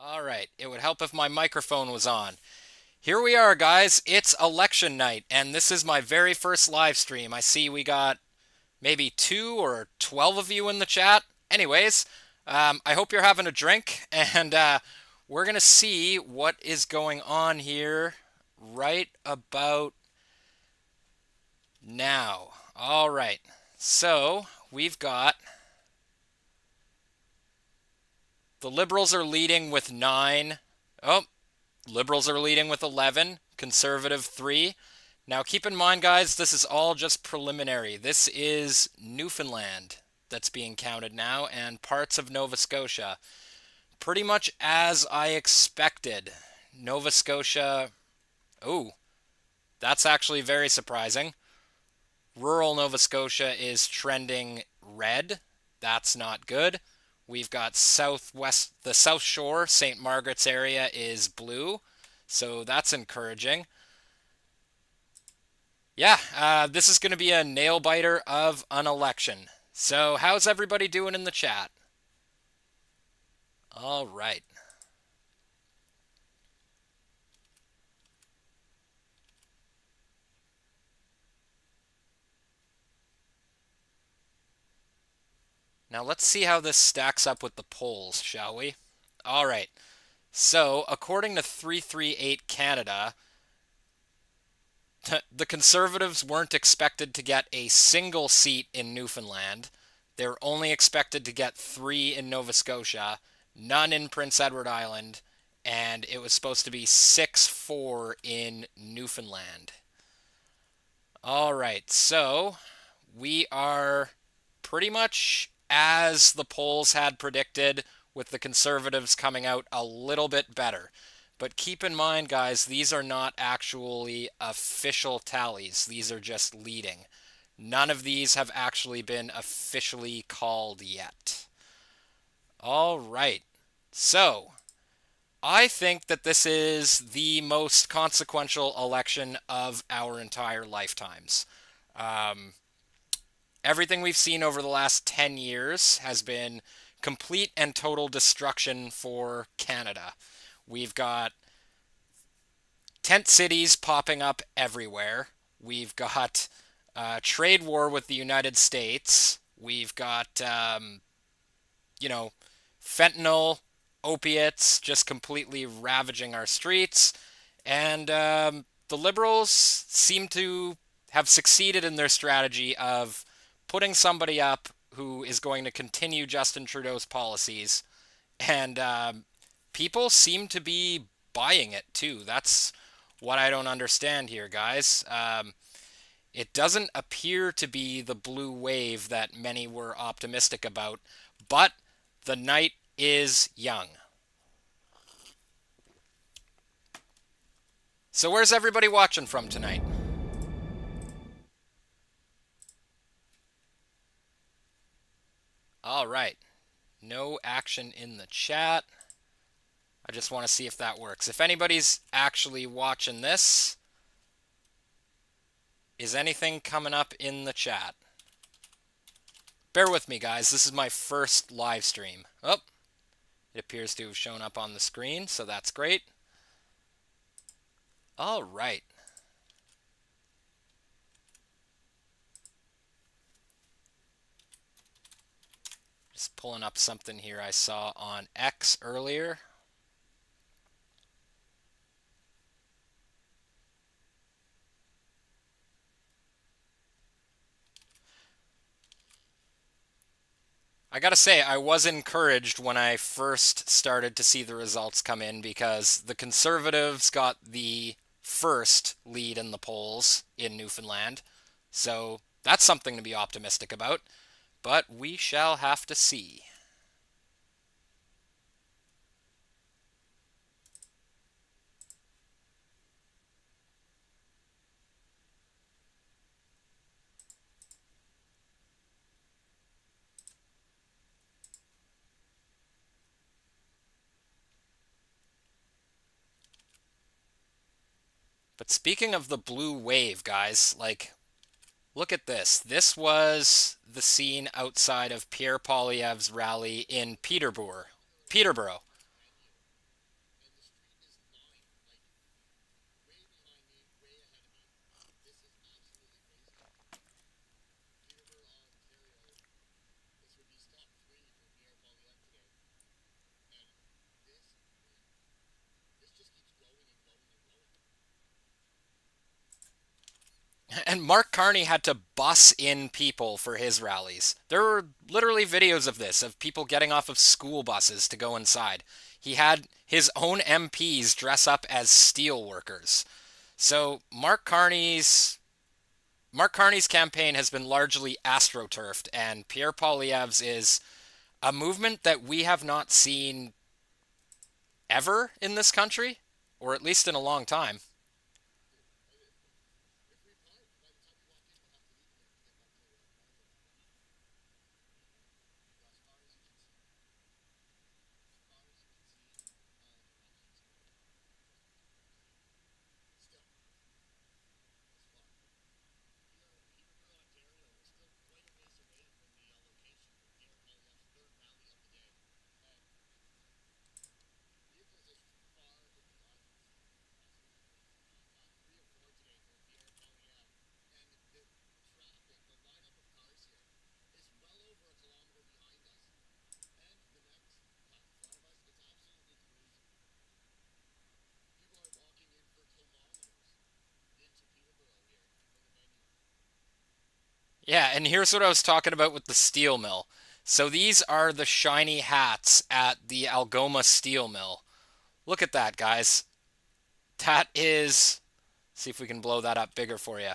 All right, it would help if my microphone was on. Here we are, guys. It's election night, and this is my very first live stream. I see we got maybe 2 or 12 of you in the chat. Anyways, I hope you're having a drink, and we're going to see what is going on here right about now. All right, so we've got the Liberals are leading with 9. Oh, Liberals are leading with 11, Conservative 3. Now keep in mind, guys, this is all just preliminary. This is Newfoundland that's being counted now and parts of Nova Scotia. Pretty much as I expected. Nova Scotia. Oh, that's actually very surprising. Rural Nova Scotia is trending red. That's not good. We've got the South Shore, St. Margaret's area is blue. So that's encouraging. Yeah, this is going to be a nail biter of an election. So, how's everybody doing in the chat? All right. Now, let's see how this stacks up with the polls, shall we? All right. So, according to 338 Canada, the Conservatives weren't expected to get a single seat in Newfoundland. They were only expected to get 3 in Nova Scotia, none in Prince Edward Island, and it was supposed to be 6-4 in Newfoundland. All right, so we are pretty much as the polls had predicted, with the Conservatives coming out a little bit better. But keep in mind, guys, these are not actually official tallies. These are just leading. None of these have actually been officially called yet. All right. So, I think that this is the most consequential election of our entire lifetimes. Um, Everything we've seen over the last 10 years has been complete and total destruction for Canada. We've got tent cities popping up everywhere. We've got trade war with the United States. We've got, you know, fentanyl, opiates just completely ravaging our streets. And the Liberals seem to have succeeded in their strategy of putting somebody up who is going to continue Justin Trudeau's policies. And people seem to be buying it too. That's what I don't understand here, guys. It doesn't appear to be the blue wave that many were optimistic about, but the night is young. So, where's everybody watching from tonight? All right. No action in the chat. I just want to see if that works. If anybody's actually watching this, is anything coming up in the chat? Bear with me, guys. This is my first live stream. Oh, it appears to have shown up on the screen, so that's great. All right. Just pulling up something here I saw on X earlier. I gotta say, I was encouraged when I first started to see the results come in because the Conservatives got the first lead in the polls in Newfoundland. So that's something to be optimistic about. But we shall have to see. But speaking of the blue wave, guys, like, look at this. This was the scene outside of Pierre Poilievre's rally in Peterborough. Peterborough. And Mark Carney had to bus in people for his rallies. There were literally videos of this, of people getting off of school buses to go inside. He had his own MPs dress up as steel workers. So Mark Carney's campaign has been largely astroturfed, and Pierre Poilievre's is a movement that we have not seen ever in this country, or at least in a long time. Yeah, and here's what I was talking about with the steel mill. So these are the shiny hats at the Algoma steel mill. Look at that, guys. That is. See if we can blow that up bigger for you.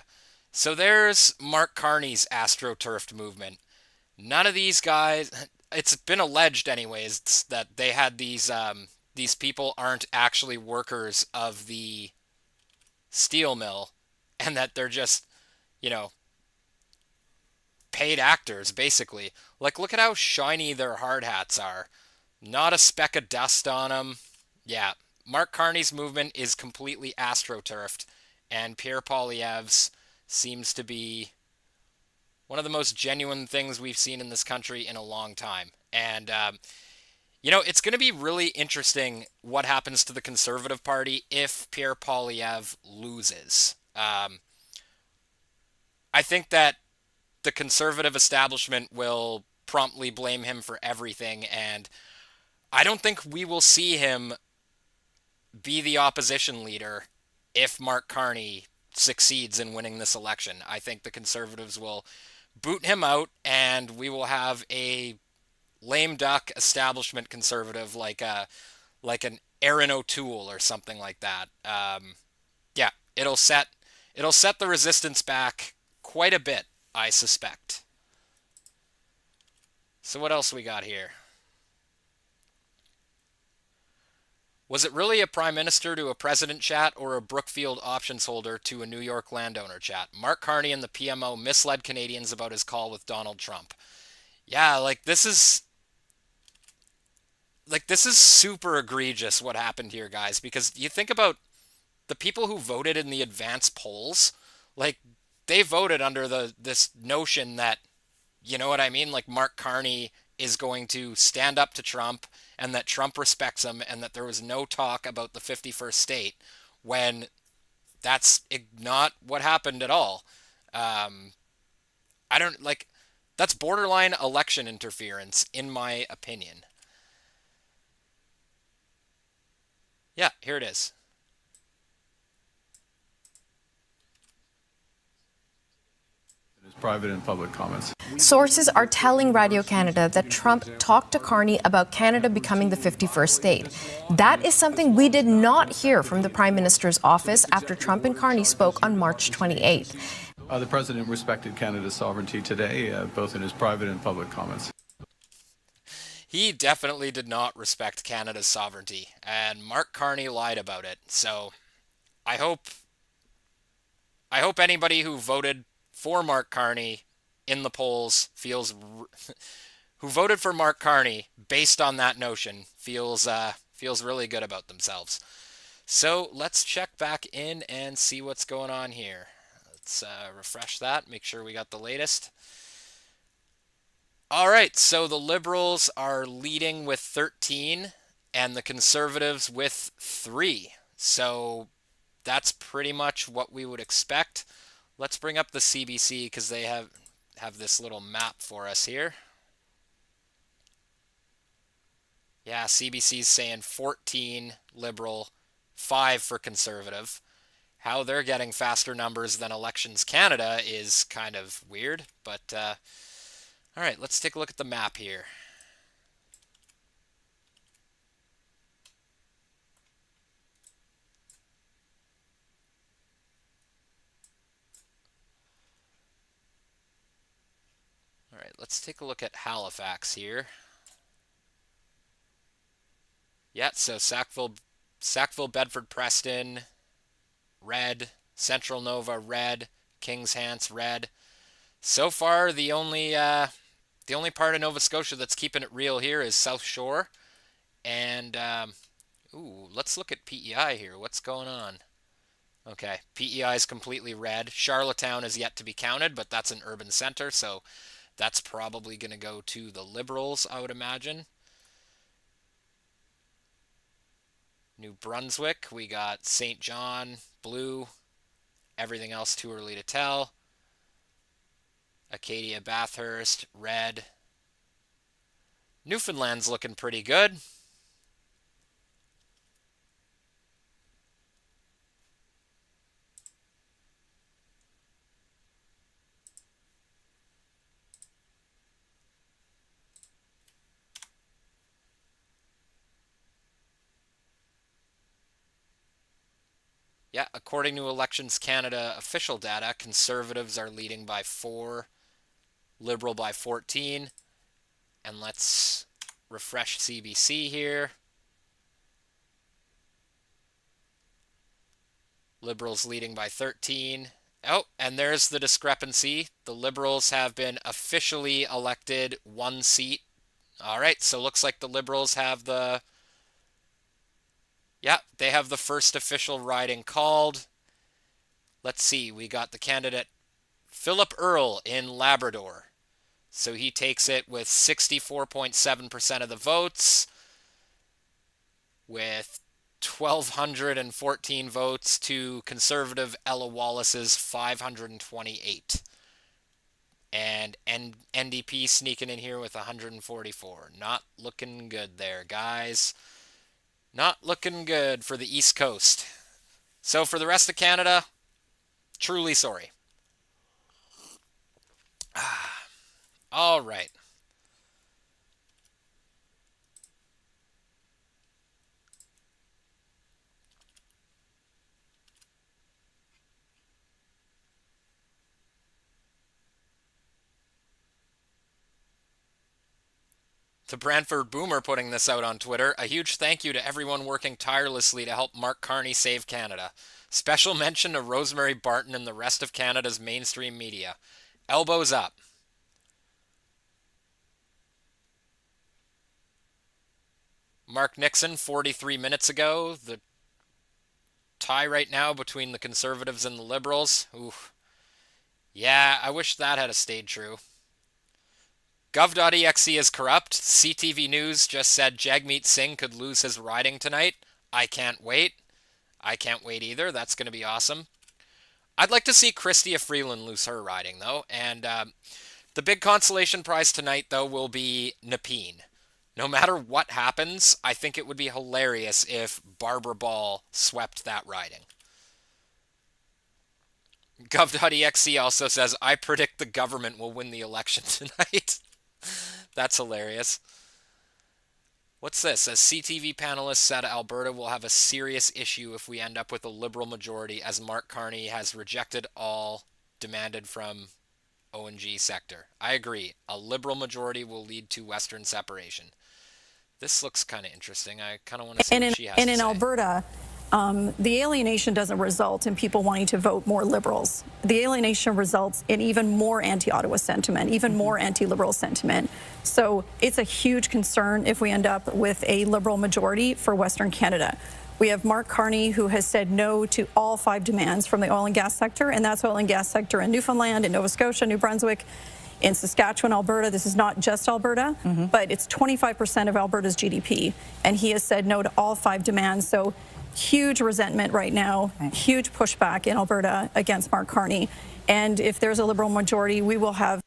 So there's Mark Carney's astroturfed movement. None of these guys. It's been alleged, anyways, that they had these people aren't actually workers of the steel mill, and that they're just, you know, paid actors, basically. Like, look at how shiny their hard hats are. Not a speck of dust on them. Yeah, Mark Carney's movement is completely astroturfed, and Pierre Poilievre's seems to be one of the most genuine things we've seen in this country in a long time. And, it's going to be really interesting what happens to the Conservative Party if Pierre Poilievre loses. I think that the conservative establishment will promptly blame him for everything, and I don't think we will see him be the opposition leader if Mark Carney succeeds in winning this election. I think the conservatives will boot him out, and we will have a lame duck establishment conservative like an Aaron O'Toole or something like that. Yeah, it'll set the resistance back quite a bit, I suspect. So what else we got here? Was it really a prime minister to a president chat or a Brookfield options holder to a New York landowner chat? Mark Carney and the PMO misled Canadians about his call with Donald Trump. Yeah, like this is super egregious what happened here, guys, because you think about the people who voted in the advance polls, like they voted under the this notion that, you know what I mean, like Mark Carney is going to stand up to Trump and that Trump respects him and that there was no talk about the 51st state when that's not what happened at all. Um, I don't like that's borderline election interference in my opinion. Yeah, here it is. His private and public comments. Sources are telling Radio Canada that Trump talked to Carney about Canada becoming the 51st state. That is something we did not hear from the Prime Minister's office after Trump and Carney spoke on March 28th. The president respected Canada's sovereignty today, both in his private and public comments. He definitely did not respect Canada's sovereignty, and Mark Carney lied about it. So I hope I hope anybody who voted for Mark Carney in the polls who voted for Mark Carney based on that notion feels really good about themselves. So let's check back in and see what's going on here. Let's refresh that, make sure we got the latest. All right, so the Liberals are leading with 13 and the Conservatives with 3. So that's pretty much what we would expect. Let's bring up the CBC because they have this little map for us here. Yeah, CBC's saying 14 Liberal, 5 for Conservative. how they're getting faster numbers than Elections Canada is kind of weird. But all right, let's take a look at the map here. All right, let's take a look at Halifax here. Yeah, so Sackville, Bedford, Preston, red. Central Nova, red. Kings Hants, red. So far, the only part of Nova Scotia that's keeping it real here is South Shore. And ooh, let's look at PEI here. What's going on? Okay, PEI is completely red. Charlottetown is yet to be counted, but that's an urban center, so that's probably going to go to the Liberals, I would imagine. New Brunswick, we got St. John, blue. Everything else too early to tell. Acadia, Bathurst, red. Newfoundland's looking pretty good. Yeah, according to Elections Canada official data, Conservatives are leading by 4, Liberal by 14. And let's refresh CBC here. Liberals leading by 13. Oh, and there's the discrepancy. The Liberals have been officially elected 1 seat. All right, so looks like the Liberals have the... Yeah, they have the first official riding called. Let's see, we got the candidate Philip Earle in Labrador. So he takes it with 64.7% of the votes, with 1,214 votes to Conservative Ella Wallace's 528. And NDP sneaking in here with 144. Not looking good there, guys. Not looking good for the East Coast. So for the rest of Canada, truly sorry. All right. To Brantford Boomer putting this out on Twitter, a huge thank you to everyone working tirelessly to help Mark Carney save Canada. Special mention to Rosemary Barton and the rest of Canada's mainstream media. Elbows up. Mark Nixon, 43 minutes ago. The tie right now between the Conservatives and the Liberals. Oof. Yeah, I wish that had stayed true. Gov.exe is corrupt. CTV News just said Jagmeet Singh could lose his riding tonight. I can't wait. I can't wait either. That's going to be awesome. I'd like to see Chrystia Freeland lose her riding, though. And the big consolation prize tonight, though, will be Nepean. No matter what happens, I think it would be hilarious if Barbara Ball swept that riding. Gov.exe also says, I predict the government will win the election tonight. That's hilarious. What's this? A CTV panelist said Alberta will have a serious issue if we end up with a Liberal majority, as Mark Carney has rejected all demanded from ONG sector. I agree. A Liberal majority will lead to Western separation. This looks kind of interesting. I kind of want to see what she has to say. And in Alberta, the alienation doesn't result in people wanting to vote more Liberals. The alienation results in even more anti-Ottawa sentiment, even more anti-Liberal sentiment. So it's a huge concern if we end up with a Liberal majority for Western Canada. We have Mark Carney, who has said no to all 5 demands from the oil and gas sector, and that's oil and gas sector in Newfoundland, in Nova Scotia, New Brunswick, in Saskatchewan, Alberta. This is not just Alberta, but it's 25% of Alberta's GDP. And he has said no to all 5 demands. So huge resentment right now, huge pushback in Alberta against Mark Carney. And if there's a Liberal majority, we will have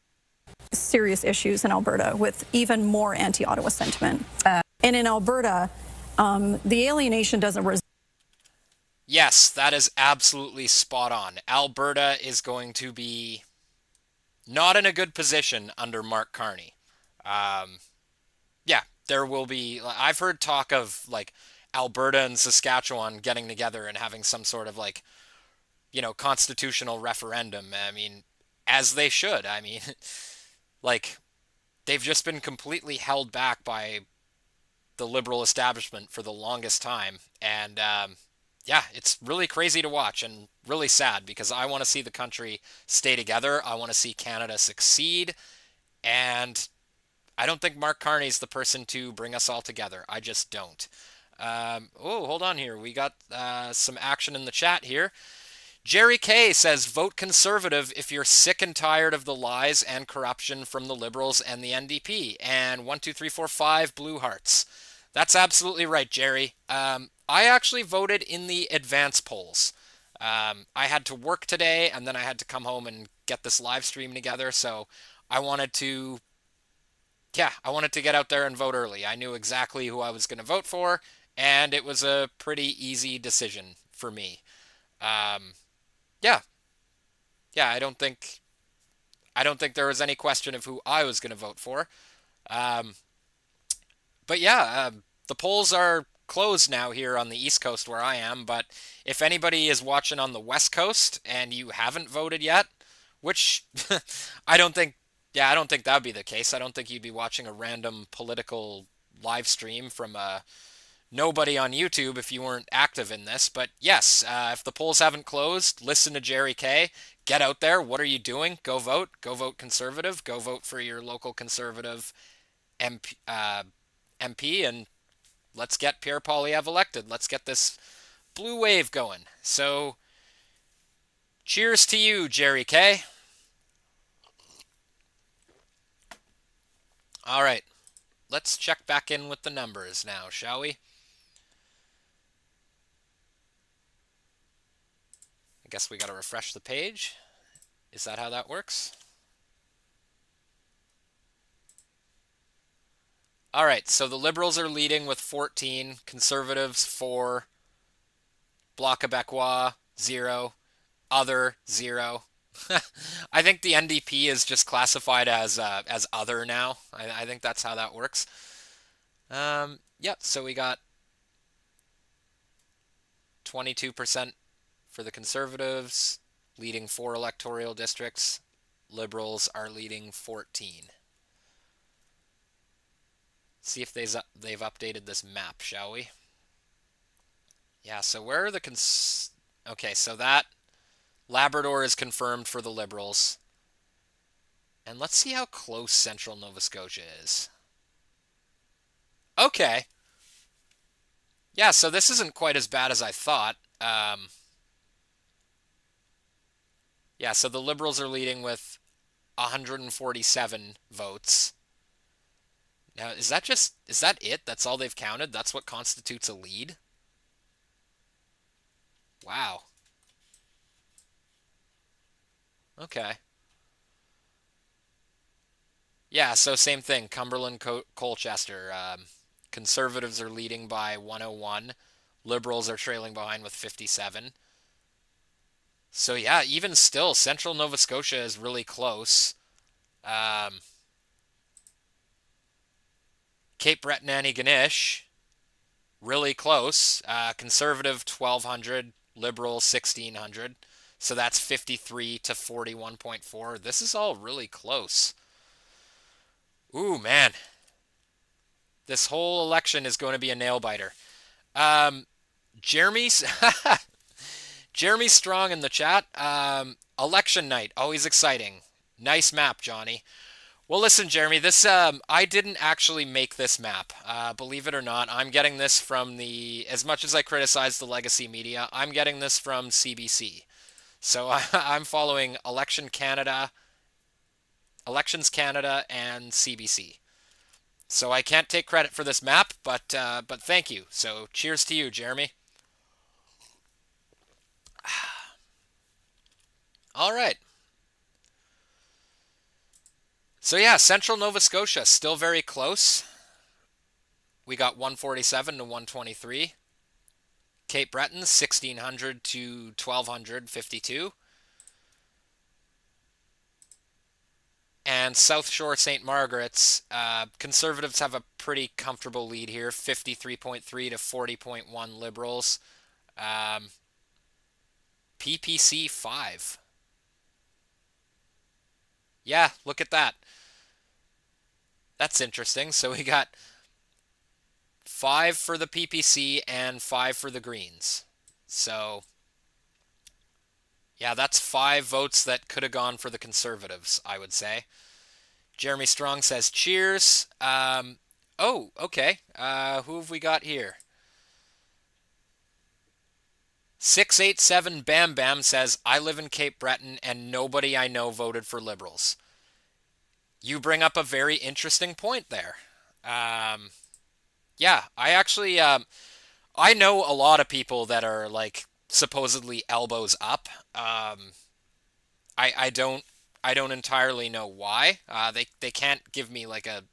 serious issues in Alberta with even more anti-Ottawa sentiment. And in Alberta, the alienation doesn't result. Yes, that is absolutely spot on. Alberta is going to be not in a good position under Mark Carney. Um, yeah, there will be. I've heard talk of like Alberta and Saskatchewan getting together and having some sort of like, constitutional referendum. I mean, as they should. I mean, like, they've just been completely held back by the liberal establishment for the longest time. And yeah, it's really crazy to watch and really sad because I want to see the country stay together. I want to see Canada succeed. And I don't think Mark Carney's the person to bring us all together. I just don't. Oh, hold on here. We got some action in the chat here. Jerry K says, vote Conservative if you're sick and tired of the lies and corruption from the Liberals and the NDP. And 12345 blue hearts. That's absolutely right, Jerry. I actually voted in the advance polls. I had to work today, and then I had to come home and get this live stream together. So I wanted to, yeah, I wanted to get out there and vote early. I knew exactly who I was going to vote for, and it was a pretty easy decision for me. Um, yeah, yeah, I don't think there was any question of who I was going to vote for. Um, but yeah, the polls are closed now here on the East Coast where I am. But if anybody is watching on the West Coast and you haven't voted yet, which I don't think, yeah, I don't think that would be the case. I don't think you'd be watching a random political live stream from nobody on YouTube if you weren't active in this. But yes, if the polls haven't closed, listen to Jerry K. Get out there. What are you doing? Go vote. Go vote Conservative. Go vote for your local Conservative MP, and let's get Pierre Poilievre elected. Let's get this blue wave going. So, cheers to you, Jerry K. All right, let's check back in with the numbers now, shall we? I guess we got to refresh the page. Is that how that works? All right, so the Liberals are leading with 14, Conservatives 4, Bloc Québécois 0, Other 0. I think the NDP is just classified as other now. I think that's how that works. Yep. So we got 22% for the Conservatives, leading 4 electoral districts. Liberals are leading 14. See if they've updated this map, shall we? Yeah. So where are the Okay, so that Labrador is confirmed for the Liberals. And let's see how close central Nova Scotia is. Okay. Yeah, so this isn't quite as bad as I thought. Yeah, so the Liberals are leading with 147 votes. Now, is that it? That's all they've counted? That's what constitutes a lead? Wow. Okay. Yeah, so same thing. Cumberland, Colchester. Conservatives are leading by 101. Liberals are trailing behind with 57. So yeah, even still, central Nova Scotia is really close. Um, Cape Breton, Antigonish, really close. Conservative 1,200, Liberal 1,600. So that's 53 to 41.4. This is all really close. Ooh, man. This whole election is going to be a nail biter. Jeremy's Jeremy Strong in the chat. Election night, always exciting. Nice map, Johnny. Well, listen, Jeremy, this I didn't actually make this map. Believe it or not, I'm getting this from as much as I criticize the legacy media, I'm getting this from CBC. So I'm following Elections Canada, and CBC. So I can't take credit for this map, but thank you. So cheers to you, Jeremy. All right. So yeah, central Nova Scotia still very close. We got 147 to 123. Cape Breton, 1600 to 1252. And South Shore St. Margaret's, Conservatives have a pretty comfortable lead here, 53.3 to 40.1 Liberals. PPC 5. Yeah, look at that. That's interesting. So we got 5 for the PPC and 5 for the Greens. So, yeah, that's 5 votes that could have gone for the Conservatives, I would say. Jeremy Strong says, cheers. Oh, okay. Who have we got here? 687 Bam Bam says, I live in Cape Breton and nobody I know voted for Liberals. You bring up a very interesting point there. Yeah, I actually, I know a lot of people that are like supposedly elbows up. I don't entirely know why. They can't give me like a,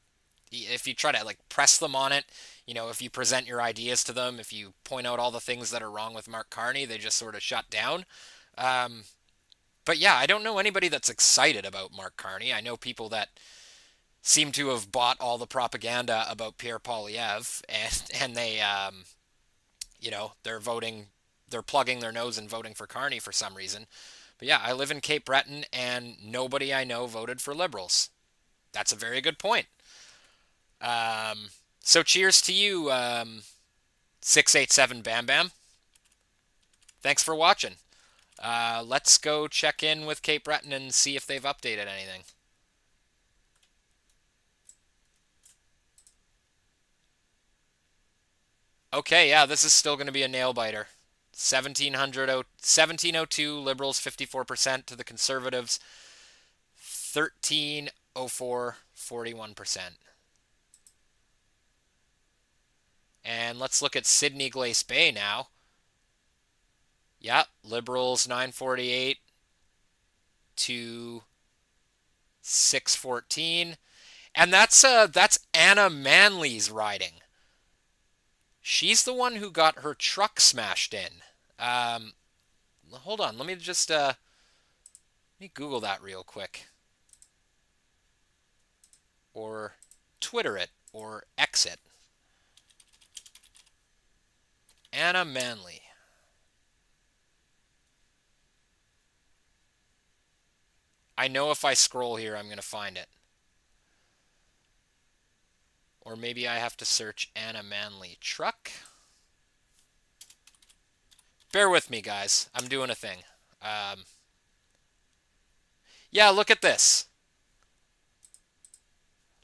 if you try to like press them on it, if you present your ideas to them, if you point out all the things that are wrong with Mark Carney, they just sort of shut down. But yeah, I don't know anybody that's excited about Mark Carney. I know people that seem to have bought all the propaganda about Pierre Poilievre, and they, they're plugging their nose and voting for Carney for some reason. But yeah, I live in Cape Breton, and nobody I know voted for Liberals. That's a very good point. So cheers to you, 687 Bam Bam. Thanks for watching. Let's go check in with Cape Breton and see if they've updated anything. Okay, yeah, this is still going to be a nail biter. 1702 Liberals 54% to the Conservatives 1304 41%. And let's look at Sydney Glace Bay now. Yeah, Liberals 948 to 614. And that's Anna Manley's riding. She's the one who got her truck smashed in. Hold on, let me just let me Google that real quick. Or Twitter it, or X it. Anna Manley. I know if I scroll here, I'm going to find it. Or maybe I have to search Anna Manley truck. Bear with me, guys. I'm doing a thing. Yeah, look at this.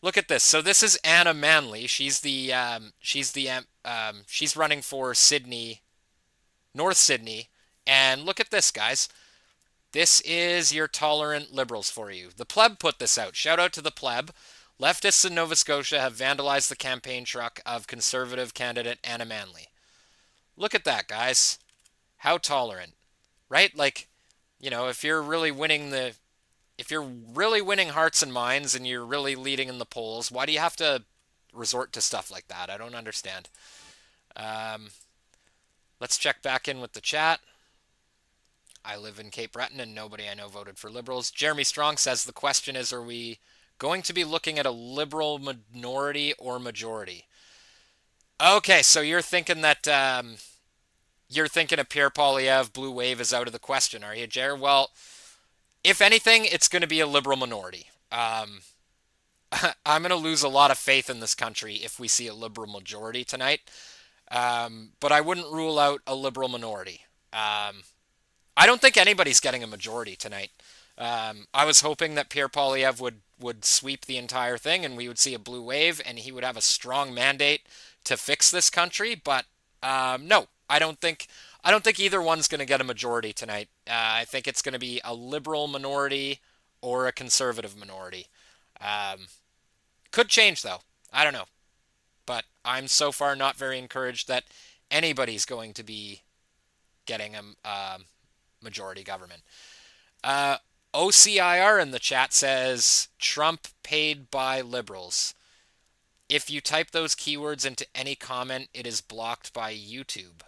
Look at this. So this is Anna Manley. She's running for Sydney, North Sydney. And look at this, guys. This is your tolerant Liberals for you. The Pleb put this out. Shout out to the Pleb. Leftists in Nova Scotia have vandalized the campaign truck of Conservative candidate Anna Manley. Look at that, guys. How tolerant, right? Like, if you're really winning hearts and minds and you're really leading in the polls, why do you have to resort to stuff like that? I don't understand. Let's check back in with the chat. I live in Cape Breton and nobody I know voted for Liberals. Jeremy Strong says the question is, are we going to be looking at a Liberal minority or majority? Okay, so you're thinking that you're thinking of Pierre Poilievre, blue wave is out of the question, are you, Jer? Well, if anything, it's going to be a Liberal minority. I'm going to lose a lot of faith in this country if we see a Liberal majority tonight. But I wouldn't rule out a Liberal minority. I don't think anybody's getting a majority tonight. I was hoping that Pierre Poilievre would sweep the entire thing and we would see a blue wave and he would have a strong mandate to fix this country. But no, I don't think either one's going to get a majority tonight. I think it's going to be a Liberal minority or a Conservative minority. Could change though. I don't know. But I'm so far not very encouraged that anybody's going to be getting a majority government. OCIR in the chat says, Trump paid by Liberals. If you type those keywords into any comment, it is blocked by YouTube.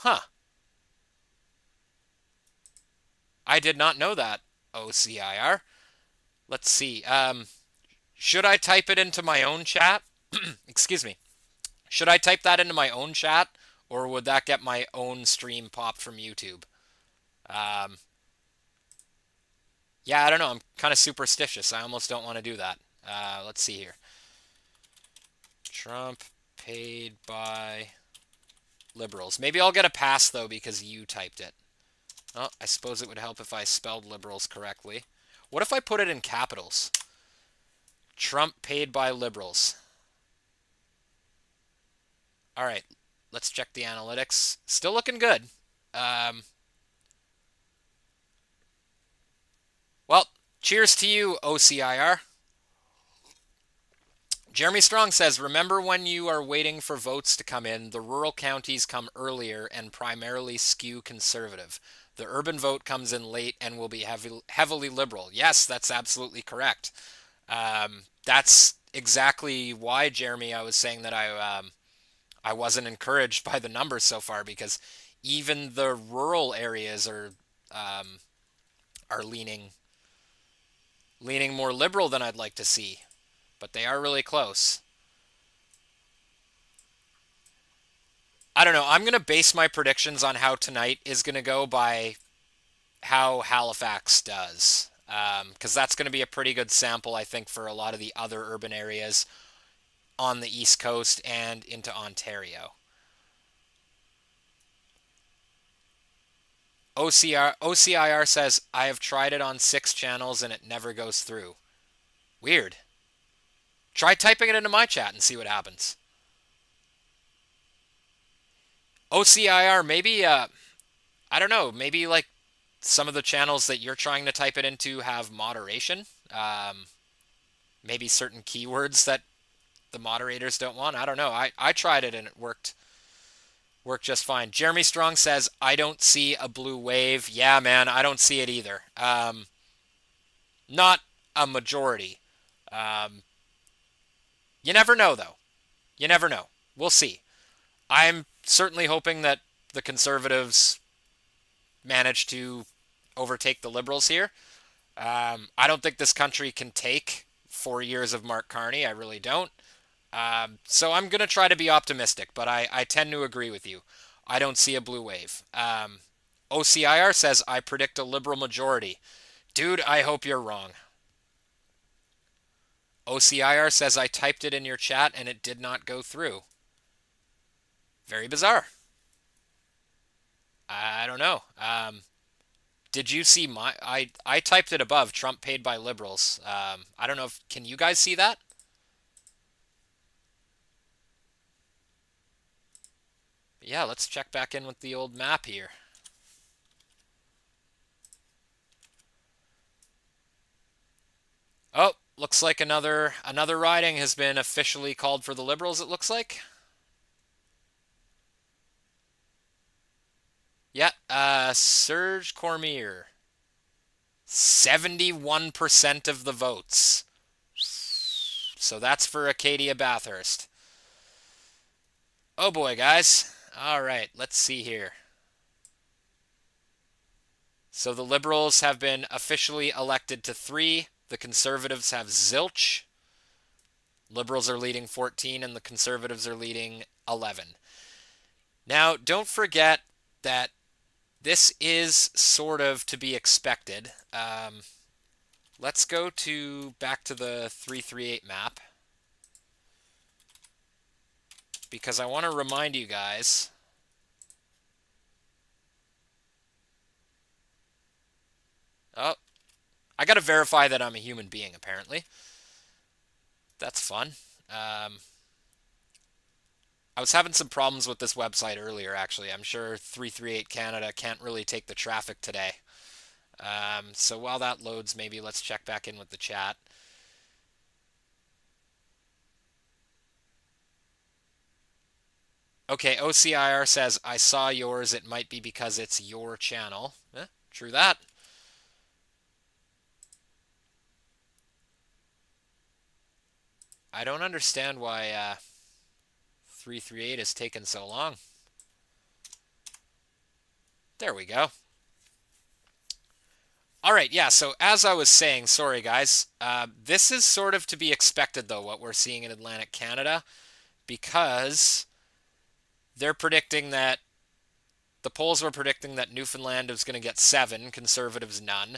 Huh. I did not know that, OCIR. Let's see. Should I type it into my own chat? Excuse me. Should I type that into my own chat, or would that get my own stream popped from YouTube? Um, yeah, I don't know. I'm kind of superstitious. I almost don't want to do that. Let's see here. Trump paid by liberals. Maybe I'll get a pass, though, because you typed it. Oh, I suppose it would help if I spelled liberals correctly. What if I put it in capitals? Trump paid by liberals. All right, let's check the analytics. Still looking good. Um, well, cheers to you, OCIR. Jeremy Strong says, remember when you are waiting for votes to come in, the rural counties come earlier and primarily skew conservative. The urban vote comes in late and will be heavily liberal. Yes, that's absolutely correct. That's exactly why, Jeremy, I was saying that I wasn't encouraged by the numbers so far, because even the rural areas are leaning more liberal than I'd like to see, but they are really close. I don't know. I'm going to base my predictions on how tonight is going to go by how Halifax does, because that's going to be a pretty good sample, I think, for a lot of the other urban areas on the East Coast and into Ontario. OCIR says, I have tried it on 6 channels and it never goes through. Weird. Try typing it into my chat and see what happens. OCIR, maybe, I don't know, maybe like some of the channels that you're trying to type it into have moderation. Maybe certain keywords that the moderators don't want. I don't know. I tried it and it worked just fine. Jeremy Strong says, I don't see a blue wave. Yeah, man, I don't see it either. Not a majority. You never know, though. You never know. We'll see. I'm certainly hoping that the Conservatives manage to overtake the Liberals here. I don't think this country can take 4 years of Mark Carney. I really don't. So I'm going to try to be optimistic, but I tend to agree with you. I don't see a blue wave. OCIR says, I predict a Liberal majority. Dude, I hope you're wrong. OCIR says, I typed it in your chat and it did not go through. Very bizarre. I don't know. Did you see my... I typed it above, Trump paid by liberals. I don't know if... Can you guys see that? But yeah, let's check back in with the old map here. Oh, looks like another riding has been officially called for the Liberals, it looks like. Yeah, Serge Cormier. 71% of the votes. So that's for Acadia Bathurst. Oh boy, guys. All right, let's see here. So the Liberals have been officially elected to 3. The Conservatives have zilch. Liberals are leading 14 and the Conservatives are leading 11. Now, don't forget that this is sort of to be expected. Let's go back to the 338 map, because I want to remind you guys. Oh, I got to verify that I'm a human being, apparently. That's fun. I was having some problems with this website earlier, actually. I'm sure 338 Canada can't really take the traffic today. So while that loads, maybe let's check back in with the chat. Okay, OCIR says, I saw yours. It might be because it's your channel. True that. I don't understand why 338 has taken so long. There we go. All right, yeah, so as I was saying, sorry guys, this is sort of to be expected though, what we're seeing in Atlantic Canada, because they're predicting that the polls were predicting that Newfoundland was going to get 7, Conservatives none,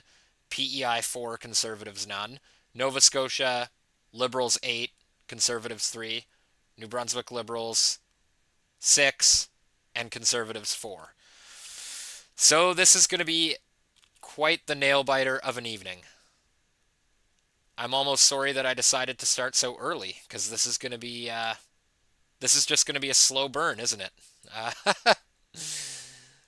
PEI 4, Conservatives none, Nova Scotia Liberals 8, Conservatives 3, New Brunswick Liberals 6, and Conservatives 4. So this is going to be quite the nail biter of an evening. I'm almost sorry that I decided to start so early, because this is going to be this is just going to be a slow burn, isn't it?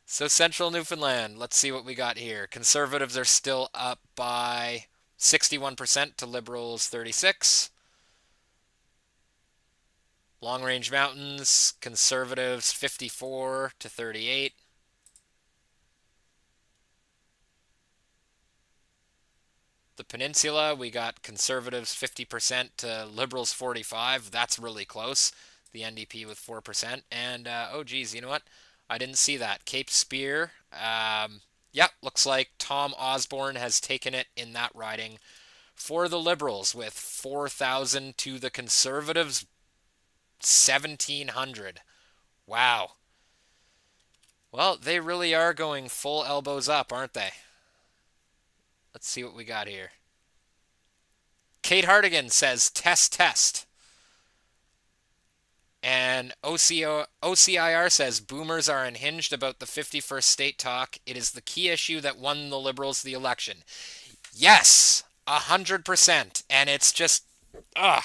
So Central Newfoundland, let's see what we got here. Conservatives are still up by 61% to Liberals 36. Long Range Mountains, Conservatives 54 to 38. The Peninsula, we got Conservatives 50% to Liberals 45. That's really close. The NDP with 4%. And, oh geez, you know what? I didn't see that. Cape Spear, yep, looks like Tom Osborne has taken it in that riding for the Liberals with 4,000 to the Conservatives 1,700. Wow. Well, they really are going full elbows up, aren't they? Let's see what we got here. Kate Hartigan says, test, test. And OCIR says, boomers are unhinged about the 51st state talk. It is the key issue that won the Liberals the election. Yes, 100%. And it's just, ugh.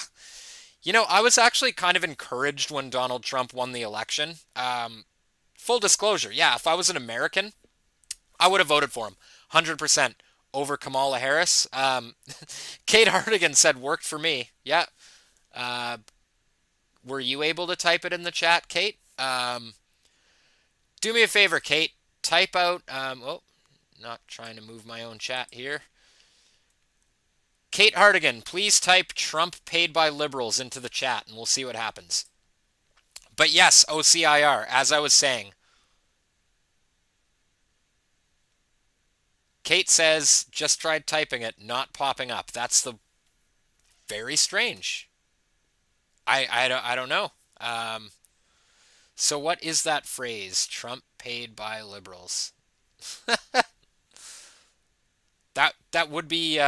You know, I was actually kind of encouraged when Donald Trump won the election. Full disclosure, yeah, if I was an American, I would have voted for him, 100%, over Kamala Harris. Kate Hartigan said, worked for me. Yeah. Were you able to type it in the chat, Kate? Do me a favor, Kate. Type out, oh, not trying to move my own chat here. Kate Hartigan, please type Trump paid by liberals into the chat and we'll see what happens. But yes, OCIR, as I was saying. Kate says, just tried typing it, not popping up. That's the very strange. I don't know. So what is that phrase? Trump paid by liberals. That would be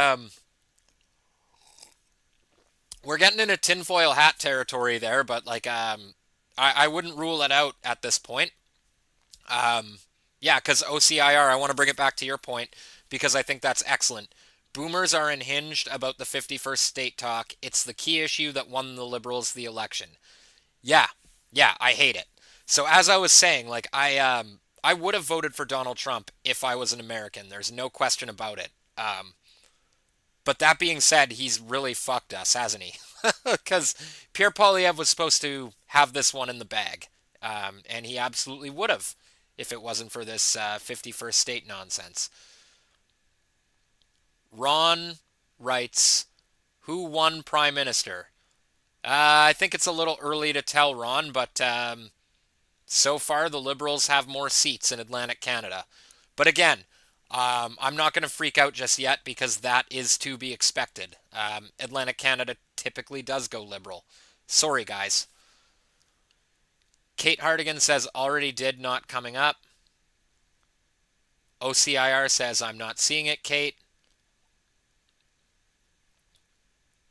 we're getting into tinfoil hat territory there, but like I wouldn't rule it out at this point. Yeah, because OCIR, I want to bring it back to your point because I think that's excellent. Boomers are unhinged about the 51st state talk. It's the key issue that won the Liberals the election. Yeah, I hate it. So as I was saying, like I would have voted for Donald Trump if I was an American. There's no question about it. But that being said, he's really fucked us, hasn't he? Because Pierre Poilievre was supposed to have this one in the bag. And he absolutely would have if it wasn't for this 51st state nonsense. Ron writes, who won Prime Minister? I think it's a little early to tell, Ron, but so far the Liberals have more seats in Atlantic Canada. But again, I'm not going to freak out just yet because that is to be expected. Atlantic Canada typically does go Liberal. Sorry, guys. Kate Hartigan says, already did, not coming up. OCIR says, I'm not seeing it, Kate.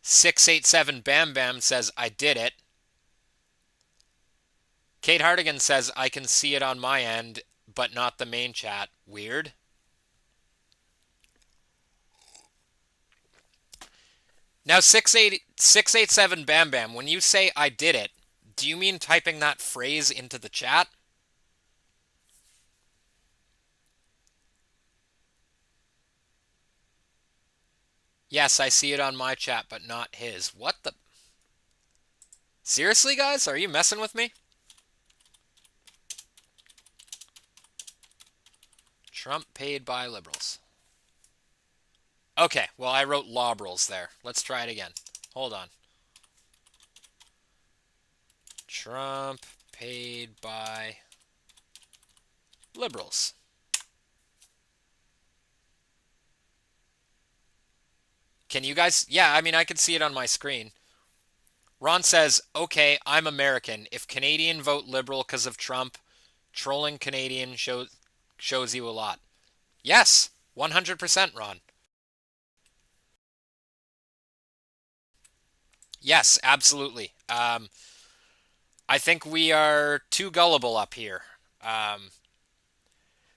687 Bam Bam says, I did it. Kate Hartigan says, I can see it on my end, but not the main chat. Weird. Now, 687 Bam Bam, when you say I did it, do you mean typing that phrase into the chat? Yes, I see it on my chat, but not his. What the? Seriously, guys? Are you messing with me? Trump paid by liberals. Okay, well, I wrote lawbrals there. Let's try it again. Hold on. Trump paid by liberals. Can you guys? Yeah, I mean, I can see it on my screen. Ron says, okay, I'm American. If Canadian vote Liberal because of Trump, trolling Canadian shows you a lot. Yes, 100%, Ron. Yes, absolutely. I think we are too gullible up here. Um,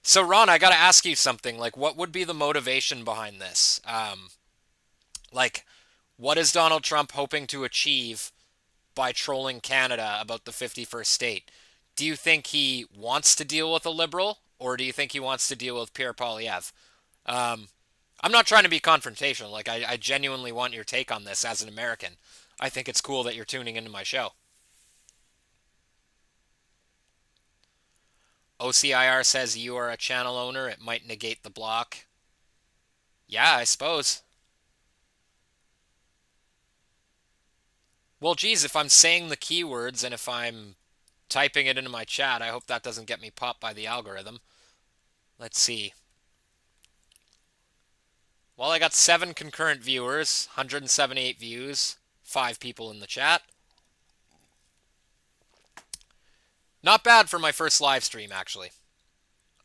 so, Ron, I got to ask you something. Like, what would be the motivation behind this? Like, what is Donald Trump hoping to achieve by trolling Canada about the 51st state? Do you think he wants to deal with a liberal, or do you think he wants to deal with Pierre Poilievre? Um, I'm not trying to be confrontational. Like, I genuinely want your take on this as an American. I think it's cool that you're tuning into my show. OCIR says you are a channel owner. It might negate the block. Yeah, I suppose. Well, geez, if I'm saying the keywords and if I'm typing it into my chat, I hope that doesn't get me popped by the algorithm. Let's see. Well, I got 7 concurrent viewers, 178 views, 5 people in the chat. Not bad for my first live stream, actually.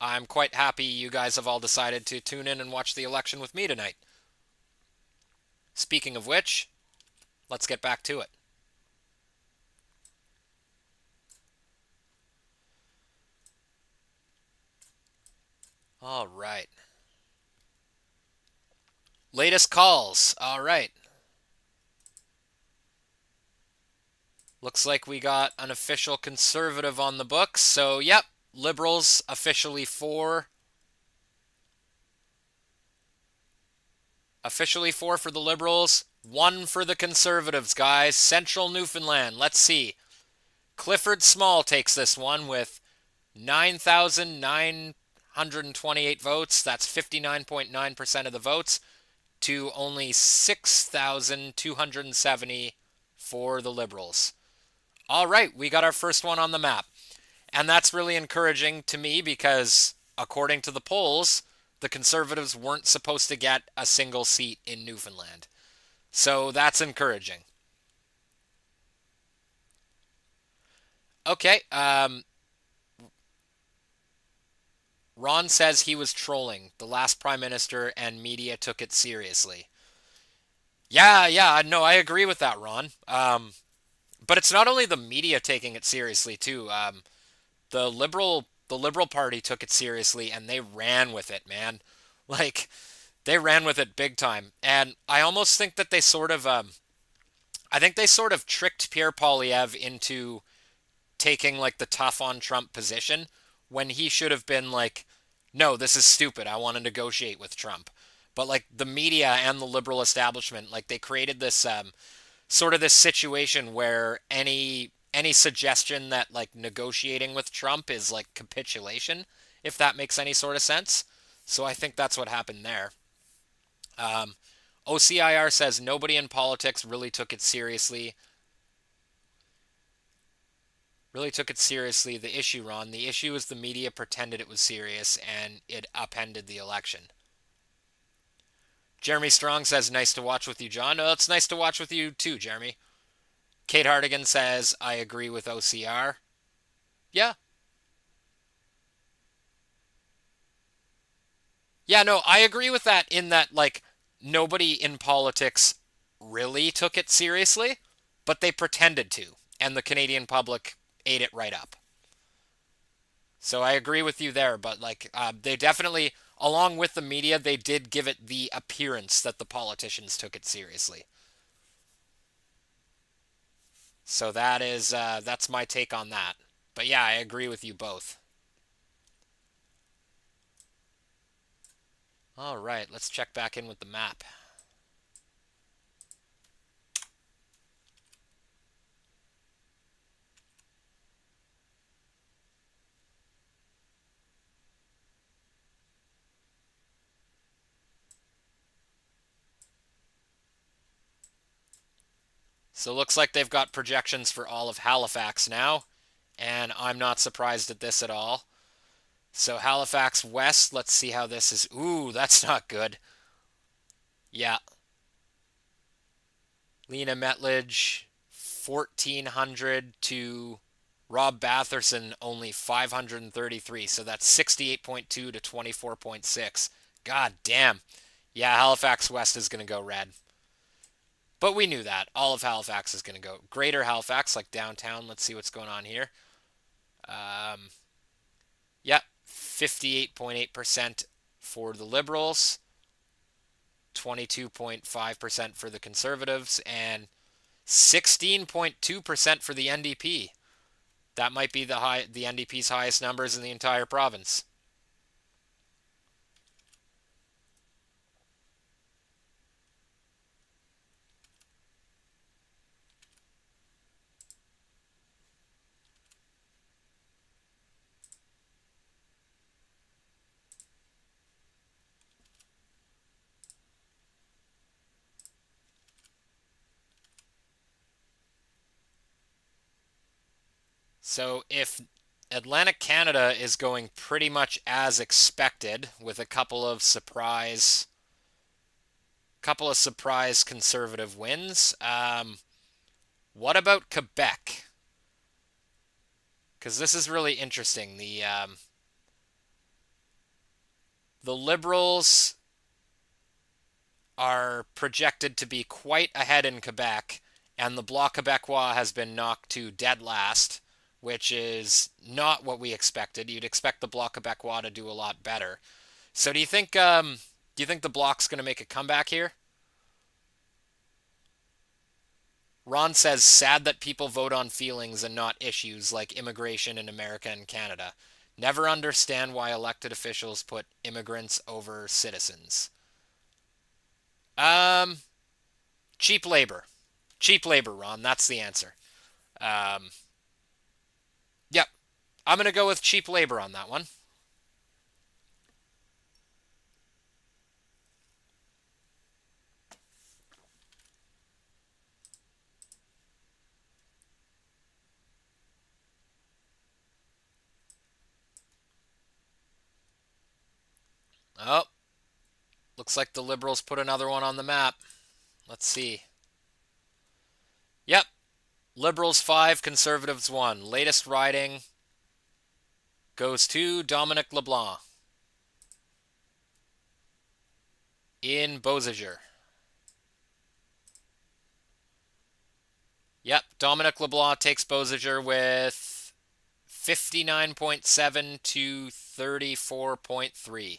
I'm quite happy you guys have all decided to tune in and watch the election with me tonight. Speaking of which, let's get back to it. All right. Latest calls. All right. Looks like we got an official conservative on the books. So, yep, Liberals officially for. Officially 4 for the Liberals, 1 for the Conservatives, guys. Central Newfoundland. Let's see. Clifford Small takes this one with 9,928 votes. That's 59.9% of the votes to only 6,270 for the Liberals. All right, we got our first one on the map. And that's really encouraging to me because, according to the polls, the Conservatives weren't supposed to get a single seat in Newfoundland. So that's encouraging. Okay, Ron says he was trolling the last prime minister and media took it seriously. Yeah, no, I agree with that, Ron. But it's not only the media taking it seriously too. The Liberal Party took it seriously and they ran with it, man. Like they ran with it big time. And I almost think that they sort of I think they sort of tricked Pierre Poilievre into taking like the tough on Trump position when he should have been like, no, this is stupid. I want to negotiate with Trump. But like the media and the liberal establishment, like they created this sort of this situation where any suggestion that like negotiating with Trump is like capitulation, if that makes any sort of sense. So I think that's what happened there. Um, OCIR says nobody in politics really took it seriously. Really took it seriously. The issue, Ron, the issue is the media pretended it was serious and it upended the election. Jeremy Strong says, nice to watch with you, John. Oh, it's nice to watch with you too, Jeremy. Kate Hardigan says, I agree with OCR. Yeah. Yeah, no, I agree with that in that, like, nobody in politics really took it seriously, but they pretended to, and the Canadian public ate it right up. So I agree with you there, but, like, they definitely, along with the media, they did give it the appearance that the politicians took it seriously. So that's my take on that. But yeah, I agree with you both. All right, let's check back in with the map. So it looks like they've got projections for all of Halifax now, and I'm not surprised at this at all. So Halifax West, let's see how this is. Ooh, that's not good. Yeah. Lena Metledge 1,400 to Rob Batherson only 533. So that's 68.2 to 24.6. God damn. Yeah, Halifax West is going to go red. But we knew that. All of Halifax is going to go. Greater Halifax, like downtown. Let's see what's going on here. Yep, 58.8% for the Liberals, 22.5% for the Conservatives, and 16.2% for the NDP. That might be the NDP's highest numbers in the entire province. So if Atlantic Canada is going pretty much as expected with a couple of surprise conservative wins, what about Quebec? Because this is really interesting. The Liberals are projected to be quite ahead in Quebec, and the Bloc Québécois has been knocked to dead last, which is not what we expected. You'd expect the Bloc Québécois to do a lot better. So do you think the Bloc's going to make a comeback here? Ron says, sad that people vote on feelings and not issues like immigration in America and Canada. Never understand why elected officials put immigrants over citizens. Um, cheap labor. Cheap labor, Ron. That's the answer. Um, yep. I'm going to go with cheap labor on that one. Oh, looks like the Liberals put another one on the map. Let's see. Yep. Liberals 5, Conservatives 1. Latest riding goes to Dominic LeBlanc in Beausejour. Yep, Dominic LeBlanc takes Beausejour with 59.7 to 34.3.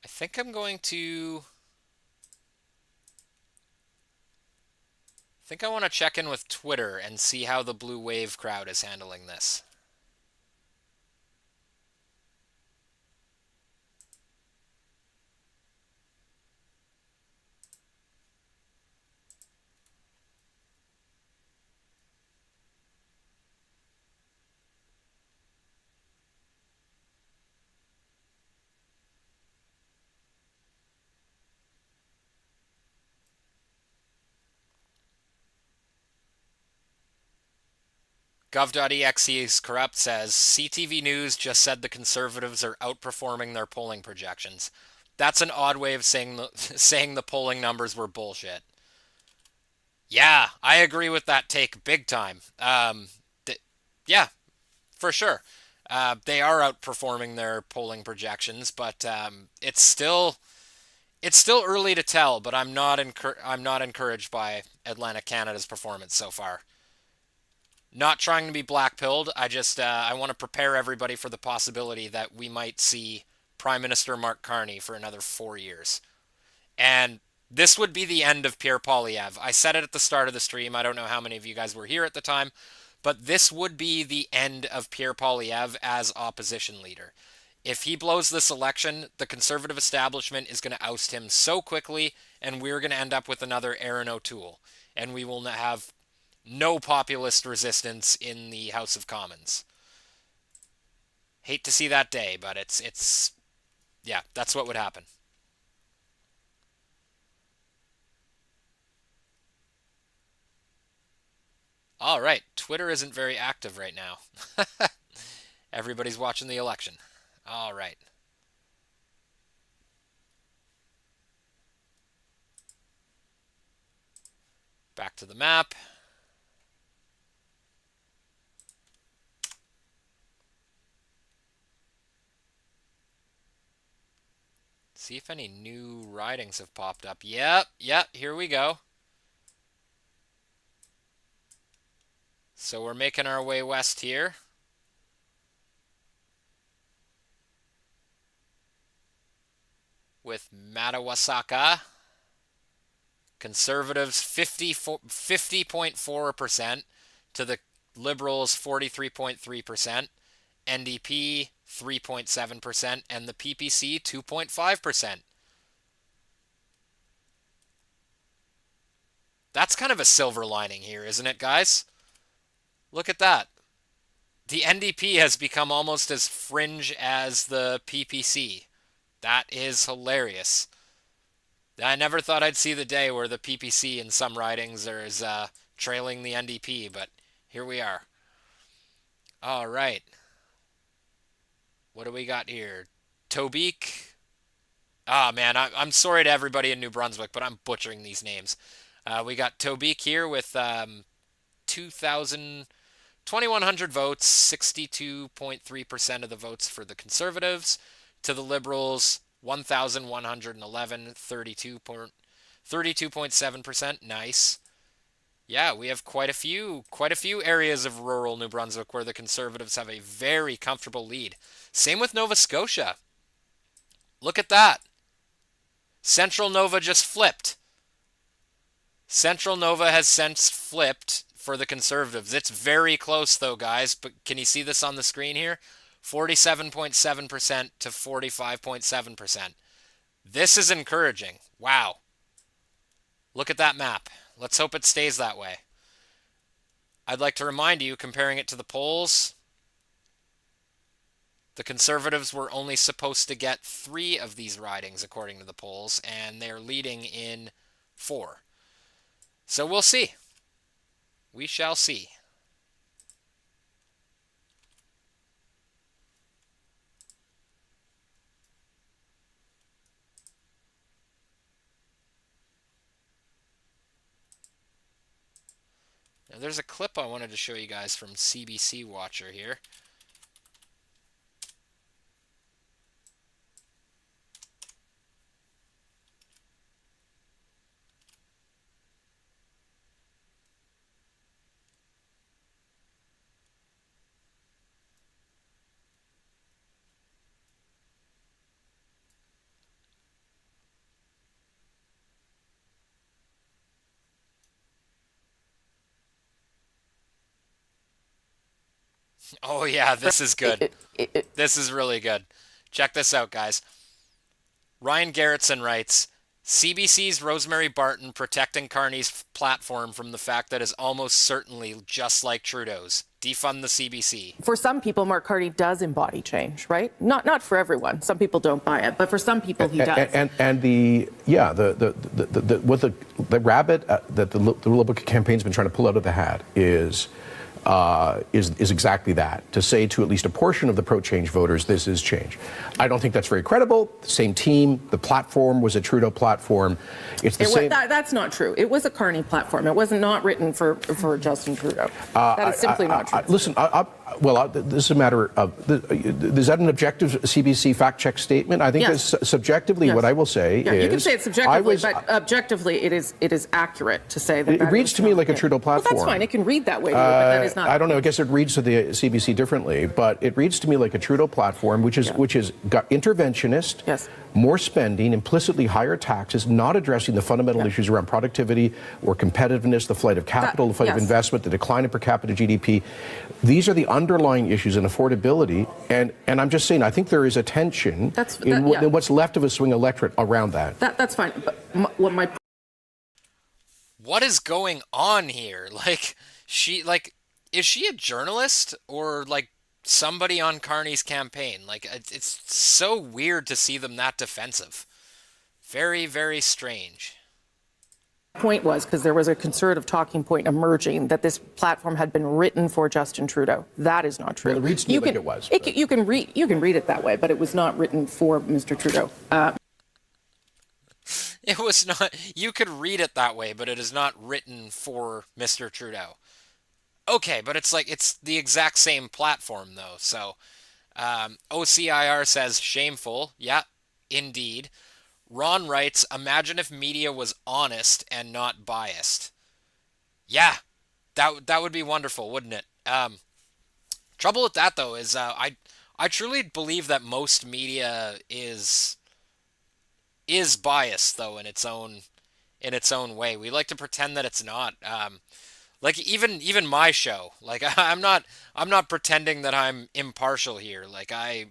I think I'm going to... I think I want to check in with Twitter and see how the Blue Wave crowd is handling this. Gov.exe is corrupt says CTV News just said the Conservatives are outperforming their polling projections. That's an odd way of saying the polling numbers were bullshit. Yeah, I agree with that take big time. Yeah, for sure. They are outperforming their polling projections, but it's still early to tell. But I'm not encouraged by Atlantic Canada's performance so far. Not trying to be black-pilled. I want to prepare everybody for the possibility that we might see Prime Minister Mark Carney for another 4 years. And this would be the end of Pierre Poilievre. I said it at the start of the stream. I don't know how many of you guys were here at the time, but this would be the end of Pierre Poilievre as opposition leader. If he blows this election, the Conservative establishment is going to oust him so quickly, and we're going to end up with another Aaron O'Toole. And we will have no populist resistance in the House of Commons. Hate to see that day, but it's yeah, that's what would happen. All right, Twitter isn't very active right now. Everybody's watching the election. All right. Back to the map. See if any new ridings have popped up. Yep, here we go. So we're making our way west here. With Matawasaka. Conservatives 50.4% to the Liberals 43.3%, NDP 3.7%, and the PPC 2.5%. That's kind of a silver lining here, isn't it, guys? Look at that. The NDP has become almost as fringe as the PPC. That is hilarious. I never thought I'd see the day where the PPC in some ridings is trailing the NDP, but here we are. All right. What do we got here? Tobique. Ah, man, I'm sorry to everybody in New Brunswick, but I'm butchering these names. We got Tobique here with 2,100 votes, 62.3% of the votes for the Conservatives. To the Liberals, 1,111, 32.7%. Nice. Yeah, we have quite a few areas of rural New Brunswick where the Conservatives have a very comfortable lead. Same with Nova Scotia. Look at that. Central Nova just flipped. Central Nova has since flipped for the Conservatives. It's very close though, guys, but can you see this on the screen here? 47.7% to 45.7%. This is encouraging. Wow. Look at that map. Let's hope it stays that way. I'd like to remind you, comparing it to the polls, the Conservatives were only supposed to get 3 of these ridings according to the polls, and they're leading in 4. So we'll see. We shall see. Now there's a clip I wanted to show you guys from CBC Watcher here. Oh yeah, this is good. This is really good. Check this out, guys. Ryan Garrettson writes, CBC's Rosemary Barton protecting Carney's platform from the fact that is almost certainly just like Trudeau's. Defund the CBC. For some people, Mark Carney does embody change, right? Not for everyone. Some people don't buy it, but for some people he does. And the rabbit that the Liberal campaign's been trying to pull out of the hat is exactly that. To say to at least a portion of the pro-change voters, this is change. I don't think that's very credible. Same team. The platform was a Trudeau platform. It's the same. That's not true. It was a Carney platform. It was not written for Justin Trudeau. That is simply not true. Listen, this is a matter of, is that an objective CBC fact check statement? I think Yes. Subjectively, Yes. what I will say is... You can say it subjectively, but objectively it is accurate to say that it reads to me like a Trudeau platform. Well, that's fine. It can read that way, but that is not... I don't know. I guess it reads to the CBC differently, but it reads to me like a Trudeau platform, which is got interventionist, Yes. more spending, implicitly higher taxes, not addressing the fundamental issues around productivity or competitiveness, the flight of capital, the flight of investment, the decline in per capita GDP. These are the underlying issues in affordability, and I'm just saying, I think there is a tension in what's left of a swing electorate around that. That's fine. But What is going on here? Is she a journalist or somebody on Carney's campaign? It's so weird to see them that defensive. Very, very strange. point was, because there was a conservative talking point emerging, that this platform had been written for Justin Trudeau. That is not true. Well, it reads to me like it was. You can read it that way, but it was not written for Mr. Trudeau. It was not. You could read it that way, but it is not written for Mr. Trudeau. Okay, but it's like it's the exact same platform though. So OCIR says shameful. Yeah, indeed. Ron writes, imagine if media was honest and not biased. Yeah, that would be wonderful, wouldn't it? Trouble with that though is I truly believe that most media is biased though in its own way. We like to pretend that it's not. Like even my show, like I'm not pretending that I'm impartial here. Like I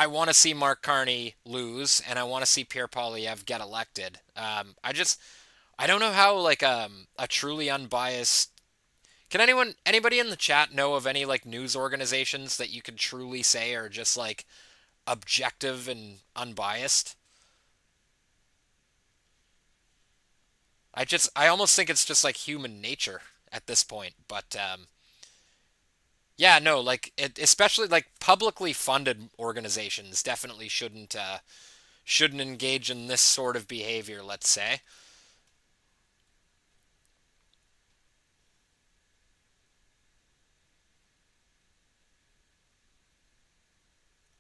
want to see Mark Carney lose, and I want to see Pierre Poilievre get elected. I don't know how like a truly unbiased. Can anybody in the chat know of any like news organizations that you could truly say are just like objective and unbiased? I almost think it's just like human nature at this point, but yeah, no, like especially like publicly funded organizations definitely shouldn't engage in this sort of behavior, let's say.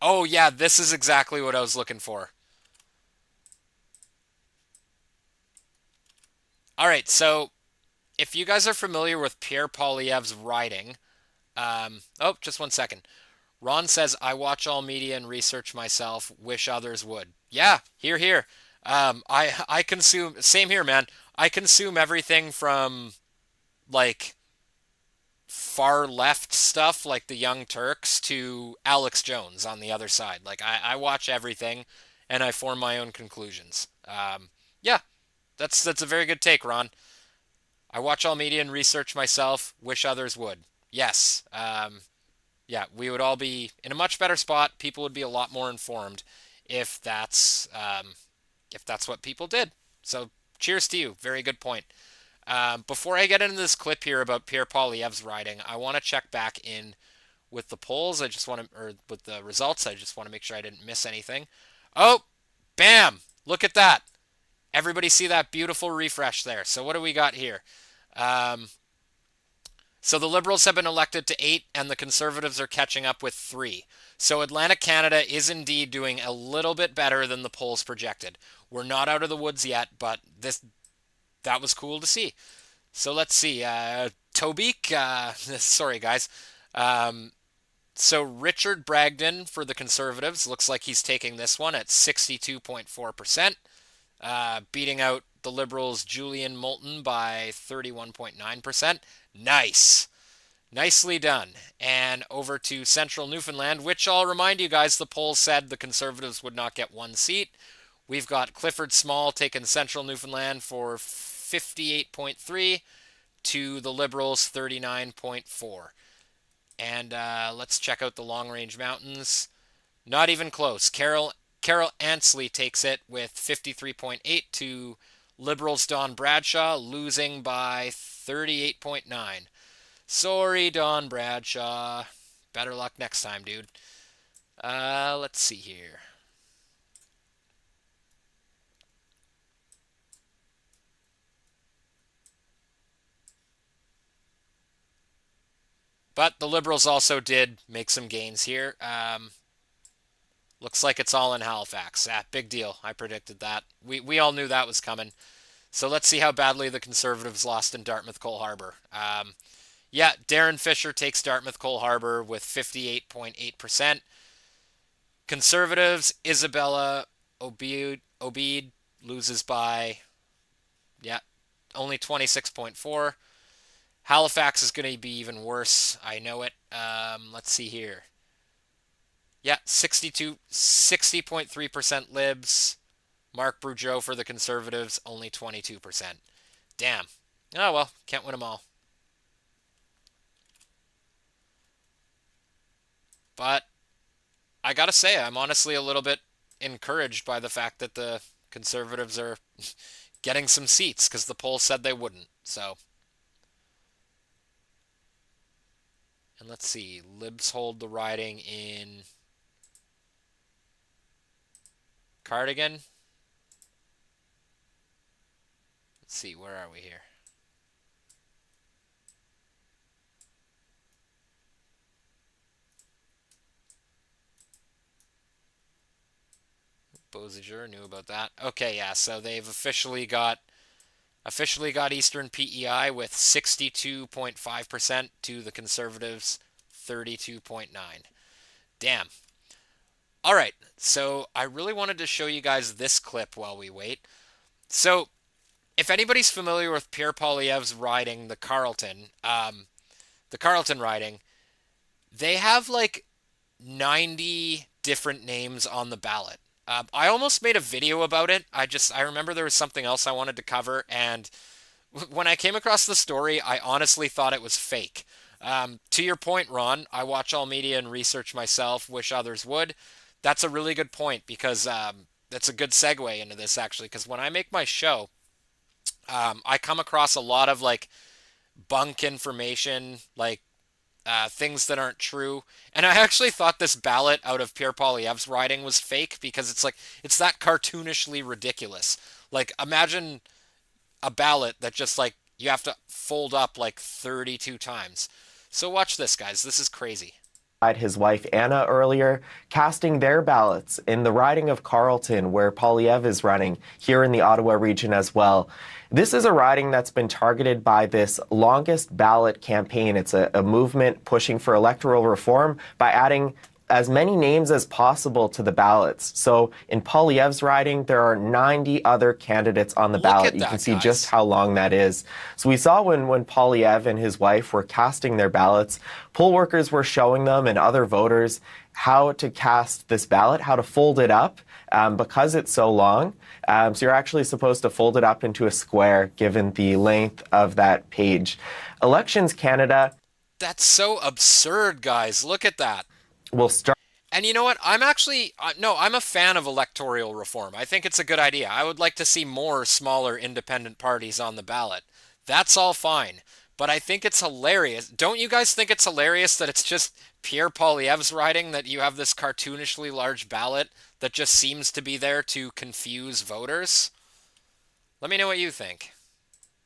Oh yeah, this is exactly what I was looking for. All right, so if you guys are familiar with Pierre Poilievre's writing, oh, just one second. Ron says, I watch all media and research myself. Wish others would. Yeah, here, here. I consume, same here, man. I consume everything from, like, far left stuff, like the Young Turks, to Alex Jones on the other side. Like, I watch everything, and I form my own conclusions. Yeah, that's a very good take, Ron. I watch all media and research myself. Wish others would. Yes. Yeah, we would all be in a much better spot. People would be a lot more informed if that's what people did. So, cheers to you. Very good point. Before I get into this clip here about Pierre Poilievre's writing, I want to check back in with the polls. Or with the results. I just want to make sure I didn't miss anything. Oh, bam! Look at that. Everybody see that beautiful refresh there. So what do we got here? So the Liberals have been elected to 8, and the Conservatives are catching up with 3. So Atlantic Canada is indeed doing a little bit better than the polls projected. We're not out of the woods yet, but that was cool to see. So let's see. Tobique, sorry guys. So Richard Bragdon for the Conservatives looks like he's taking this one at 62.4%, beating out the Liberals' Julian Moulton by 31.9%. Nice. Nicely done. And over to Central Newfoundland, which I'll remind you guys, the polls said the Conservatives would not get 1 seat. We've got Clifford Small taking Central Newfoundland for 58.3 to the Liberals 39.4. And let's check out the Long Range Mountains. Not even close. Carol Ansley takes it with 53.8 to Liberals' Don Bradshaw, losing by 38.9. Sorry, Don Bradshaw. Better luck next time, dude. Let's see here. But the Liberals also did make some gains here. Looks like it's all in Halifax. Big deal. I predicted that. We all knew that was coming. So let's see how badly the Conservatives lost in Dartmouth Cole Harbour. Yeah, Darren Fisher takes Dartmouth Cole Harbour with 58.8%. Conservatives, Isabella Obeid loses by, only 26.4. Halifax is going to be even worse. I know it. Let's see here. Yeah, 60.3% Libs. Mark Boudreau for the Conservatives, only 22%. Damn. Oh, well, can't win them all. But I gotta say, I'm honestly a little bit encouraged by the fact that the Conservatives are getting some seats because the polls said they wouldn't. So, and let's see, Libs hold the riding in Cardigan. Let's see, where are we here? Beausejour knew about that. Okay, yeah, so they've officially got Eastern PEI with 62.5% to the Conservatives 32.9. Damn. All right, so I really wanted to show you guys this clip while we wait. So, if anybody's familiar with Pierre Poilievre's riding, the Carleton riding, they have like 90 different names on the ballot. I almost made a video about it. I remember there was something else I wanted to cover, and when I came across the story, I honestly thought it was fake. To your point, Ron, I watch all media and research myself, wish others would. That's a really good point because that's a good segue into this actually. Because when I make my show, I come across a lot of like bunk information, like things that aren't true. And I actually thought this ballot out of Pierre Poilievre's riding was fake because it's that cartoonishly ridiculous. Like imagine a ballot that just like you have to fold up like 32 times. So watch this, guys. This is crazy. His wife Anna earlier, casting their ballots in the riding of Carleton, where Poilievre is running, here in the Ottawa region as well. This is a riding that's been targeted by this longest ballot campaign. It's a movement pushing for electoral reform by adding as many names as possible to the ballots. So in Poilievre's riding, there are 90 other candidates on the ballot. You can see just how long that is. So we saw when Poilievre and his wife were casting their ballots, poll workers were showing them and other voters how to cast this ballot, how to fold it up because it's so long. So you're actually supposed to fold it up into a square given the length of that page. Elections Canada. That's so absurd, guys. Look at that. Will start. And you know what? I'm actually, no, I'm a fan of electoral reform. I think it's a good idea. I would like to see more smaller independent parties on the ballot. That's all fine. But I think it's hilarious. Don't you guys think it's hilarious that it's just Pierre Poilievre's riding that you have this cartoonishly large ballot that just seems to be there to confuse voters? Let me know what you think.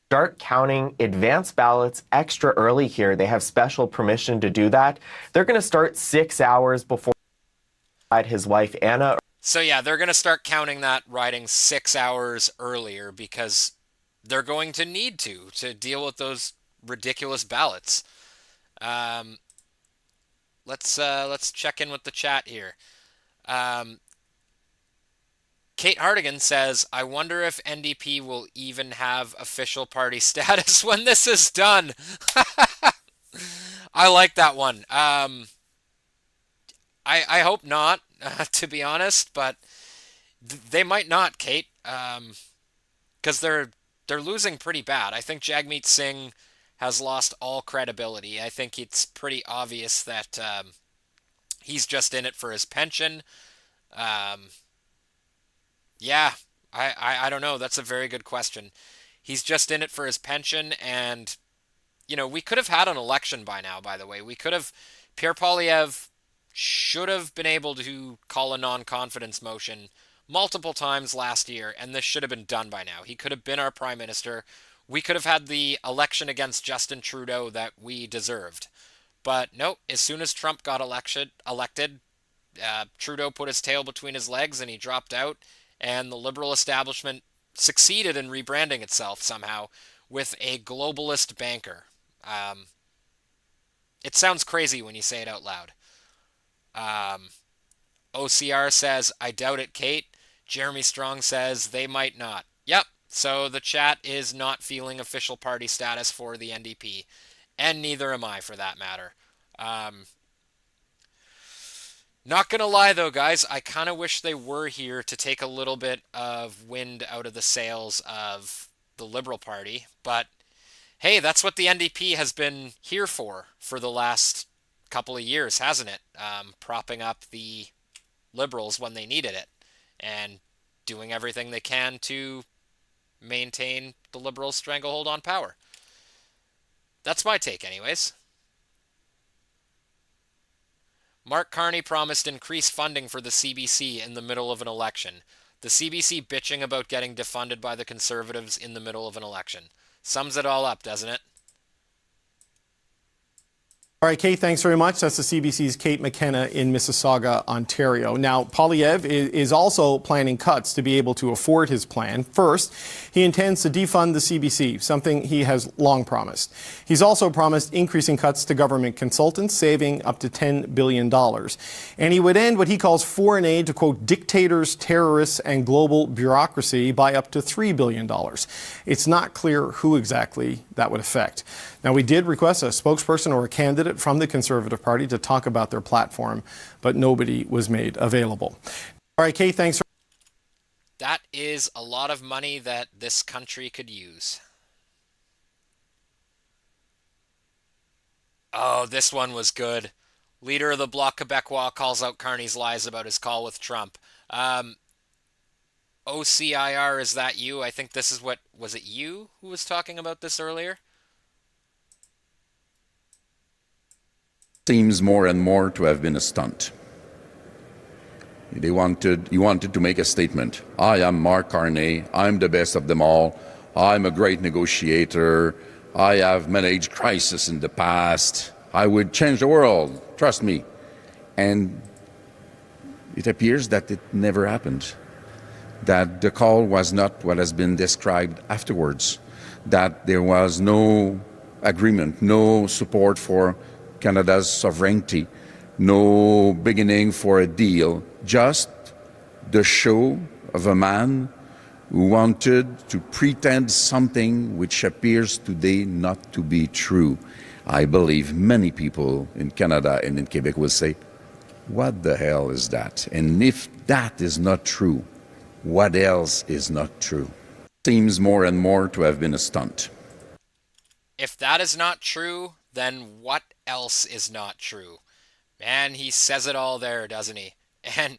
Start counting advance ballots extra early here. They have special permission to do that. They're going to start 6 hours before his wife Anna. So yeah, they're going to start counting that riding 6 hours earlier because they're going to need to deal with those ridiculous ballots. Let's check in with the chat here. Kate Hardigan says, I wonder if NDP will even have official party status when this is done. I like that one. I hope not, to be honest, but they might not, Kate, because they're losing pretty bad. I think Jagmeet Singh has lost all credibility. I think it's pretty obvious that he's just in it for his pension. Yeah, I don't know. That's a very good question. He's just in it for his pension, and, you know, we could have had an election by now, by the way. Pierre Poilievre should have been able to call a non-confidence motion multiple times last year, and this should have been done by now. He could have been our prime minister. We could have had the election against Justin Trudeau that we deserved. But nope, as soon as Trump got elected, Trudeau put his tail between his legs and he dropped out. And the liberal establishment succeeded in rebranding itself somehow with a globalist banker. It sounds crazy when you say it out loud. OCR says, I doubt it, Kate. Jeremy Strong says, they might not. Yep, so the chat is not feeling official party status for the NDP. And neither am I, for that matter. Not gonna lie though, guys, I kind of wish they were here to take a little bit of wind out of the sails of the Liberal Party, but hey, that's what the NDP has been here for the last couple of years, hasn't it? Propping up the Liberals when they needed it, and doing everything they can to, maintain the Liberals' stranglehold on power. That's my take, anyways. Mark Carney promised increased funding for the CBC in the middle of an election. The CBC bitching about getting defunded by the Conservatives in the middle of an election. Sums it all up, doesn't it? All right, Kate, thanks very much. That's the CBC's Kate McKenna in Mississauga, Ontario. Now, Poilievre is also planning cuts to be able to afford his plan. First, he intends to defund the CBC, something he has long promised. He's also promised increasing cuts to government consultants, saving up to $10 billion. And he would end what he calls foreign aid to, quote, dictators, terrorists, and global bureaucracy by up to $3 billion. It's not clear who exactly that would affect. Now, we did request a spokesperson or a candidate from the Conservative Party to talk about their platform, but nobody was made available. All right, Kate, thanks. That is a lot of money that this country could use. Oh, this one was good. Leader of the Bloc Québécois calls out Carney's lies about his call with Trump. OCIR, is that you? I think this is what, was it you who was talking about this earlier? Seems more and more to have been a stunt. He wanted to make a statement. I am Mark Carney. I'm the best of them all. I'm a great negotiator. I have managed crisis in the past. I would change the world. Trust me. And it appears that it never happened. That the call was not what has been described afterwards. That there was no agreement, no support for Canada's sovereignty, no beginning for a deal, just the show of a man who wanted to pretend something which appears today not to be true. I believe many people in Canada and in Quebec will say, what the hell is that? And if that is not true, what else is not true? Seems more and more to have been a stunt. If that is not true, then what else is not true? Man, he says it all there, doesn't he? And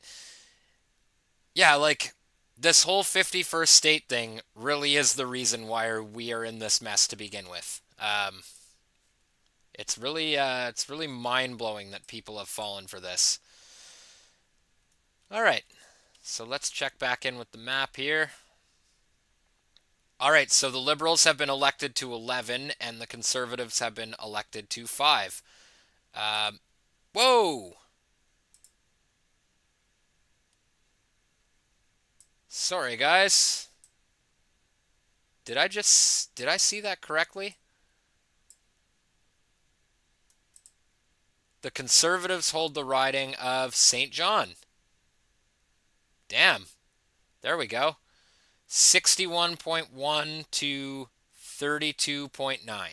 yeah, like, this whole 51st state thing really is the reason why we are in this mess to begin with. It's really mind-blowing that people have fallen for this. All right, so let's check back in with the map here. All right, so the Liberals have been elected to 11, and the Conservatives have been elected to 5. Whoa! Sorry, guys. Did I see that correctly? The Conservatives hold the riding of St. John. Damn. There we go. 61.1 to 32.9.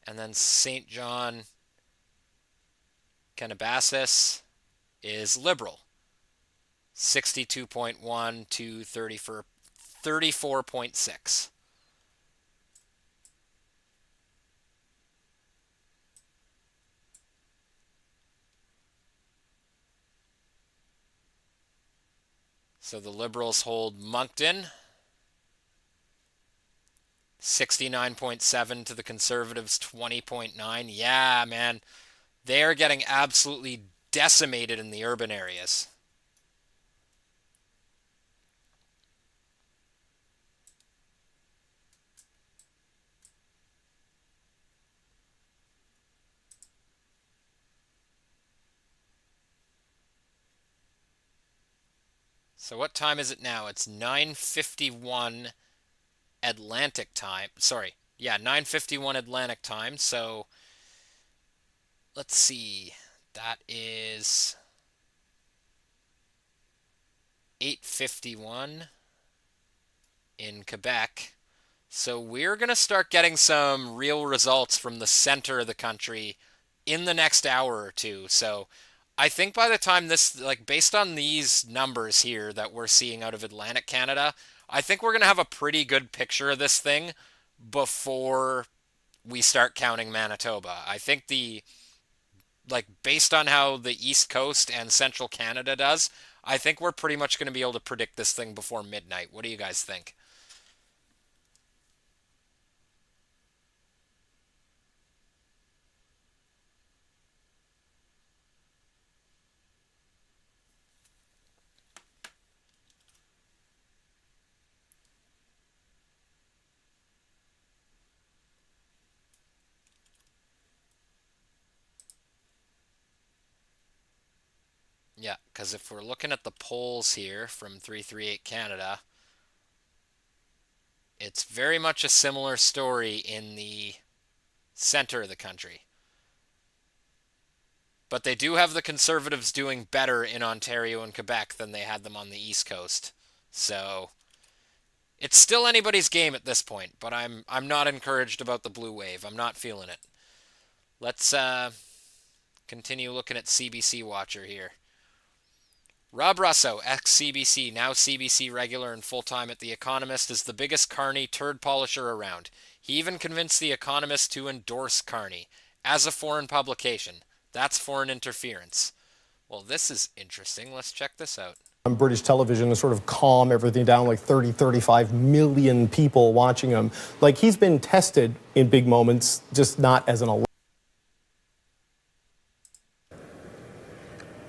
And then St. John Kennebecasis is Liberal. 62.1 to 34.6. So the Liberals hold Moncton. 69.7 to the Conservatives 20.9. Yeah, man. They are getting absolutely decimated in the urban areas. So what time is it now? It's 9:51 Atlantic time. Sorry. Yeah, 9:51 Atlantic time. So let's see. That is 8:51 in Quebec. So we're going to start getting some real results from the center of the country in the next hour or two. So I think by the time this, like, based on these numbers here that we're seeing out of Atlantic Canada, I think we're going to have a pretty good picture of this thing before we start counting Manitoba. I think like, based on how the East Coast and Central Canada does, I think we're pretty much going to be able to predict this thing before midnight. What do you guys think? Yeah, because if we're looking at the polls here from 338 Canada, it's very much a similar story in the center of the country. But they do have the Conservatives doing better in Ontario and Quebec than they had them on the East Coast. So it's still anybody's game at this point, but I'm not encouraged about the blue wave. I'm not feeling it. Let's continue looking at CBC Watcher here. Rob Russo, ex-CBC, now CBC regular and full-time at The Economist, is the biggest Carney turd polisher around. He even convinced The Economist to endorse Carney as a foreign publication. That's foreign interference. Well, this is interesting. Let's check this out. On British television to sort of calm everything down, like 30, 35 million people watching him. Like, he's been tested in big moments, just not as an election.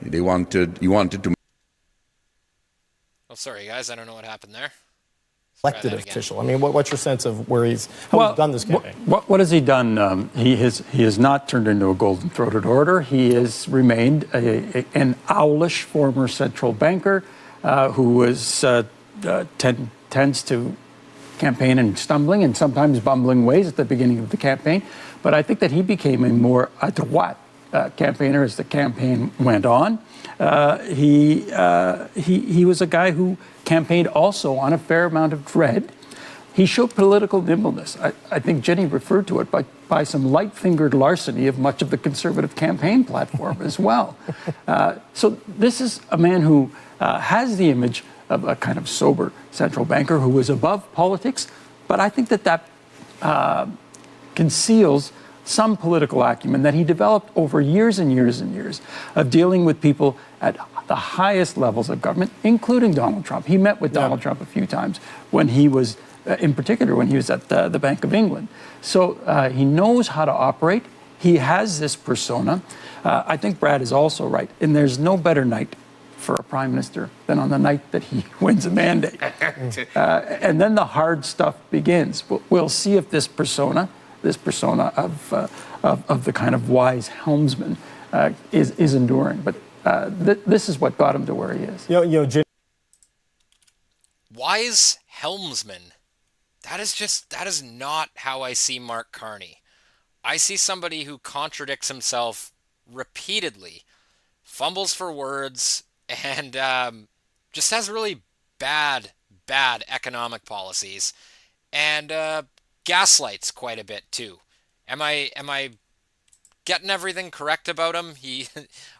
He wanted to. Oh, sorry, guys. I don't know what happened there. Elected official. I mean, what's your sense of how he's done this campaign? What has he done? He has not turned into a golden-throated orator. He has remained an owlish former central banker who tends to campaign in stumbling and sometimes bumbling ways at the beginning of the campaign. But I think that he became a more à droite campaigner as the campaign went on. He was a guy who campaigned also on a fair amount of dread. He showed political nimbleness. I think Jenny referred to it by some light-fingered larceny of much of the Conservative campaign platform as well. So this is a man who has the image of a kind of sober central banker who is above politics, but I think that conceals some political acumen that he developed over years and years and years of dealing with people at the highest levels of government, including Donald Trump. He met with Donald Trump a few times when he was, in particular, when he was at the Bank of England. So he knows how to operate. He has this persona. I think Brad is also right. And there's no better night for a prime minister than on the night that he wins a mandate. And then the hard stuff begins. We'll see if this persona of the kind of wise helmsman is enduring. But this is what got him to where he is. Wise helmsman. That is not how I see Mark Carney. I see somebody who contradicts himself repeatedly, fumbles for words, and just has really bad economic policies, and gaslights quite a bit too. Am I getting everything correct about him?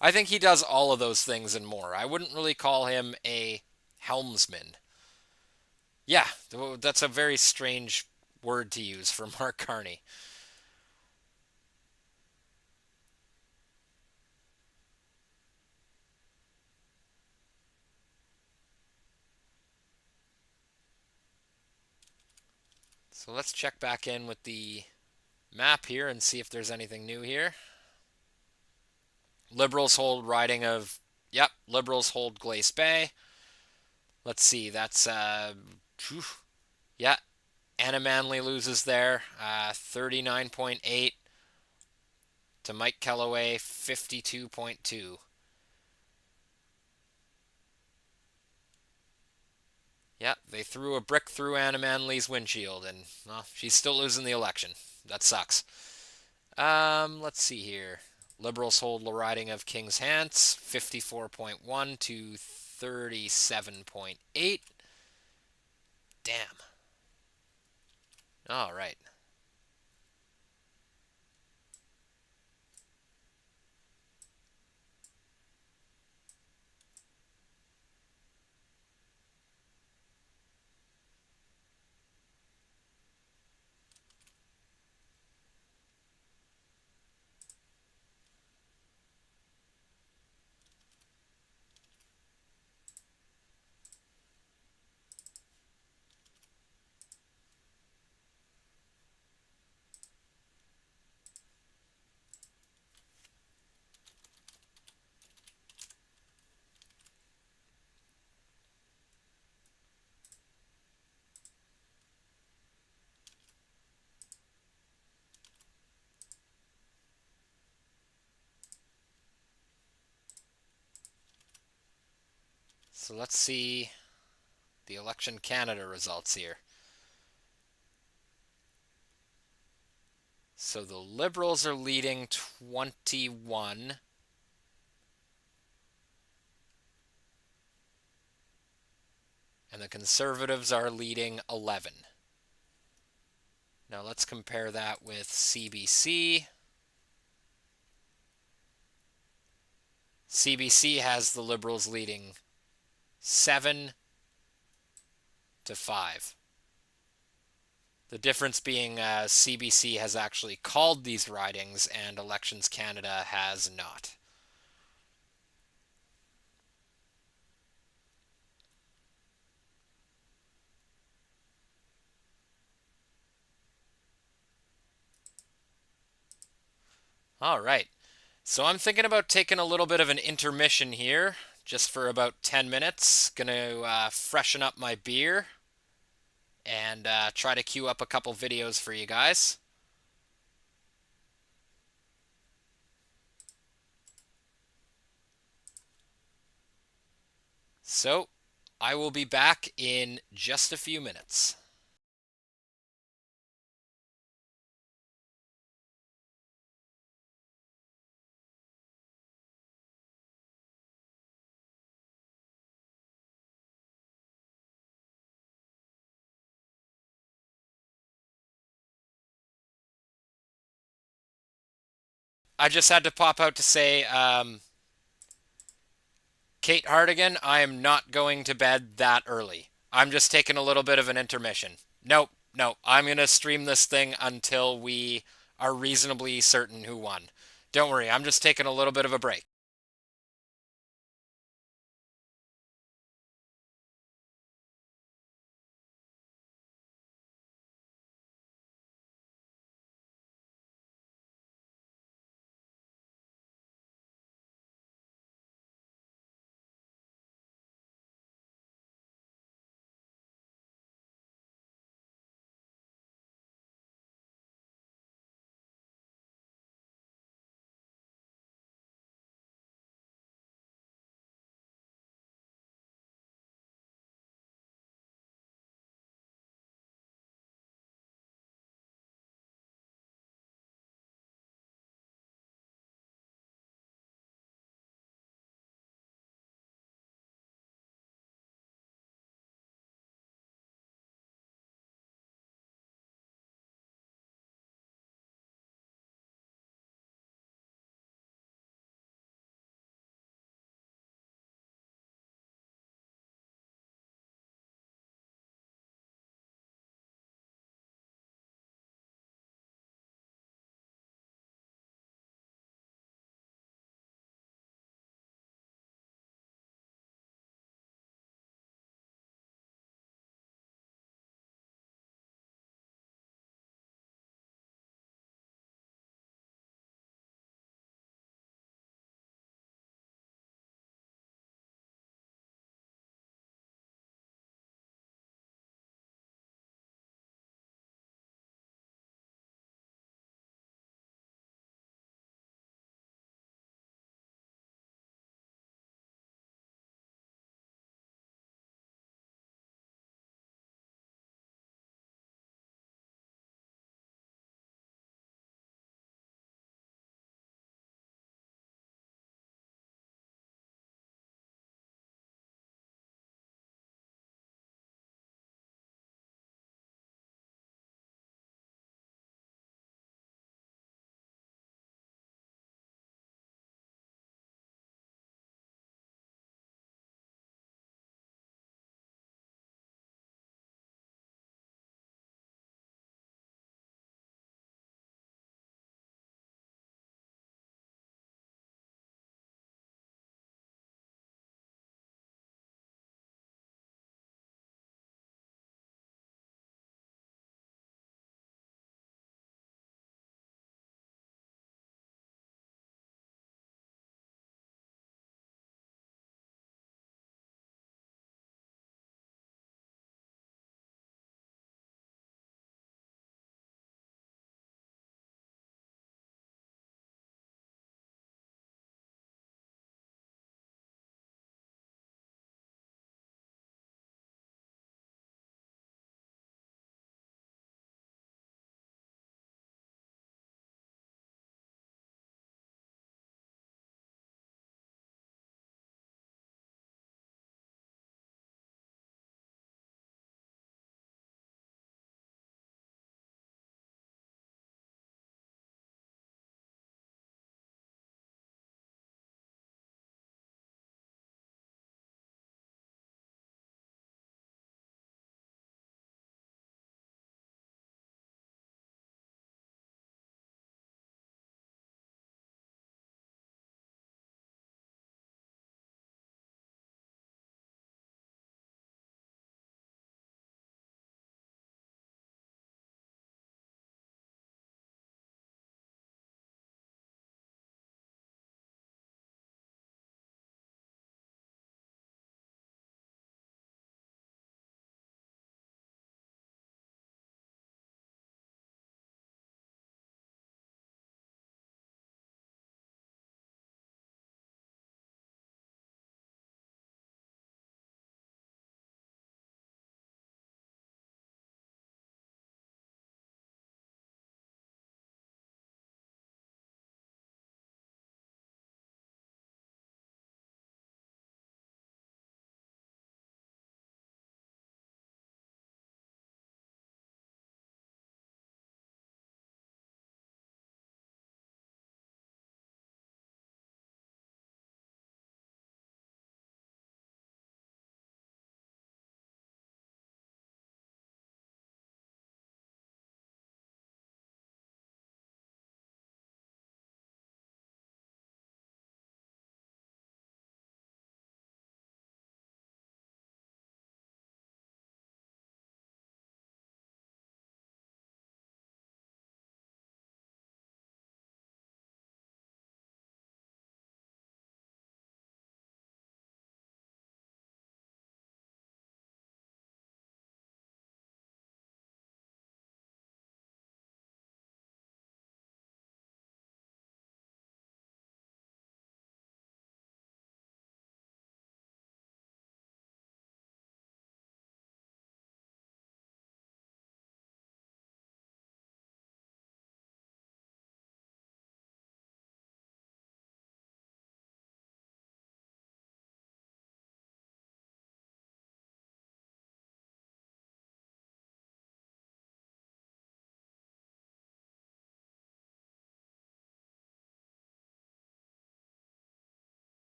I think he does all of those things and more. I wouldn't really call him a helmsman. Yeah, that's a very strange word to use for Mark Carney. So let's check back in with the map here and see if there's anything new here. Liberals hold riding of, Liberals hold Glace Bay. Let's see, that's, Anna Manley loses there, 39.8 to Mike Kellaway, 52.2. Yeah, they threw a brick through Anna Manley's windshield, and well, she's still losing the election. That sucks. Let's see here. Liberals hold the riding of King's Hants, 54.1 to 37.8. Damn. All right. So let's see the Election Canada results here. So the Liberals are leading 21. And the Conservatives are leading 11. Now let's compare that with CBC. CBC has the Liberals leading 7-5. The difference being CBC has actually called these ridings and Elections Canada has not. All right. So I'm thinking about taking a little bit of an intermission here, just for about 10 minutes. Gonna freshen up my beer and try to queue up a couple videos for you guys. So I will be back in just a few minutes. I just had to pop out to say, Kate Hardigan, I am not going to bed that early. I'm just taking a little bit of an intermission. Nope, I'm going to stream this thing until we are reasonably certain who won. Don't worry, I'm just taking a little bit of a break.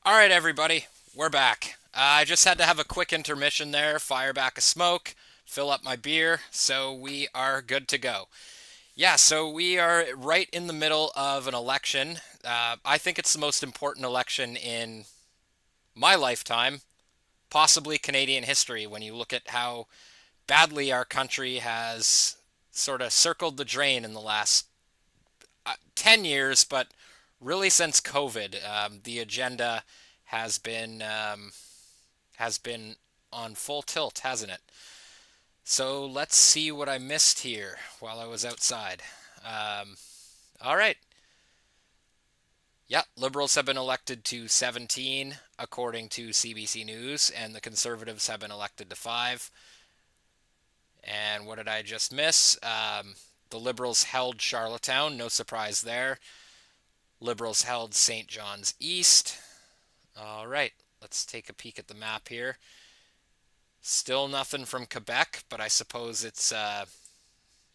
All right, everybody, we're back. I just had to have a quick intermission there, fire back a smoke, fill up my beer, so we are good to go. Yeah, so we are right in the middle of an election. I think it's the most important election in my lifetime, possibly Canadian history, when you look at how badly our country has sort of circled the drain in the last 10 years, but really since COVID. The agenda has been has been on full tilt, hasn't it? So let's see what I missed here while I was outside. All right. Yeah, Liberals have been elected to 17, according to CBC News, and the Conservatives have been elected to 5. And what did I just miss? The Liberals held Charlottetown, no surprise there. Liberals held St. John's East. All right, let's take a peek at the map here. Still nothing from Quebec, but I suppose it's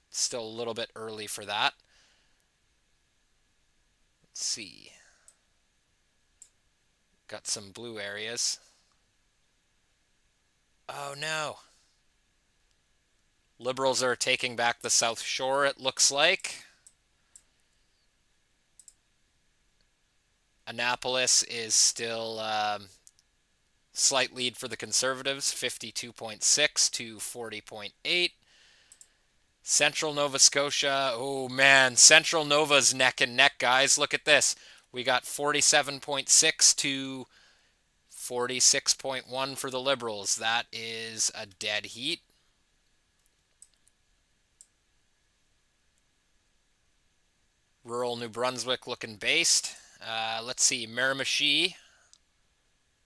still a little bit early for that. Let's see. Got some blue areas. Oh no. Liberals are taking back the South Shore, it looks like. Annapolis is still slight lead for the Conservatives, 52.6 to 40.8. Central Nova Scotia, oh man, Central Nova's neck and neck, guys. Look at this. We got 47.6 to 46.1 for the Liberals. That is a dead heat. Rural New Brunswick looking based. Let's see, Miramichi.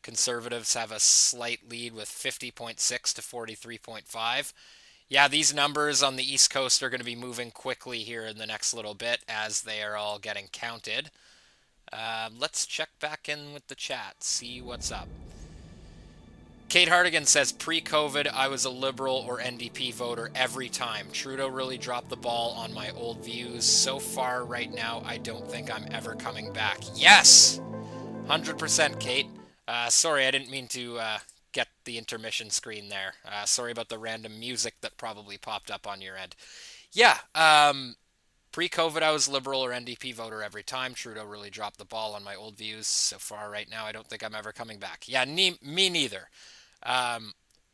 Conservatives have a slight lead with 50.6 to 43.5. Yeah, these numbers on the East Coast are going to be moving quickly here in the next little bit as they are all getting counted. Let's check back in with the chat, see what's up. Kate Hardigan says, pre-COVID, I was a Liberal or NDP voter every time. Trudeau really dropped the ball on my old views. So far right now, I don't think I'm ever coming back. Yes! 100%, Kate. Sorry, I didn't mean to get the intermission screen there. Sorry about the random music that probably popped up on your end. Yeah, pre-COVID, I was Liberal or NDP voter every time. Trudeau really dropped the ball on my old views. So far right now, I don't think I'm ever coming back. Yeah, me neither.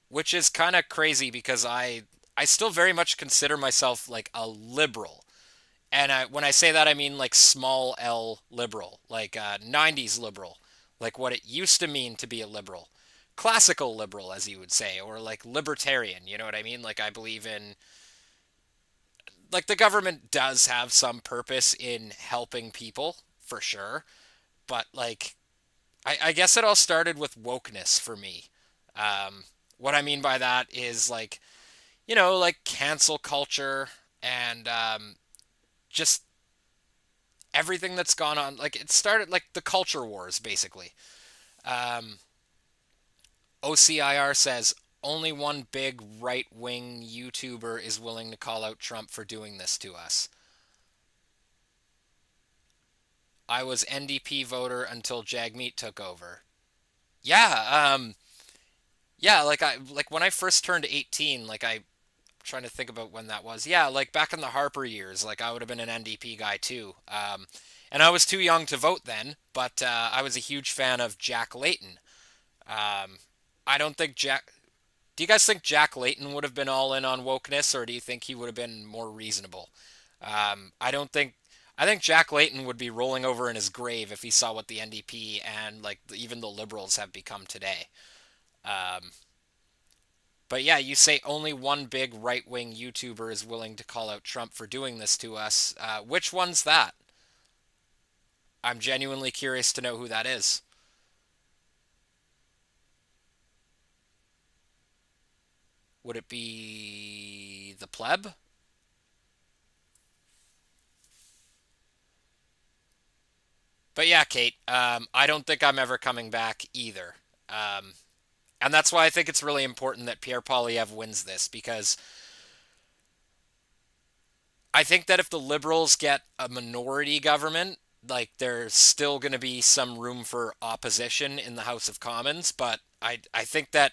Which is kind of crazy because I still very much consider myself like a liberal. And when I say that, I mean like small L liberal, like 90s liberal, like what it used to mean to be a liberal. Classical liberal, as you would say, or like libertarian, you know what I mean? Like I believe in, like the government does have some purpose in helping people, for sure. But like, I guess it all started with wokeness for me. What I mean by that is like, like cancel culture and just everything that's gone on. Like it started like the culture wars, basically. OCIR says only one big right-wing YouTuber is willing to call out Trump for doing this to us. I was NDP voter until Jagmeet took over. Yeah, yeah, like when I first turned 18, like I'm trying to think about when that was. Yeah, like back in the Harper years, like I would have been an NDP guy too. And I was too young to vote then, but I was a huge fan of Jack Layton. I don't think Jack. Do you guys think Jack Layton would have been all in on wokeness, or do you think he would have been more reasonable? I don't think. I think Jack Layton would be rolling over in his grave if he saw what the NDP and like even the Liberals have become today. But yeah, you say only one big right-wing YouTuber is willing to call out Trump for doing this to us. Which one's that? I'm genuinely curious to know who that is. Would it be the pleb? But yeah, Kate, I don't think I'm ever coming back either. And that's why I think it's really important that Pierre Poilievre wins this, because I think that if the Liberals get a minority government, like there's still going to be some room for opposition in the House of Commons, but I think that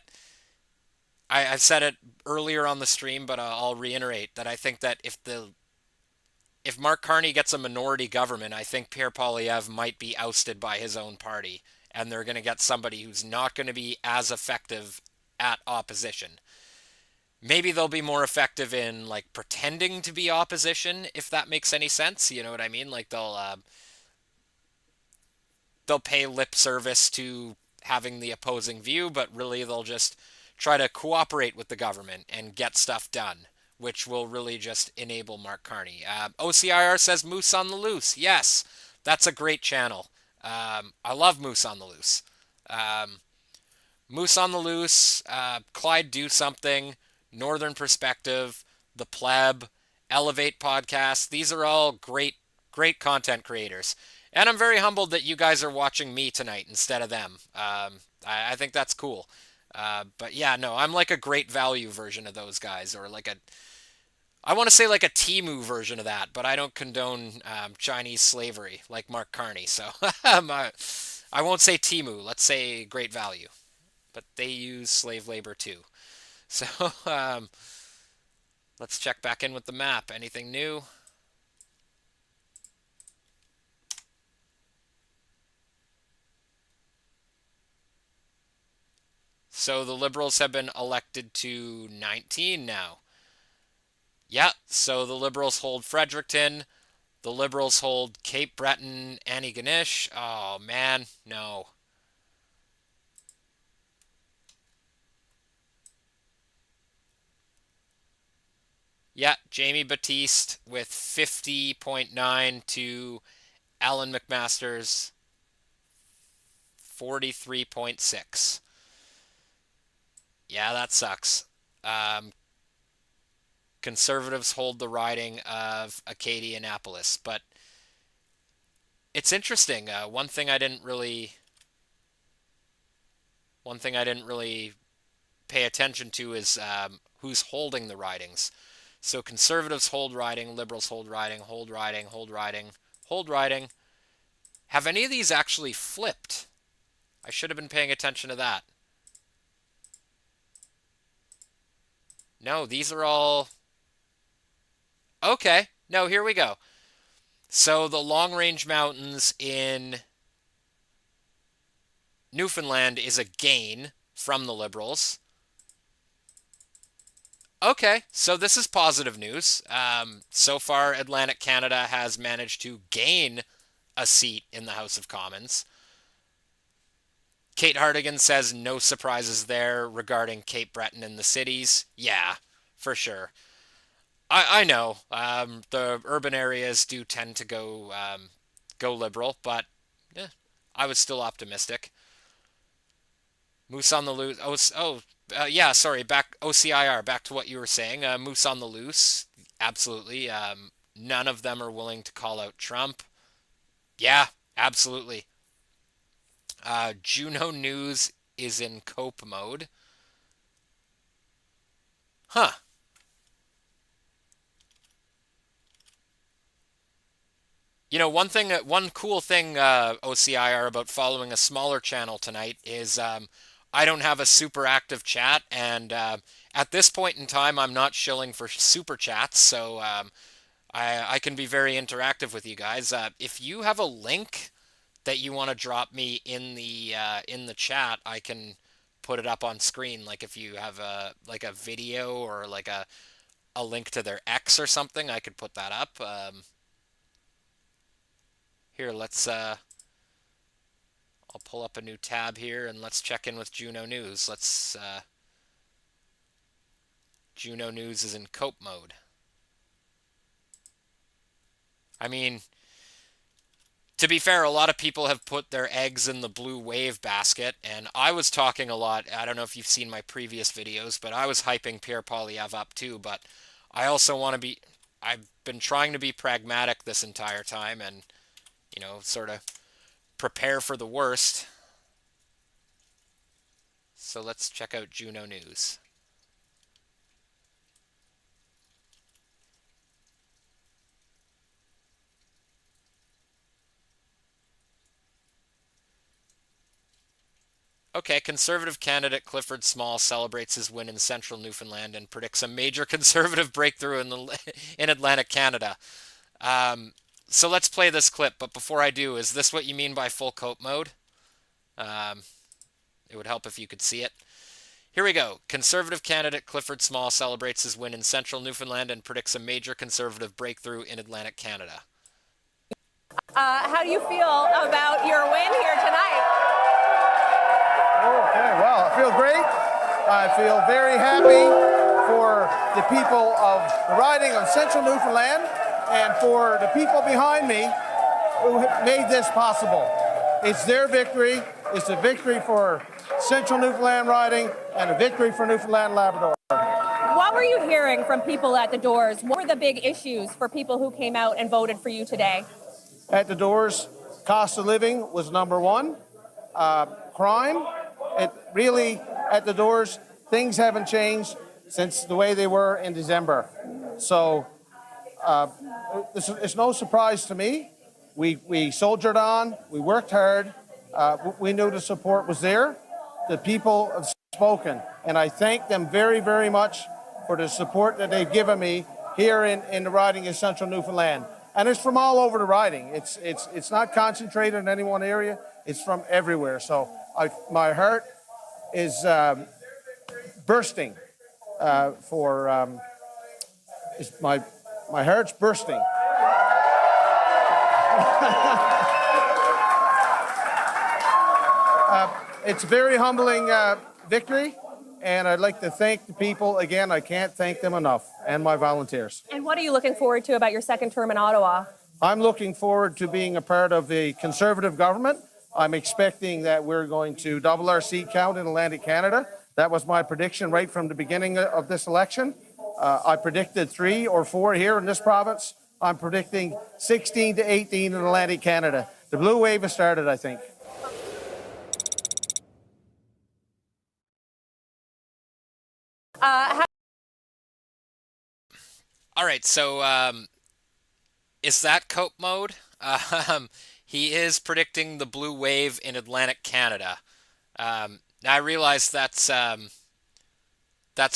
I've said it earlier on the stream, but I'll reiterate that I think that if Mark Carney gets a minority government, I think Pierre Poilievre might be ousted by his own party, and they're going to get somebody who's not going to be as effective at opposition. Maybe they'll be more effective in like pretending to be opposition, if that makes any sense. You know what I mean? Like they'll pay lip service to having the opposing view, but really they'll just try to cooperate with the government and get stuff done, which will really just enable Mark Carney. OCIR says Moose on the Loose. Yes, that's a great channel. I love Moose on the Loose. Moose on the Loose, Clyde Do Something, Northern Perspective, The Pleb, Elevate Podcast. These are all great content creators. And I'm very humbled that you guys are watching me tonight instead of them. I think that's cool. But yeah, no, I'm like a great value version of those guys, or like I want to say like a Timu version of that, but I don't condone Chinese slavery like Mark Carney. So I won't say Timu. Let's say great value. But they use slave labor too. So let's check back in with the map. Anything new? So the Liberals have been elected to 19 now. Yeah, so the Liberals hold Fredericton. The Liberals hold Cape Breton, Antigonish. Oh, man, no. Yeah, Jamie Batiste with 50.9 to Alan McMaster's 43.6. Yeah, that sucks. Conservatives hold the riding of Acadia-Annapolis, but it's interesting. One thing I didn't really pay attention to is who's holding the ridings. So conservatives hold riding, liberals hold riding, hold riding, hold riding, hold riding. Have any of these actually flipped? I should have been paying attention to that. No, these are all... Okay, no, here we go. So the Long Range Mountains in Newfoundland is a gain from the Liberals. Okay, so this is positive news. So far, Atlantic Canada has managed to gain a seat in the House of Commons. Kate Hartigan says no surprises there regarding Cape Breton and the cities. Yeah, for sure. I know the urban areas do tend to go liberal, but I was still optimistic. Moose on the Loose. Yeah, sorry. Back OCIR. Back to what you were saying. Moose on the Loose. Absolutely. None of them are willing to call out Trump. Yeah, absolutely. Juno News is in cope mode. Huh. You know, one cool thing, OCIR, about following a smaller channel tonight is I don't have a super active chat, and at this point in time, I'm not shilling for super chats, so I can be very interactive with you guys. If you have a link that you want to drop me in the chat, I can put it up on screen. Like if you have a video or like a link to their X or something, I could put that up. Here, I'll pull up a new tab here and let's check in with Juno News. Juno News is in cope mode. I mean, to be fair, a lot of people have put their eggs in the blue wave basket, and I was talking a lot. I don't know if you've seen my previous videos, but I was hyping Pierre Poilievre up too, but I also want to be... I've been trying to be pragmatic this entire time and, you know, sort of prepare for the worst. So let's check out Juno News. Okay, Conservative candidate Clifford Small celebrates his win in central Newfoundland and predicts a major Conservative breakthrough in Atlantic Canada. So let's play this clip, but before I do, is this what you mean by full coat mode? Um, it would help if you could see it. Here we go. Conservative candidate Clifford Small celebrates his win in central Newfoundland and predicts a major Conservative breakthrough in Atlantic Canada. How do you feel about your win here tonight? Okay, well, I feel great. I feel very happy for the people of the riding of central Newfoundland and for the people behind me who made this possible. It's their victory. It's a victory for central Newfoundland riding and a victory for Newfoundland Labrador. What were you hearing from people at the doors? What were the big issues for people who came out and voted for you today? At the doors, cost of living was number one. Crime, it really, at the doors, things haven't changed since the way they were in December. So it's no surprise to me. We soldiered on, we worked hard, we knew the support was there. The people have spoken, and I thank them very, very much for the support that they've given me here in the riding of central Newfoundland. And it's from all over the riding. It's not concentrated in any one area. It's from everywhere. So my heart is bursting my heart's bursting. It's a very humbling victory, and I'd like to thank the people again. I can't thank them enough, and my volunteers. And what are you looking forward to about your second term in Ottawa? I'm looking forward to being a part of the Conservative government. I'm expecting that we're going to double our seat count in Atlantic Canada. That was my prediction right from the beginning of this election. I predicted 3 or 4 here in this province. I'm predicting 16 to 18 in Atlantic Canada. The blue wave has started, I think. All right, so is that cope mode? He is predicting the blue wave in Atlantic Canada. Now I realize that's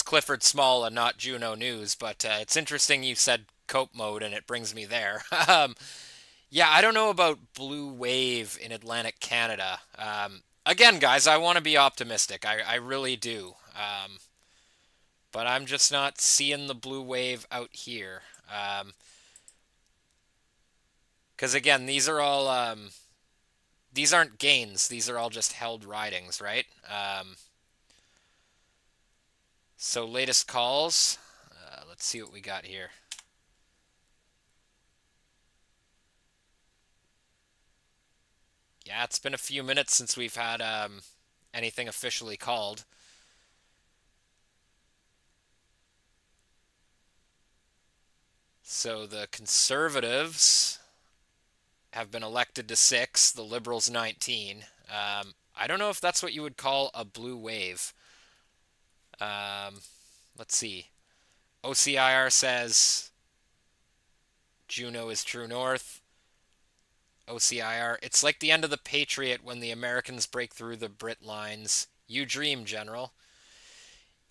Clifford Small and not Juno News, but it's interesting you said cope mode, and it brings me there. Yeah, I don't know about blue wave in Atlantic Canada. Again, guys, I want to be optimistic. I really do. But I'm just not seeing the blue wave out here. Because again, these are all these aren't gains. These are all just held ridings, right? So latest calls. Let's see what we got here. Yeah, it's been a few minutes since we've had anything officially called. So the Conservatives have been elected to 6, the Liberals 19. I don't know if that's what you would call a blue wave. Let's see. OCIR says Juno is true north. OCIR, it's like the end of the Patriot when the Americans break through the Brit lines. You dream, General.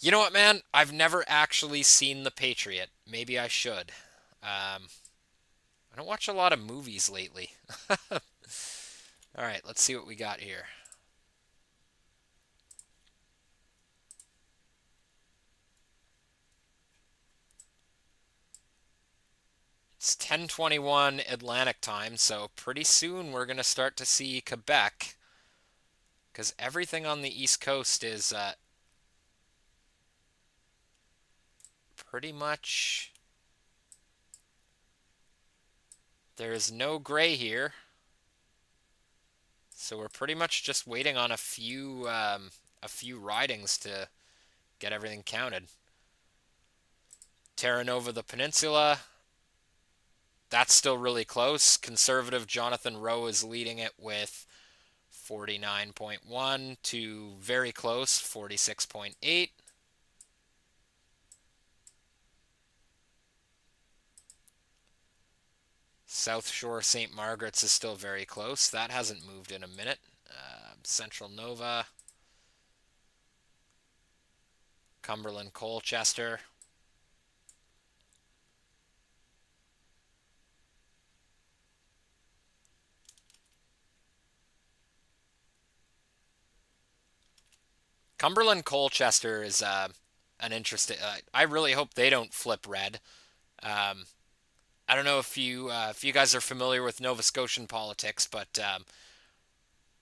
You know what, man? I've never actually seen The Patriot. Maybe I should. I don't watch a lot of movies lately. All right, let's see what we got here. It's 10:21 Atlantic time, so pretty soon we're going to start to see Quebec, because everything on the East Coast is pretty much... There is no gray here, so we're pretty much just waiting on a few ridings to get everything counted. Terra Nova, the Peninsula, that's still really close. Conservative Jonathan Rowe is leading it with 49.1 to very close, 46.8. South Shore St. Margaret's is still very close. That hasn't moved in a minute. Central Nova, Cumberland Colchester. Cumberland Colchester is an interesting. I really hope they don't flip red. I don't know if you guys are familiar with Nova Scotian politics, but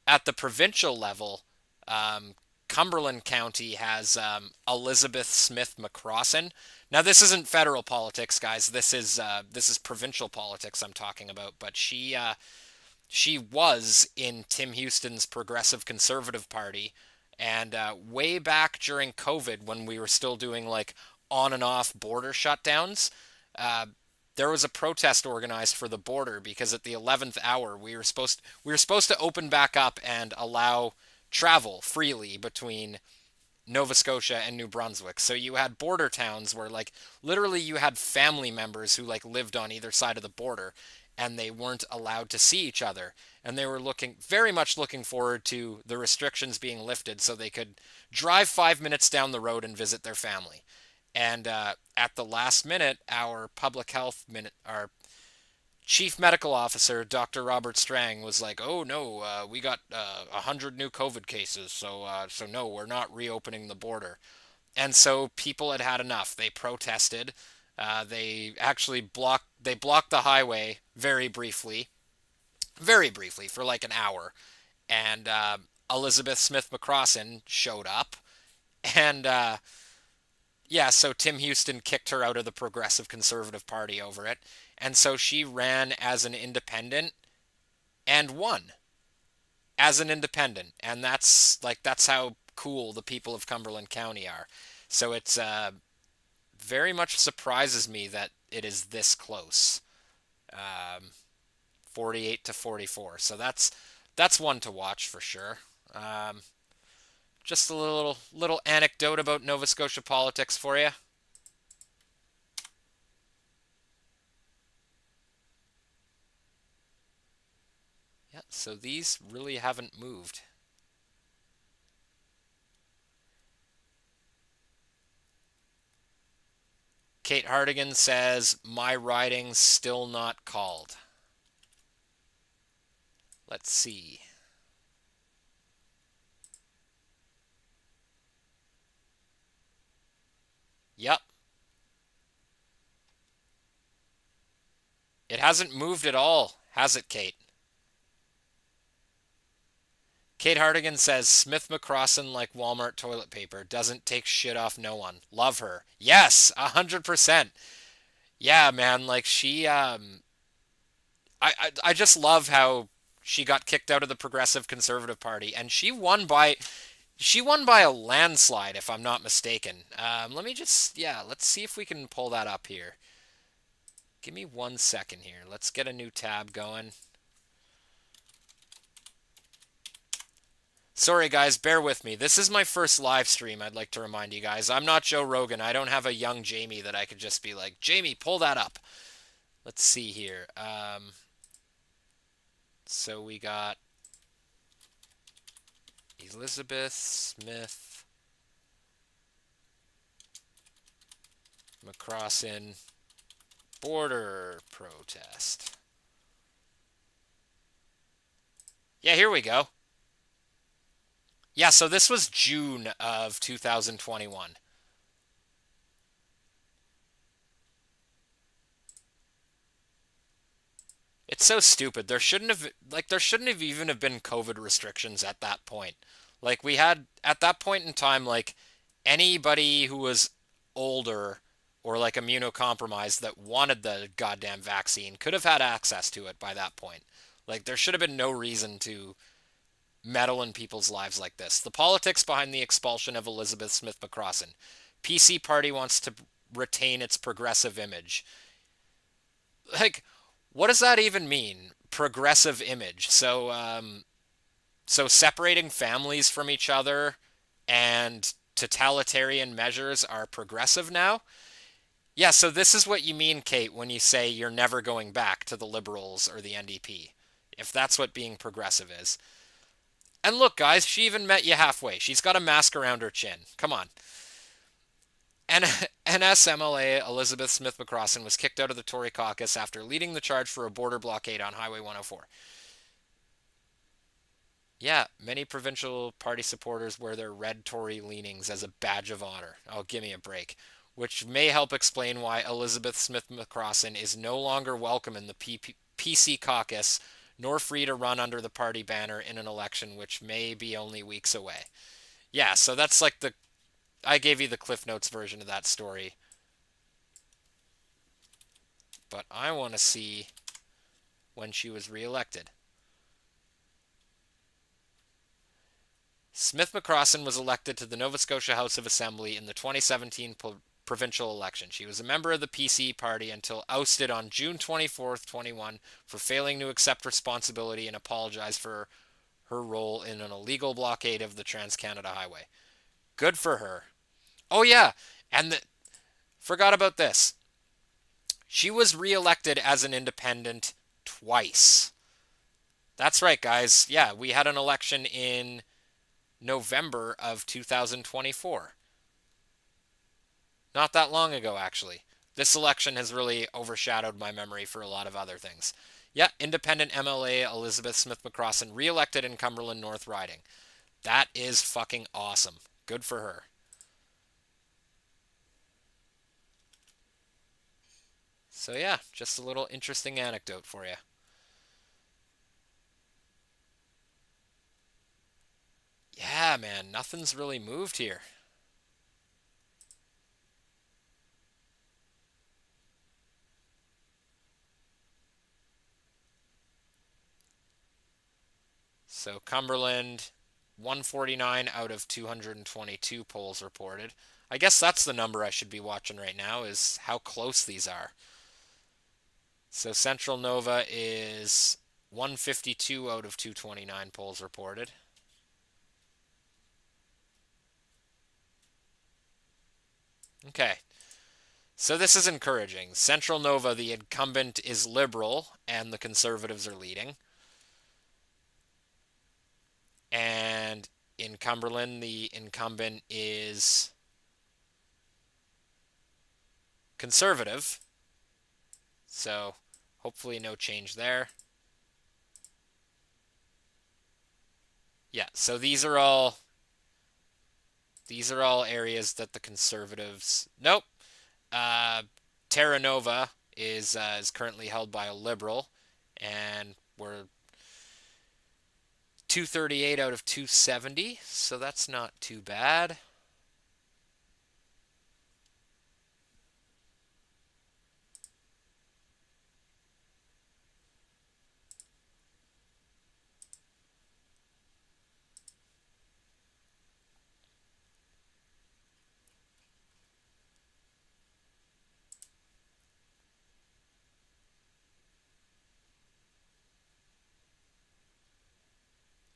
at the provincial level, um, Cumberland County has Elizabeth Smith McCrossin. Now, this isn't federal politics, guys. This is provincial politics I'm talking about. But she was in Tim Houston's Progressive Conservative Party, and way back during COVID, when we were still doing like on and off border shutdowns, uh, there was a protest organized for the border because at the 11th hour we were supposed to open back up and allow travel freely between Nova Scotia and New Brunswick. So you had border towns where like literally you had family members who like lived on either side of the border and they weren't allowed to see each other. And they were very much looking forward to the restrictions being lifted so they could drive 5 minutes down the road and visit their family. And at the last minute, our chief medical officer, Dr. Robert Strang, was like, "Oh no, we got 100 new COVID cases, so no, we're not reopening the border." And so people had had enough. They protested. They actually blocked the highway very briefly for like an hour. And Elizabeth Smith McCrossin showed up, and yeah, so Tim Houston kicked her out of the Progressive Conservative Party over it. And so she ran as an independent and won as an independent. And that's how cool the people of Cumberland County are. So it's very much surprises me that it is this close. 48 to 44. So that's one to watch for sure. Just a little anecdote about Nova Scotia politics for you. Yeah, so these really haven't moved. Kate Hardigan says, "My riding's still not called." Let's see. Yep. It hasn't moved at all, has it, Kate? Kate Hardigan says, "Smith McCrossin like Walmart toilet paper. Doesn't take shit off no one. Love her." Yes, 100%. Yeah, man, like I just love how she got kicked out of the Progressive Conservative Party, and she won by a landslide, if I'm not mistaken. Let's see if we can pull that up here. Give me 1 second here. Let's get a new tab going. Sorry, guys, bear with me. This is my first live stream, I'd like to remind you guys. I'm not Joe Rogan. I don't have a young Jamie that I could just be like, "Jamie, pull that up." Let's see here. So we got Elizabeth Smith McCrossin border protest. Yeah, here we go. Yeah, so this was June of 2021. It's so stupid. There shouldn't have even have been COVID restrictions at that point. Like we had at that point in time, like anybody who was older or like immunocompromised that wanted the goddamn vaccine could have had access to it by that point. Like there should have been no reason to meddle in people's lives like this. The politics behind the expulsion of Elizabeth Smith McCrossin. PC Party wants to retain its progressive image. Like, what does that even mean? Progressive image. So separating families from each other and totalitarian measures are progressive now? Yeah, so this is what you mean, Kate, when you say you're never going back to the Liberals or the NDP, if that's what being progressive is. And look, guys, she even met you halfway. She's got a mask around her chin. Come on. NSMLA Elizabeth Smith McCrossin was kicked out of the Tory caucus after leading the charge for a border blockade on Highway 104. Yeah, many provincial party supporters wear their red Tory leanings as a badge of honor. Oh, give me a break. Which may help explain why Elizabeth Smith McCrossin is no longer welcome in the PC caucus, nor free to run under the party banner in an election which may be only weeks away. Yeah, so that's like I gave you the Cliff Notes version of that story. But I want to see when she was reelected. Smith McCrossin was elected to the Nova Scotia House of Assembly in the 2017 provincial election. She was a member of the PC party until ousted on June 24th, 21 for failing to accept responsibility and apologize for her role in an illegal blockade of the Trans-Canada Highway. Good for her. Oh yeah, and forgot about this. She was re-elected as an independent twice. That's right, guys. Yeah, we had an election in November of 2024. Not that long ago, actually. This election has really overshadowed my memory for a lot of other things. Yeah, independent MLA Elizabeth Smith McCrossin re-elected in Cumberland North riding. That is fucking awesome. Good for her. So yeah, just a little interesting anecdote for you. Yeah, man, nothing's really moved here. So Cumberland, 149 out of 222 polls reported. I guess that's the number I should be watching right now, is how close these are. So Central Nova is 152 out of 229 polls reported. Okay. So this is encouraging. Central Nova, the incumbent is Liberal, and the Conservatives are leading. And in Cumberland, the incumbent is Conservative. So hopefully no change there. Yeah, so these are all areas that the Conservatives... Nope. Terra Nova is currently held by a Liberal, and we're 238 out of 270, so that's not too bad.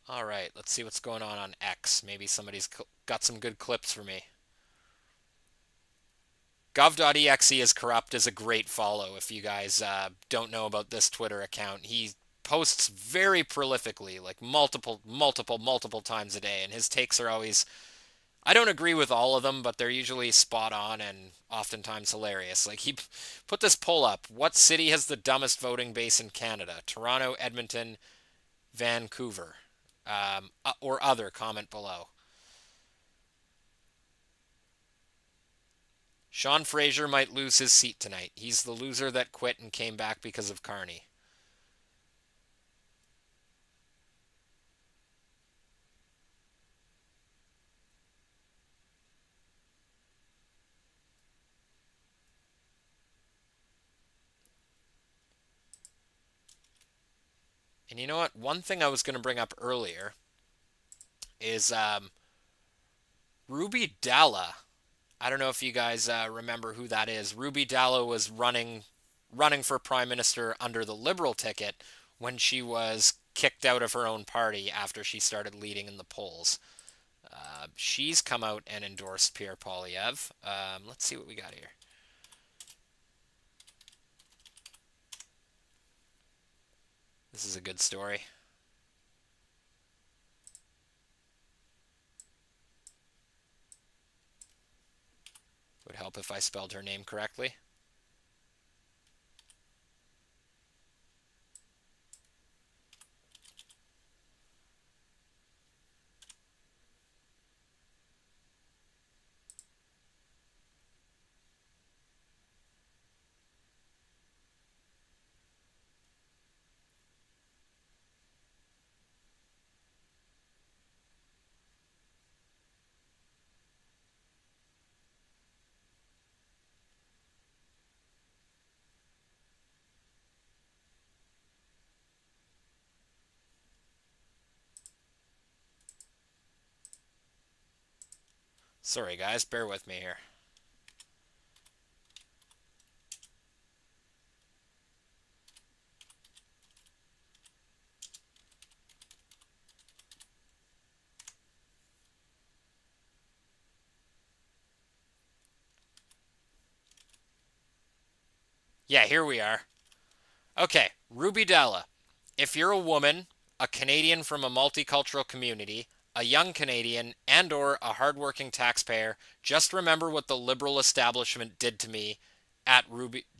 All right, let's see what's going on X. Maybe somebody's got some good clips for me. Gov.exe is corrupt is a great follow if you guys don't know about this Twitter account. He posts very prolifically, like multiple times a day, and his takes are always... I don't agree with all of them, but they're usually spot on and oftentimes hilarious. Like, he put this poll up. What city has the dumbest voting base in Canada? Toronto, Edmonton, Vancouver. Or other, comment below. Sean Fraser might lose his seat tonight. He's the loser that quit and came back because of Carney. And you know what? One thing I was going to bring up earlier is Ruby Dalla. I don't know if you guys remember who that is. Ruby Dalla was running for Prime Minister under the Liberal ticket when she was kicked out of her own party after she started leading in the polls. She's come out and endorsed Pierre Poilievre. Let's see what we got here. This is a good story. Would help Trump if I spelled her name correctly. Sorry guys, bear with me here. Yeah, here we are. Okay, Ruby Della. If you're a woman, a Canadian from a multicultural community, a young Canadian, and or a hardworking taxpayer, just remember what the liberal establishment did to me at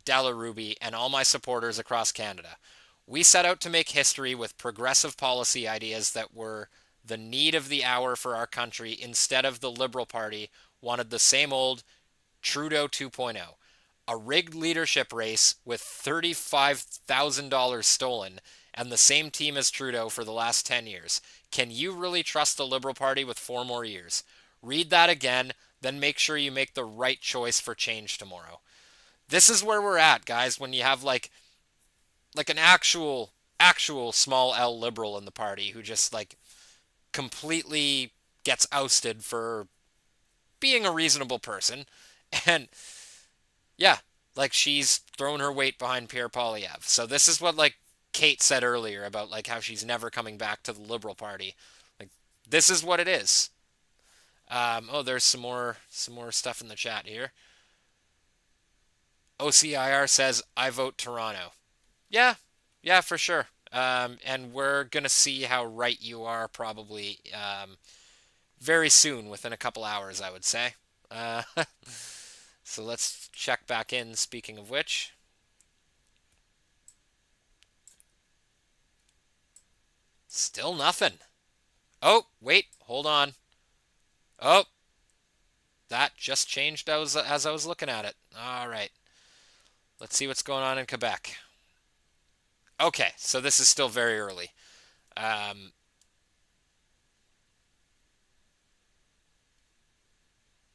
Della Ruby and all my supporters across Canada. We set out to make history with progressive policy ideas that were the need of the hour for our country instead of the Liberal Party wanted the same old Trudeau 2.0. A rigged leadership race with $35,000 stolen and the same team as Trudeau for the last 10 years. Can you really trust the Liberal Party with 4 more years? Read that again, then make sure you make the right choice for change tomorrow. This is where we're at, guys, when you have like an actual small L liberal in the party who just like completely gets ousted for being a reasonable person. And yeah, like she's thrown her weight behind Pierre Poilievre. So this is what like Kate said earlier about like how she's never coming back to the Liberal Party. Like this is what it is. Oh, there's some more stuff in the chat here. OCIR says I vote Toronto. Yeah, for sure. And we're gonna see how right you are probably very soon, within a couple hours, I would say. So let's check back in, speaking of which. Still nothing. Oh, wait, hold on. Oh, that just changed as I was looking at it. All right. Let's see what's going on in Quebec. Okay, so this is still very early.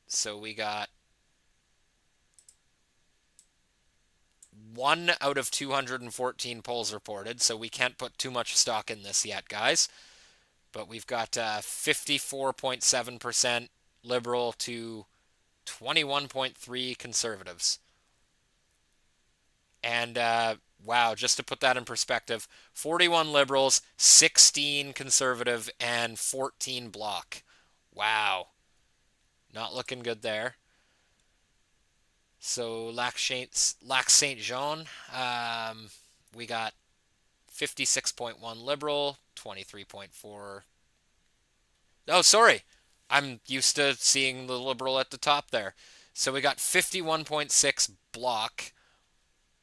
So we got 1 out of 214 polls reported, so we can't put too much stock in this yet, guys. But we've got 54.7% Liberal to 21.3% Conservatives. And, wow, just to put that in perspective, 41 Liberals, 16 Conservative, and 14 Bloc. Wow. Not looking good there. So Lac Saint Jean, we got 56.1 Liberal, 23.4. Oh, sorry. I'm used to seeing the Liberal at the top there. So we got 51.6 Bloc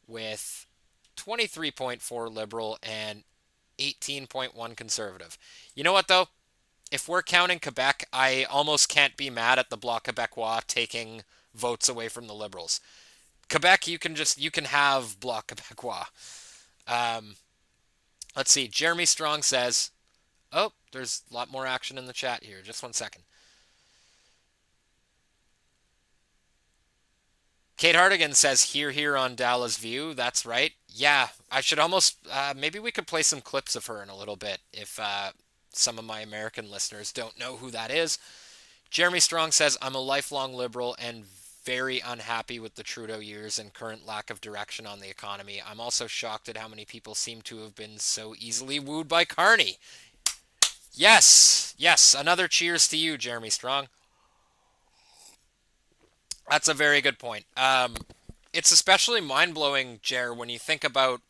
with 23.4 Liberal and 18.1 Conservative. You know what, though? If we're counting Quebec, I almost can't be mad at the Bloc Québécois taking votes away from the Liberals. Quebec, you can have Bloc Québécois. Let's see. Jeremy Strong says, oh, there's a lot more action in the chat here. Just 1 second. Kate Hardigan says, here on Dalla's View. That's right. Yeah, I should almost, maybe we could play some clips of her in a little bit if some of my American listeners don't know who that is. Jeremy Strong says, I'm a lifelong liberal and very unhappy with the Trudeau years and current lack of direction on the economy. I'm also shocked at how many people seem to have been so easily wooed by Carney. Yes, another cheers to you, Jeremy Strong. That's a very good point. It's especially mind-blowing, Jer, when you think about,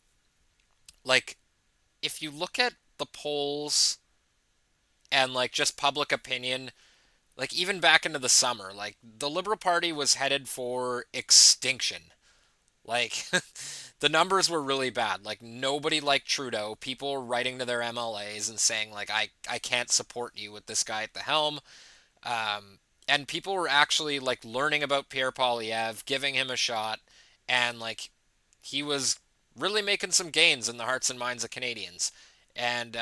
like, if you look at the polls and, like, just public opinion, like even back into the summer, like the Liberal Party was headed for extinction. Like the numbers were really bad. Like nobody liked Trudeau. People were writing to their MLAs and saying like I can't support you with this guy at the helm. And people were actually like learning about Pierre Poilievre, giving him a shot, and like he was really making some gains in the hearts and minds of Canadians. And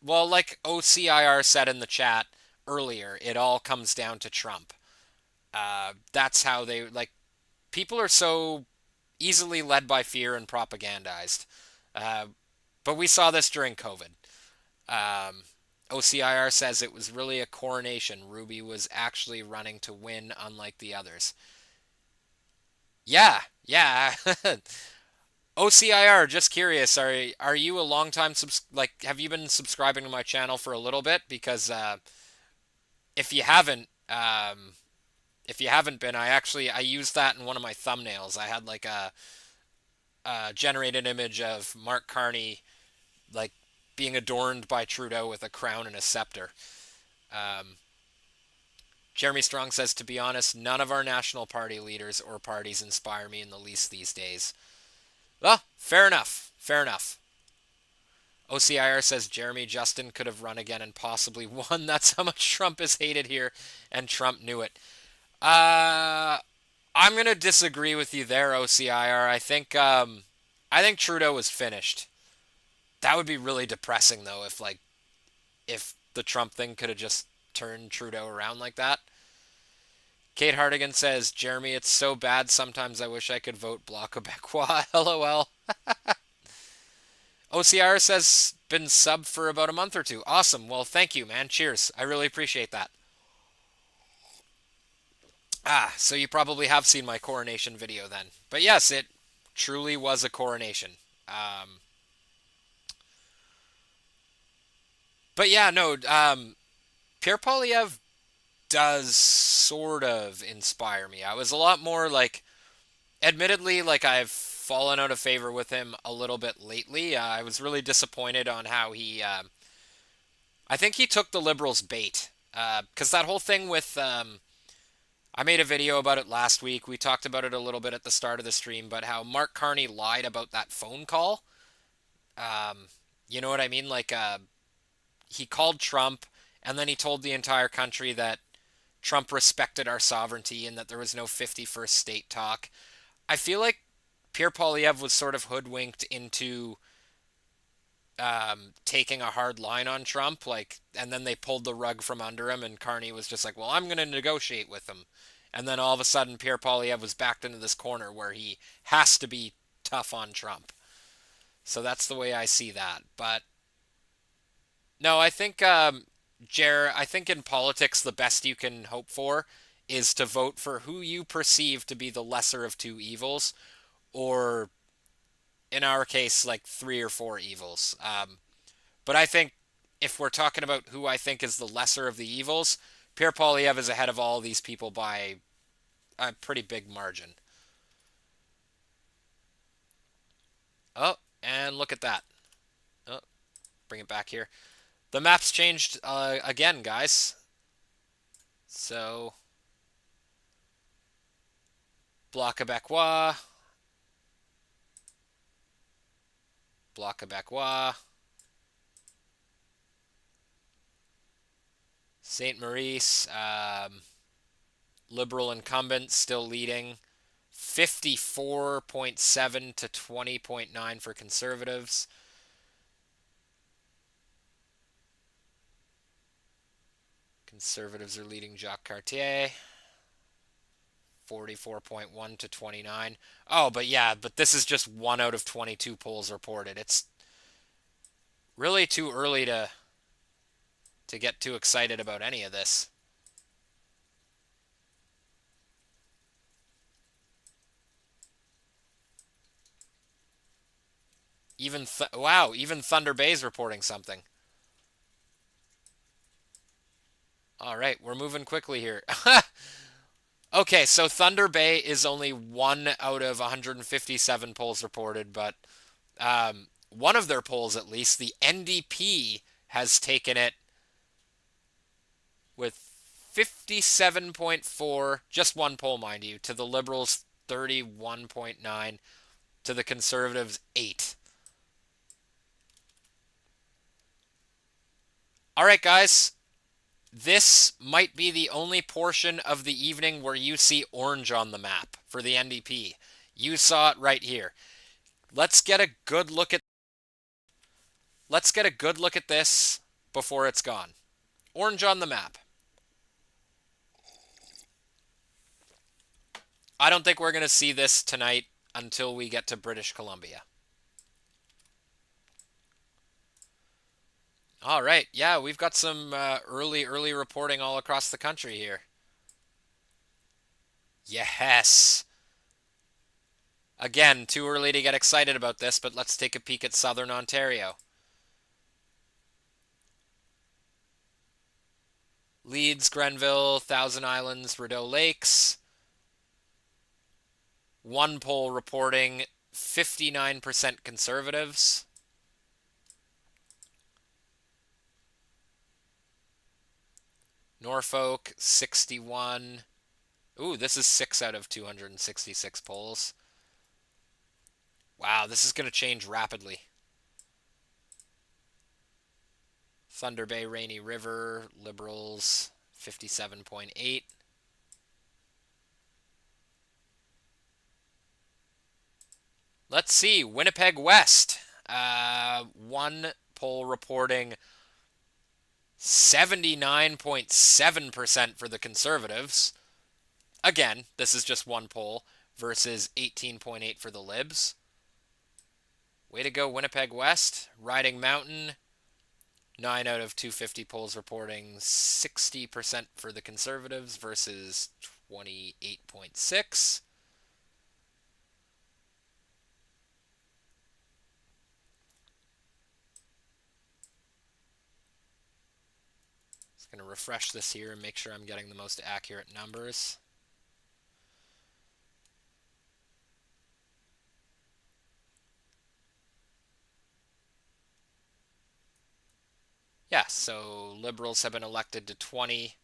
well, like OCIR said in the chat earlier, it all comes down to Trump. That's how they like. People are so easily led by fear and propagandized. Uh, but we saw this during COVID. Um, OCIR says it was really a coronation. Ruby was actually running to win, unlike the others. Yeah, yeah. OCIR, just curious, are you a long time like have you been subscribing to my channel for a little bit? Because if you haven't, if you haven't been, I used that in one of my thumbnails. I had like a generated image of Mark Carney like being adorned by Trudeau with a crown and a scepter. Um, Jeremy Strong says, to be honest, none of our national party leaders or parties inspire me in the least these days. Well, fair enough. Fair enough. OCIR says Jeremy Justin could have run again and possibly won. That's how much Trump is hated here, and Trump knew it. I'm gonna disagree with you there, OCIR. I think Trudeau was finished. That would be really depressing, though, if the Trump thing could have just turned Trudeau around like that. Kate Hardigan says, Jeremy, it's so bad sometimes I wish I could vote Bloc Québécois. LOL. OCR says, been sub for about a month or two. Awesome. Well, thank you, man. Cheers. I really appreciate that. So you probably have seen my coronation video then. But yes, it truly was a coronation. But yeah, no, Pierre Poilievre does sort of inspire me. I was a lot more like, admittedly, like I've fallen out of favor with him a little bit lately. I was really disappointed on how I think he took the Liberals' bait. Because that whole thing with, I made a video about it last week. We talked about it a little bit at the start of the stream, but how Mark Carney lied about that phone call. You know what I mean? Like, he called Trump, and then he told the entire country that Trump respected our sovereignty and that there was no 51st state talk. I feel like Pierre Poilievre was sort of hoodwinked into taking a hard line on Trump, like, and then they pulled the rug from under him, and Carney was just like, well, I'm going to negotiate with him. And then all of a sudden, Pierre Poilievre was backed into this corner where he has to be tough on Trump. So that's the way I see that. But no, I think, I think in politics, the best you can hope for is to vote for who you perceive to be the lesser of two evils, or in our case, like 3 or 4 evils. But I think if we're talking about who I think is the lesser of the evils, Pierre Poilievre is ahead of all these people by a pretty big margin. Oh, and look at that. Oh, bring it back here. The map's changed again, guys. So, Bloc Québécois. Bloc Québécois. St. Maurice, Liberal incumbent, still leading. 54.7 to 20.9 for Conservatives. Conservatives are leading Jacques Cartier. 44.1 to 29. Oh, but yeah, but this is just 1 out of 22 polls reported. It's really too early to get too excited about any of this. Wow, even Thunder Bay's reporting something. All right, we're moving quickly here. Okay, so Thunder Bay is only 1 out of 157 polls reported, but one of their polls, at least, the NDP has taken it with 57.4, just one poll, mind you, to the Liberals 31.9, to the Conservatives 8. All right, guys. This might be the only portion of the evening where you see orange on the map for the NDP. You saw it right here. Let's get a good look at this before it's gone. Orange on the map. I don't think we're going to see this tonight until we get to British Columbia. All right. Yeah, we've got some early reporting all across the country here. Yes. Again, too early to get excited about this, but let's take a peek at Southern Ontario. Leeds, Grenville, Thousand Islands, Rideau Lakes. One poll reporting 59% Conservatives. Norfolk, 61. Ooh, this is 6 out of 266 polls. Wow, this is going to change rapidly. Thunder Bay, Rainy River, Liberals, 57.8. Let's see, Winnipeg West. One poll reporting 79.7% for the Conservatives. Again, this is just one poll versus 18.8 for the Libs. Way to go, Winnipeg West. Riding Mountain, 9 out of 250 polls reporting 60% for the Conservatives versus 28.6. Just going to refresh this here and make sure I'm getting the most accurate numbers. Yeah, so Liberals have been elected to 20,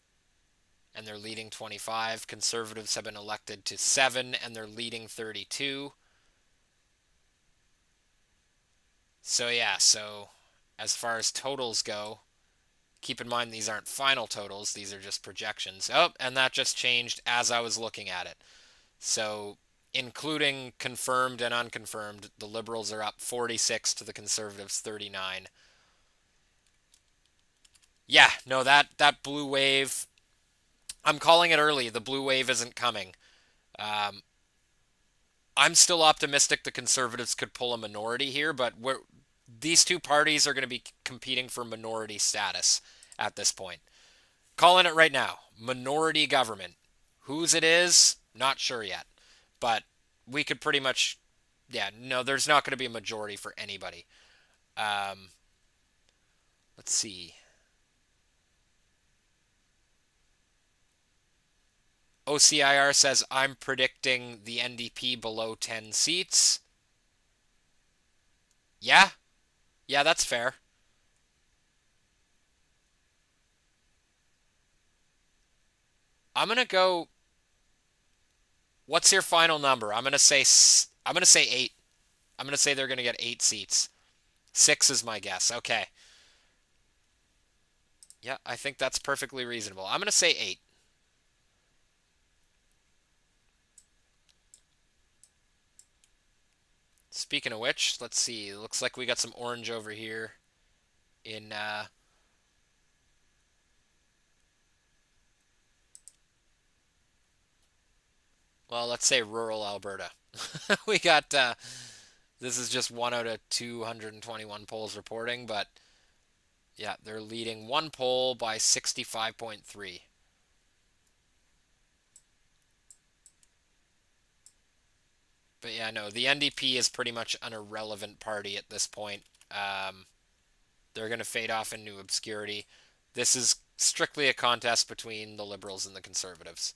and they're leading 25. Conservatives have been elected to 7, and they're leading 32. So yeah, so as far as totals go, keep in mind these aren't final totals, these are just projections. Oh, and that just changed as I was looking at it. So including confirmed and unconfirmed, the Liberals are up 46 to the Conservatives 39. Yeah, no, that blue wave, I'm calling it early. The blue wave isn't coming. I'm still optimistic the Conservatives could pull a minority here, but these two parties are going to be competing for minority status at this point. Calling it right now. Minority government. Whose it is, not sure yet. But we could pretty much, yeah, no, there's not going to be a majority for anybody. Let's see. OCIR says, I'm predicting the NDP below 10 seats. Yeah? Yeah, that's fair. I'm going to go... What's your final number? I'm going to say 8. I'm going to say they're going to get 8 seats. 6 is my guess. Okay. Yeah, I think that's perfectly reasonable. I'm going to say 8. Speaking of which, let's see. It looks like we got some orange over here in well, let's say rural Alberta. We got this is just 1 out of 221 polls reporting, but yeah, they're leading one poll by 65.3. But yeah, no, the NDP is pretty much an irrelevant party at this point. They're going to fade off into obscurity. This is strictly a contest between the Liberals and the Conservatives.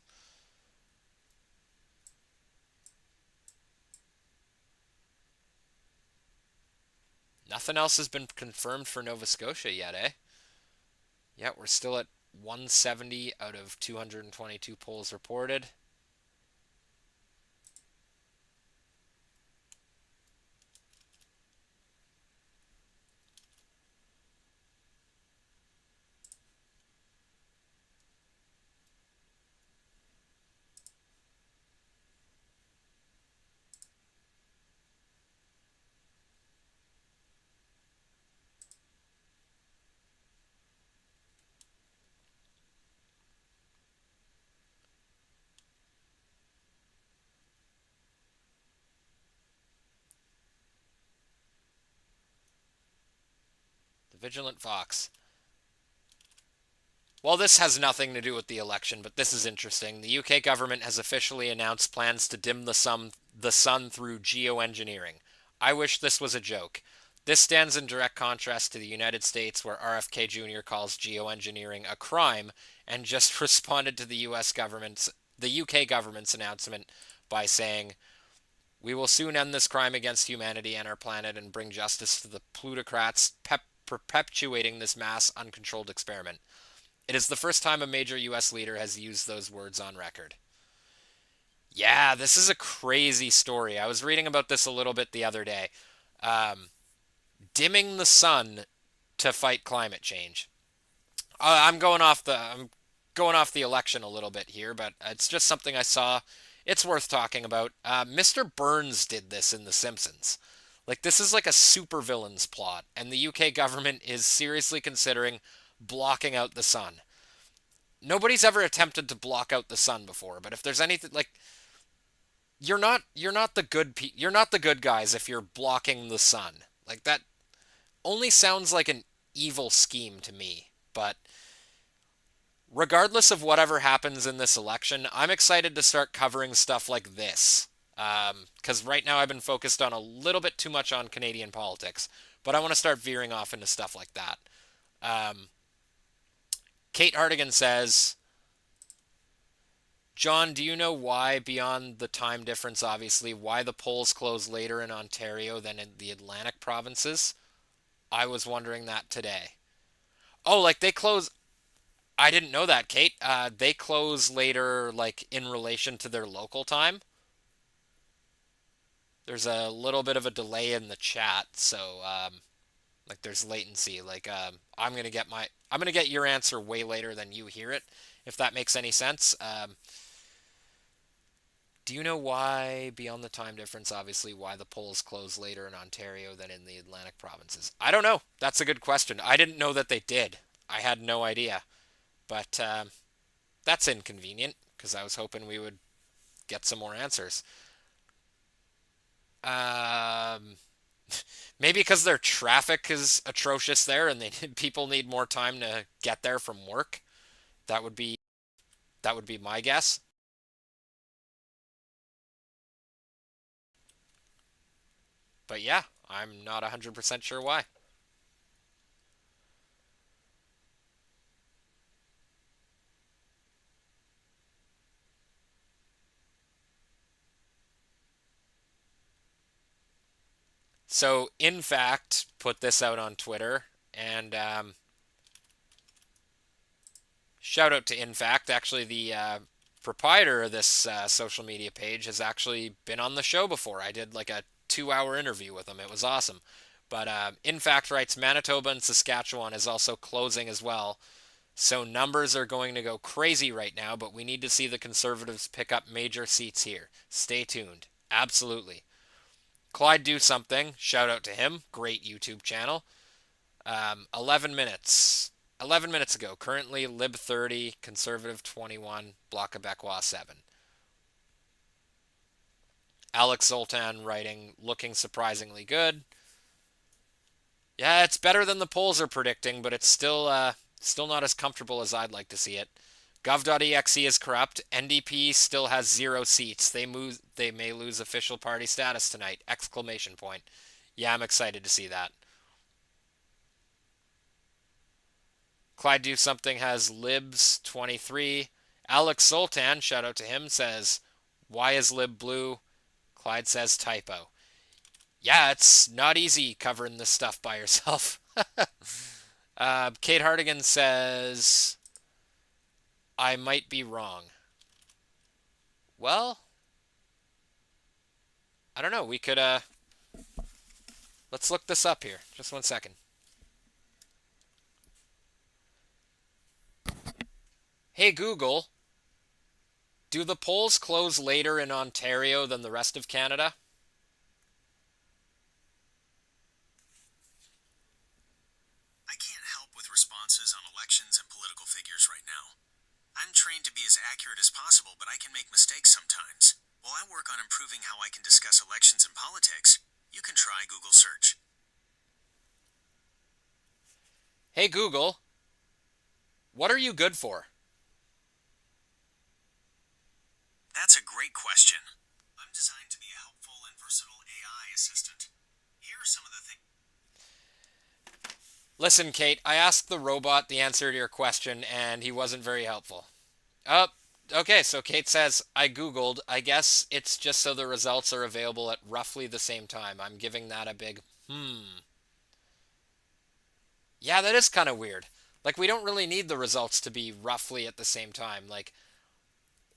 Nothing else has been confirmed for Nova Scotia yet, eh? Yeah, we're still at 170 out of 222 polls reported. The Vigilant Fox. Well, this has nothing to do with the election, but this is interesting. The UK government has officially announced plans to dim the sun through geoengineering. I wish this was a joke. This stands in direct contrast to the United States, where RFK Jr. calls geoengineering a crime and just responded to the UK government's announcement by saying, "We will soon end this crime against humanity and our planet and bring justice to the plutocrats perpetuating this mass uncontrolled experiment." It is the first time a major U.S. leader has used those words on record. Yeah, this is a crazy story. I was reading about this a little bit the other day. Dimming the sun to fight climate change. I'm going off the election a little bit here, but it's just something I saw. It's worth talking about. Mr. Burns did this in The Simpsons. Like, this is like a supervillain's plot, and the UK government is seriously considering blocking out the sun. Nobody's ever attempted to block out the sun before, but if there's anything like you're not the good guys if you're blocking the sun. Like, that only sounds like an evil scheme to me, but regardless of whatever happens in this election, I'm excited to start covering stuff like this. Because right now I've been focused on a little bit too much on Canadian politics, but I want to start veering off into stuff like that. Kate Hartigan says, "John, do you know why, beyond the time difference obviously, why the polls close later in Ontario than in the Atlantic provinces? I was wondering that today." Oh, like they close... I didn't know that, Kate. They close later, like, in relation to their local time. There's a little bit of a delay in the chat, so like there's latency. Like I'm gonna get your answer way later than you hear it, if that makes any sense. Do you know why, beyond the time difference, obviously, why the polls close later in Ontario than in the Atlantic provinces? I don't know. That's a good question. I didn't know that they did. I had no idea. But that's inconvenient, because I was hoping we would get some more answers. Maybe because their traffic is atrocious there, and people need more time to get there from work. That would be my guess. But yeah, I'm not 100% sure why. So, in fact, put this out on Twitter, and shout out to In Fact. Actually, the proprietor of this social media page has actually been on the show before. I did like a 2-hour interview with him. It was awesome. But In Fact writes, Manitoba and Saskatchewan is also closing as well. So numbers are going to go crazy right now, but we need to see the Conservatives pick up major seats here. Stay tuned. Absolutely. Clyde Do Something, shout out to him. Great YouTube channel. 11 minutes ago. Currently Lib 30, Conservative 21, Bloc Québécois 7. Alex Zoltan writing, looking surprisingly good. Yeah, it's better than the polls are predicting, but it's still not as comfortable as I'd like to see it. Gov.exe is corrupt. NDP still has 0 seats. They may lose official party status tonight! Exclamation point. Yeah, I'm excited to see that. Clyde Do Something has Libs 23. Alex Zoltan, shout out to him, says, "Why is Lib blue?" Clyde says, "Typo." Yeah, it's not easy covering this stuff by yourself. Kate Hartigan says, I might be wrong. Well, I don't know. We could, let's look this up here. Just 1 second. Hey, Google, do the polls close later in Ontario than the rest of Canada? I can't help with responses on elections and political figures right now. I'm trained to be as accurate as possible, but I can make mistakes sometimes. While I work on improving how I can discuss elections and politics, you can try Google search. Hey, Google, what are you good for? That's a great question. I'm designed to be a helpful and versatile AI assistant. Here are some of the things. Listen, Kate, I asked the robot the answer to your question, and he wasn't very helpful. Oh, okay, so Kate says, I Googled. I guess it's just so the results are available at roughly the same time. I'm giving that a big Yeah, that is kind of weird. Like, we don't really need the results to be roughly at the same time. Like,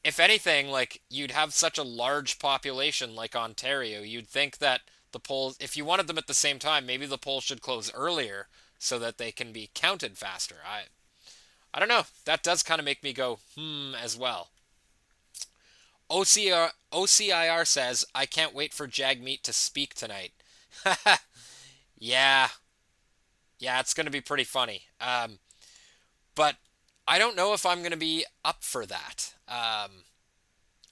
if anything, like, you'd have such a large population like Ontario, you'd think that the polls, if you wanted them at the same time, maybe the polls should close earlier so that they can be counted faster. I don't know. That does kind of make me go, as well. OCIR says, I can't wait for Jagmeet to speak tonight. Yeah. Yeah, it's going to be pretty funny. But I don't know if I'm going to be up for that.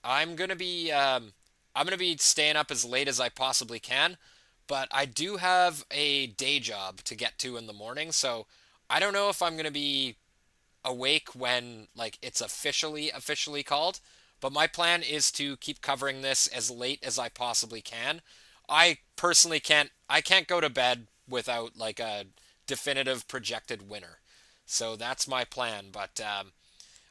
I'm going to be staying up as late as I possibly can, but I do have a day job to get to in the morning, so I don't know if I'm going to be awake when like it's officially called, but my plan is to keep covering this as late as I possibly can. I personally can't go to bed without like a definitive projected winner. So that's my plan, but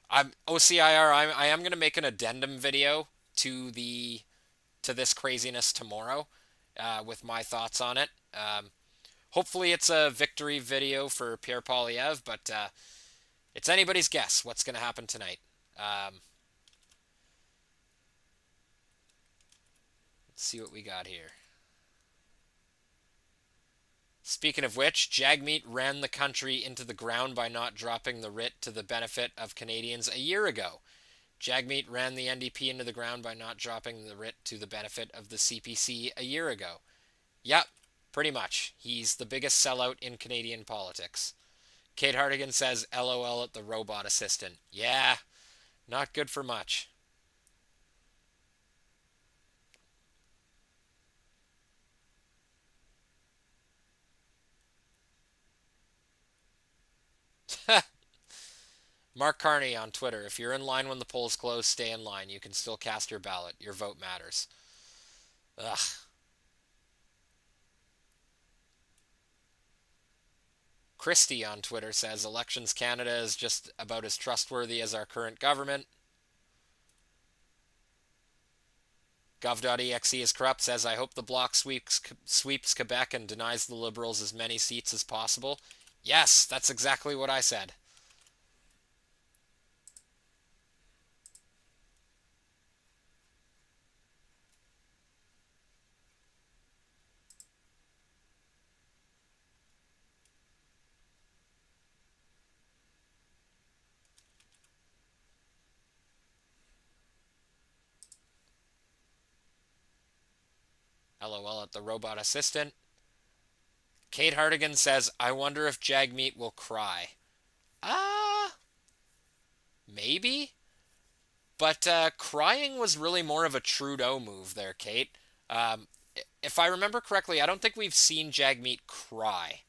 I'm OCIR. I am going to make an addendum video to this craziness tomorrow with my thoughts on it. Hopefully it's a victory video for Pierre Poilievre, but it's anybody's guess what's going to happen tonight. Let's see what we got here. Speaking of which, Jagmeet ran the country into the ground by not dropping the writ to the benefit of Canadians a year ago. Jagmeet ran the NDP into the ground by not dropping the writ to the benefit of the CPC a year ago. Yep, pretty much. He's the biggest sellout in Canadian politics. Kate Hartigan says, LOL at the robot assistant. Yeah, not good for much. Mark Carney on Twitter. If you're in line when the polls close, stay in line. You can still cast your ballot. Your vote matters. Ugh. Christie on Twitter says, Elections Canada is just about as trustworthy as our current government. Gov.exe is corrupt says, I hope the Bloc sweeps Quebec and denies the Liberals as many seats as possible. Yes, that's exactly what I said. LOL at the robot assistant. Kate Hartigan says, I wonder if Jagmeet will cry. Maybe? But crying was really more of a Trudeau move there, Kate. If I remember correctly, I don't think we've seen Jagmeet cry.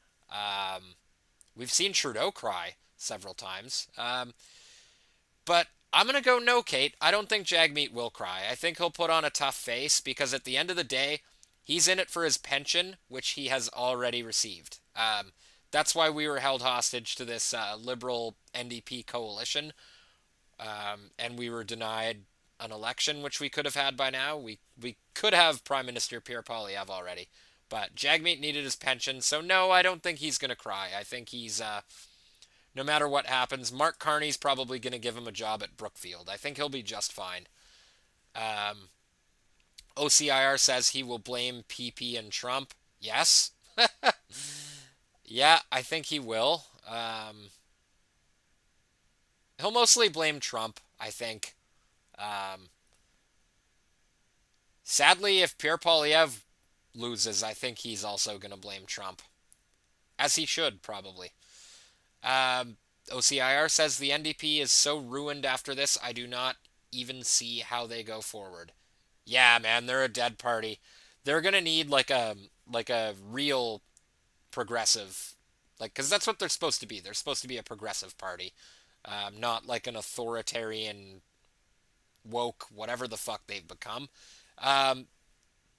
We've seen Trudeau cry several times. But I'm going to go no, Kate. I don't think Jagmeet will cry. I think he'll put on a tough face because at the end of the day, he's in it for his pension, which he has already received. That's why we were held hostage to this Liberal NDP coalition, and we were denied an election, which we could have had by now. We could have Prime Minister Pierre Poilievre already, but Jagmeet needed his pension, so no, I don't think he's going to cry. I think he's... no matter what happens. Mark Carney's probably going to give him a job at Brookfield. I think he'll be just fine. OCIR says he will blame PP and Trump. Yes. Yeah, I think he will. He'll mostly blame Trump, I think. Sadly, if Pierre Poilievre loses, I think he's also going to blame Trump. As he should, probably. OCIR says the NDP is so ruined after this, I do not even see how they go forward. Yeah, man, they're a dead party. They're going to need like a real progressive, like, because that's what they're supposed to be. They're supposed to be a progressive party, not like an authoritarian, woke, whatever the fuck they've become.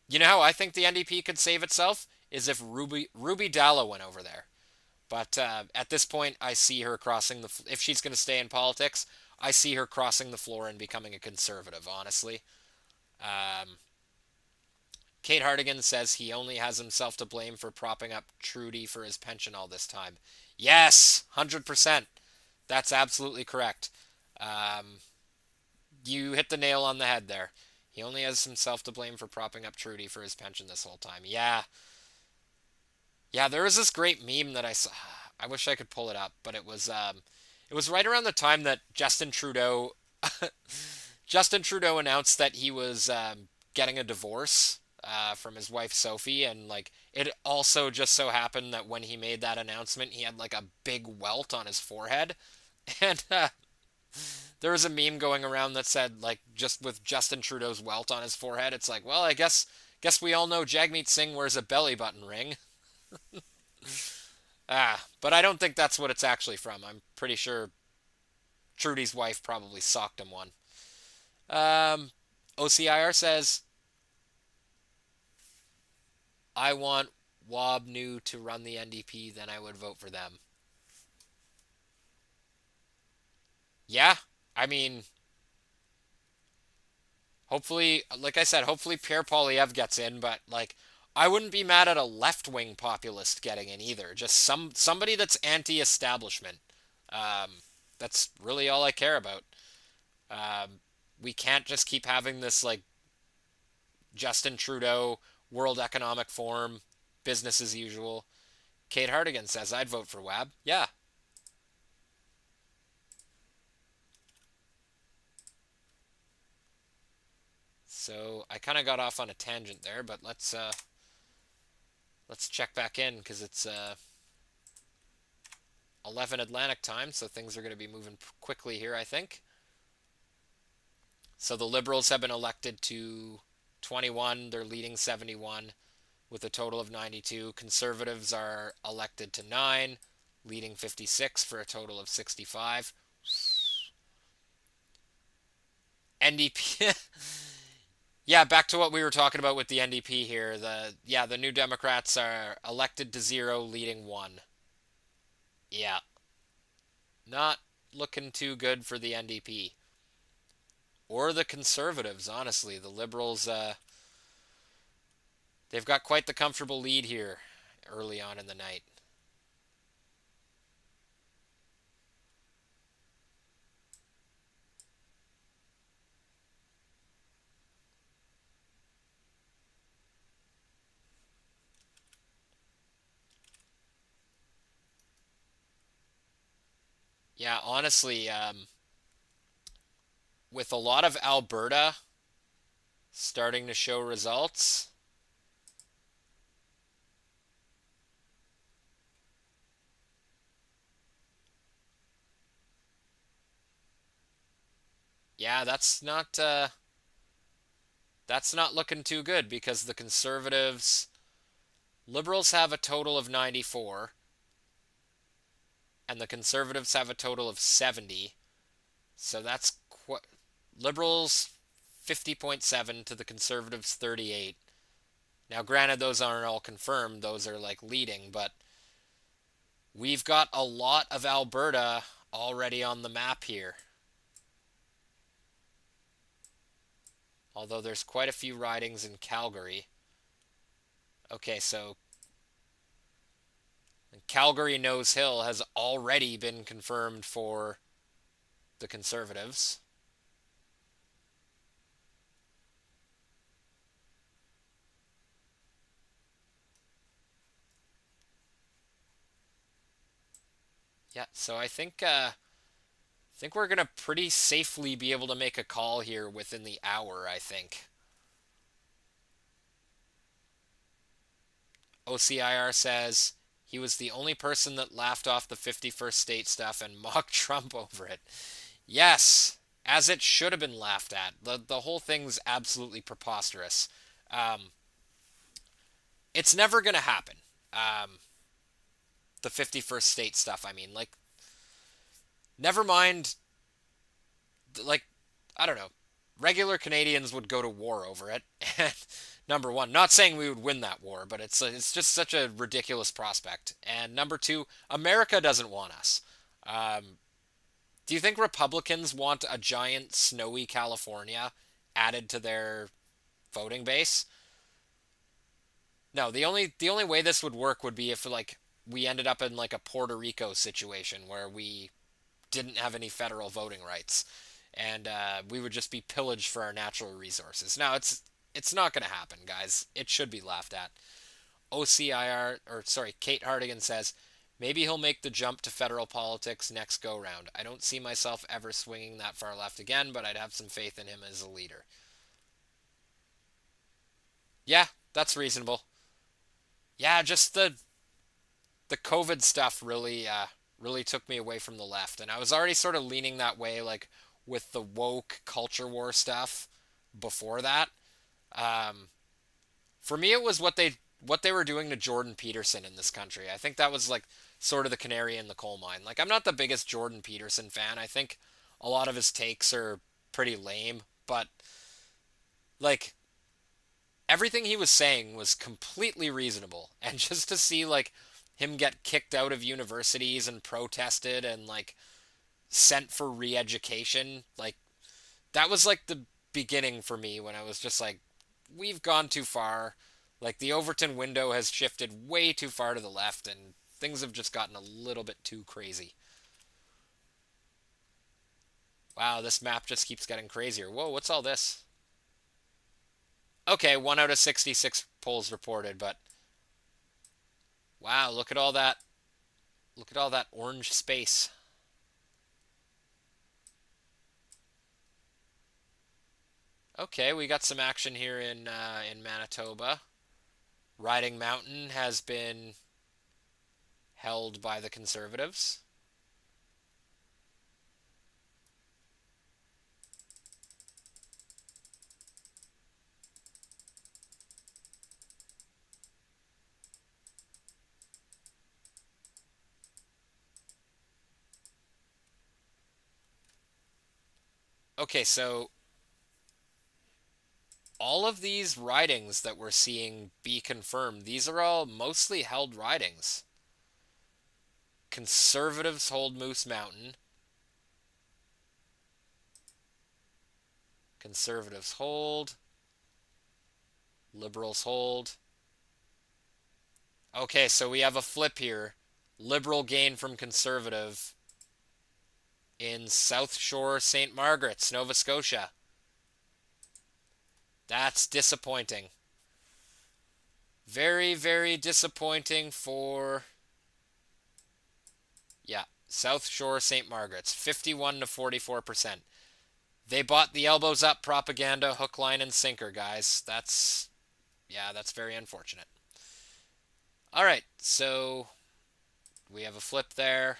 You know how I think the NDP could save itself? Is if Ruby Dalla went over there. But at this point, I see her crossing the... If she's going to stay in politics, I see her crossing the floor and becoming a conservative, honestly. Kate Hartigan says he only has himself to blame for propping up Trudy for his pension all this time. Yes, 100%. That's absolutely correct. You hit the nail on the head there. He only has himself to blame for propping up Trudy for his pension this whole time. Yeah. Yeah, there was this great meme that I saw. I wish I could pull it up, but it was right around the time that Justin Trudeau announced that he was getting a divorce from his wife Sophie, and like it also just so happened that when he made that announcement, he had like a big welt on his forehead, and there was a meme going around that said, like, just with Justin Trudeau's welt on his forehead, it's like, well, I guess we all know Jagmeet Singh wears a belly button ring. But I don't think that's what it's actually from. I'm pretty sure Trudy's wife probably socked him one. OCIR says, I want Wabnu to run the NDP, then I would vote for them. Yeah, I mean, hopefully, like I said, hopefully Pierre Poilievre gets in, but like, I wouldn't be mad at a left-wing populist getting in either. Just somebody that's anti-establishment. That's really all I care about. We can't just keep having this like Justin Trudeau, World Economic Forum, business as usual. Kate Hartigan says, I'd vote for Wab. Yeah. So I kind of got off on a tangent there, but let's check back in because it's 11 Atlantic time, so things are going to be moving quickly here, I think. So the Liberals have been elected to 21. They're leading 71 with a total of 92. Conservatives are elected to 9, leading 56 for a total of 65. NDP... Yeah, back to what we were talking about with the NDP here. The New Democrats are elected to 0, leading 1. Yeah. Not looking too good for the NDP. Or the Conservatives, honestly. The Liberals, they've got quite the comfortable lead here early on in the night. Yeah, honestly, with a lot of Alberta starting to show results, yeah, that's not looking too good because the Conservatives, Liberals have a total of 94. And the Conservatives have a total of 70. So that's Liberals 50.7 to the Conservatives 38. Now, granted, those aren't all confirmed. Those are like leading, but we've got a lot of Alberta already on the map here. Although there's quite a few ridings in Calgary. Okay, so Calgary Nose Hill has already been confirmed for the Conservatives. Yeah, so I think we're gonna pretty safely be able to make a call here within the hour, I think. OCIR says he was the only person that laughed off the 51st state stuff and mocked Trump over it. Yes, as it should have been laughed at. The whole thing's absolutely preposterous. Um, it's never gonna happen. The 51st state stuff, I mean, like, never mind, like, I don't know. Regular Canadians would go to war over it. And number one, not saying we would win that war, but it's just such a ridiculous prospect. And number two, America doesn't want us. Do you think Republicans want a giant snowy California added to their voting base? No, the only way this would work would be if like we ended up in like a Puerto Rico situation where we didn't have any federal voting rights, and we would just be pillaged for our natural resources. Now it's not going to happen, guys. It should be laughed at. OCIR, or sorry, Kate Hardigan says maybe he'll make the jump to federal politics next go round. I don't see myself ever swinging that far left again, but I'd have some faith in him as a leader. Yeah, that's reasonable. Yeah, just the COVID stuff really took me away from the left, and I was already sort of leaning that way, like with the woke culture war stuff before that. Um, for me, it was what they were doing to Jordan Peterson in this country. I think that was like sort of the canary in the coal mine. Like, I'm not the biggest Jordan Peterson fan. I think a lot of his takes are pretty lame, but like everything he was saying was completely reasonable. And just to see like him get kicked out of universities and protested and like sent for re-education, like that was like the beginning for me when I was just like, we've gone too far. Like the Overton window has shifted way too far to the left and things have just gotten a little bit too crazy. Wow, this map just keeps getting crazier. Whoa, what's all this? Okay, 1 out of 66 polls reported, but wow, look at all that. Look at all that orange space. Okay, we got some action here in Manitoba. Riding Mountain has been held by the Conservatives. Okay, so all of these ridings that we're seeing be confirmed, these are all mostly held ridings. Conservatives hold Moose Mountain. Conservatives hold. Liberals hold. Okay, so we have a flip here. Liberal gain from Conservative in South Shore St. Margaret's, Nova Scotia. That's disappointing. Very, very disappointing for, yeah, South Shore St. Margaret's, 51 to 44%. They bought the elbows up propaganda, hook, line, and sinker, guys. Yeah, that's very unfortunate. All right, so we have a flip there.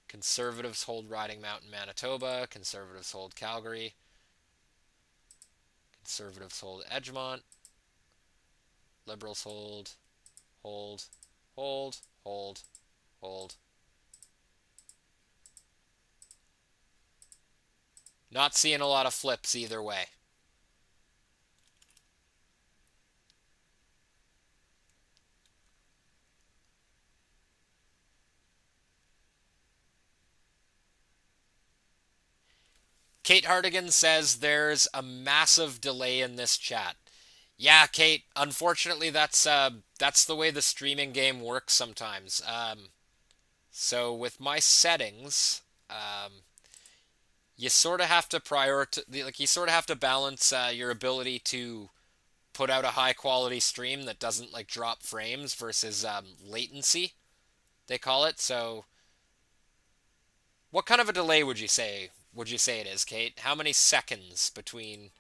Conservatives hold Riding Mountain, Manitoba. Conservatives hold Calgary. Conservatives hold Edgemont. Liberals hold, hold, hold, hold, hold. Not seeing a lot of flips either way. Kate Hardigan says there's a massive delay in this chat. Yeah, Kate. Unfortunately, that's the way the streaming game works sometimes. So with my settings, you sort of have to like you sort of have to balance your ability to put out a high quality stream that doesn't like drop frames versus latency, they call it. So, what kind of a delay would you say it is, Kate? How many seconds between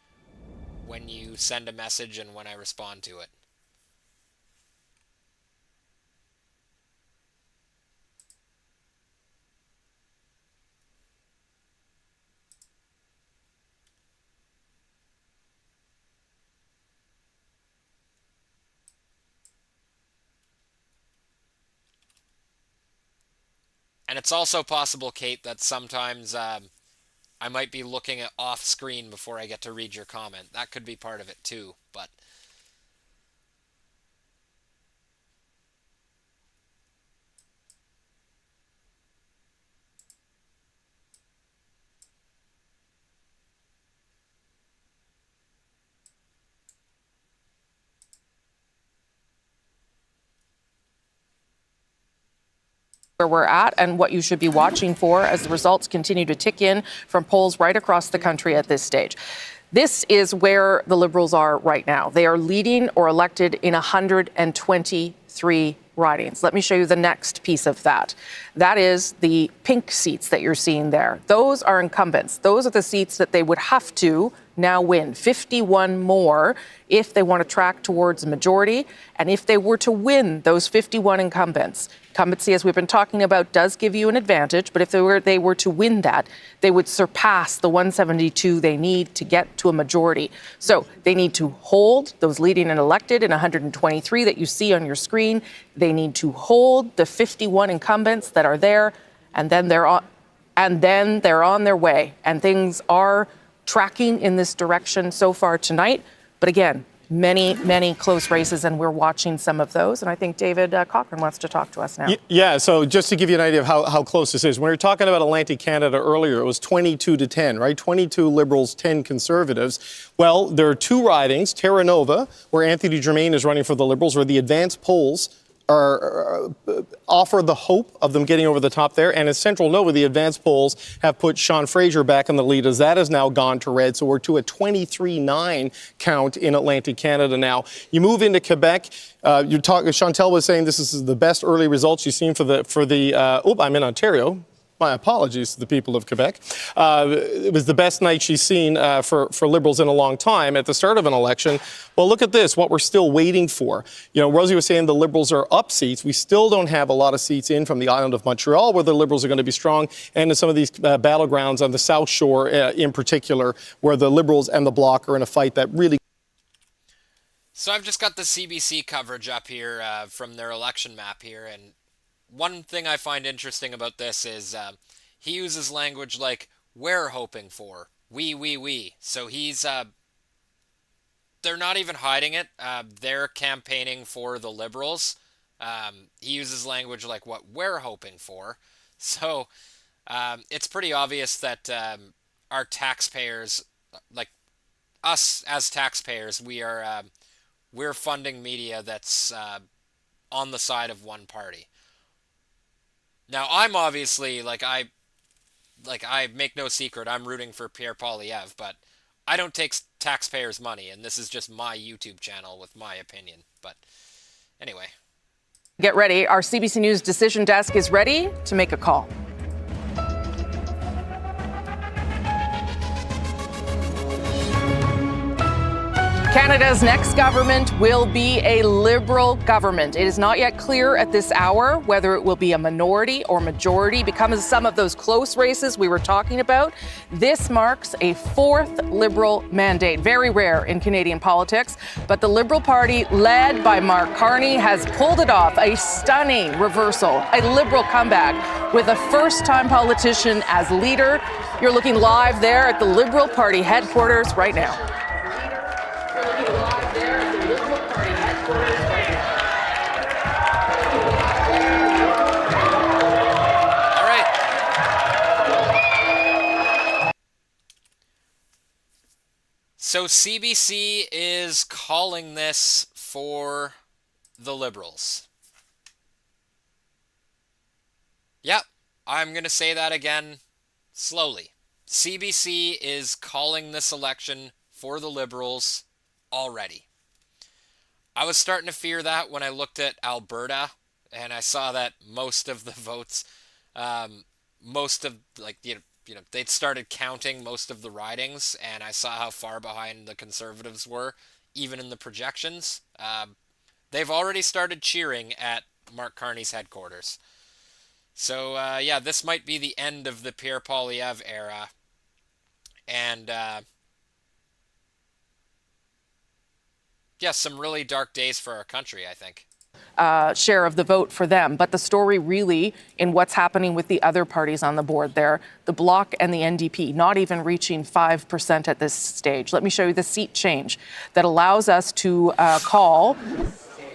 when you send a message and when I respond to it? And it's also possible, Kate, that sometimes I might be looking at off screen before I get to read your comment. That could be part of it too, but where we're at and what you should be watching for as the results continue to tick in from polls right across the country at this stage. This is where the Liberals are right now. They are leading or elected in 123 ridings. Let me show you the next piece of that. That is the pink seats that you're seeing there. Those are incumbents. Those are the seats that they would have to now win 51 more if they want to track towards a majority. And if they were to win those 51 incumbents, incumbency, as we've been talking about, does give you an advantage. But if they were to win that, they would surpass the 172 they need to get to a majority. So they need to hold those leading and elected in 123 that you see on your screen. They need to hold the 51 incumbents that are there, and then they're on their way. And things are tracking in this direction so far tonight. But again, many close races, and we're watching some of those. And I think David Cochrane wants to talk to us now. Yeah, so just to give you an idea of how close this is, when we were talking about Atlantic Canada earlier, it was 22-10, right? 22 Liberals, 10 Conservatives. Well, there are two ridings, Terra Nova, where Anthony Germain is running for the Liberals, where the advanced polls offer the hope of them getting over the top there. And in Central Nova, the advanced polls have put Sean Fraser back in the lead, as that has now gone to red. So we're to a 23-9 count in Atlantic Canada now. You move into Quebec. Chantal was saying this is the best early results you've seen I'm in Ontario. My apologies to the people of Quebec. It was the best night she's seen for Liberals in a long time at the start of an election. Well, look at this, what we're still waiting for. You know, Rosie was saying the Liberals are up seats. We still don't have a lot of seats in from the island of Montreal, where the Liberals are going to be strong, and in some of these battlegrounds on the South Shore in particular, where the Liberals and the Bloc are in a fight that really... So I've just got the CBC coverage up here from their election map here, and one thing I find interesting about this is he uses language like "we're hoping for," we. So they're not even hiding it. They're campaigning for the Liberals. He uses language like what we're hoping for. So it's pretty obvious that our taxpayers, like us as taxpayers, we're funding media that's on the side of one party. Now, I'm obviously, I make no secret, I'm rooting for Pierre Poilievre, but I don't take taxpayers' money, and this is just my YouTube channel with my opinion. But anyway. Get ready. Our CBC News decision desk is ready to make a call. Canada's next government will be a Liberal government. It is not yet clear at this hour whether it will be a minority or majority because of some of those close races we were talking about. This marks a fourth Liberal mandate, very rare in Canadian politics. But the Liberal Party, led by Mark Carney, has pulled it off, a stunning reversal, a Liberal comeback with a first-time politician as leader. You're looking live there at the Liberal Party headquarters right now. So CBC is calling this for the Liberals. Yep, I'm going to say that again slowly. CBC is calling this election for the Liberals already. I was starting to fear that when I looked at Alberta and I saw that most of the votes, they'd started counting most of the ridings, and I saw how far behind the Conservatives were, even in the projections. They've already started cheering at Mark Carney's headquarters. So, yeah, this might be the end of the Pierre Poilievre era. And, yeah, some really dark days for our country, I think. Share of the vote for them. But the story really in what's happening with the other parties on the board there, the Bloc and the NDP, not even reaching 5% at this stage. Let me show you the seat change that allows us to call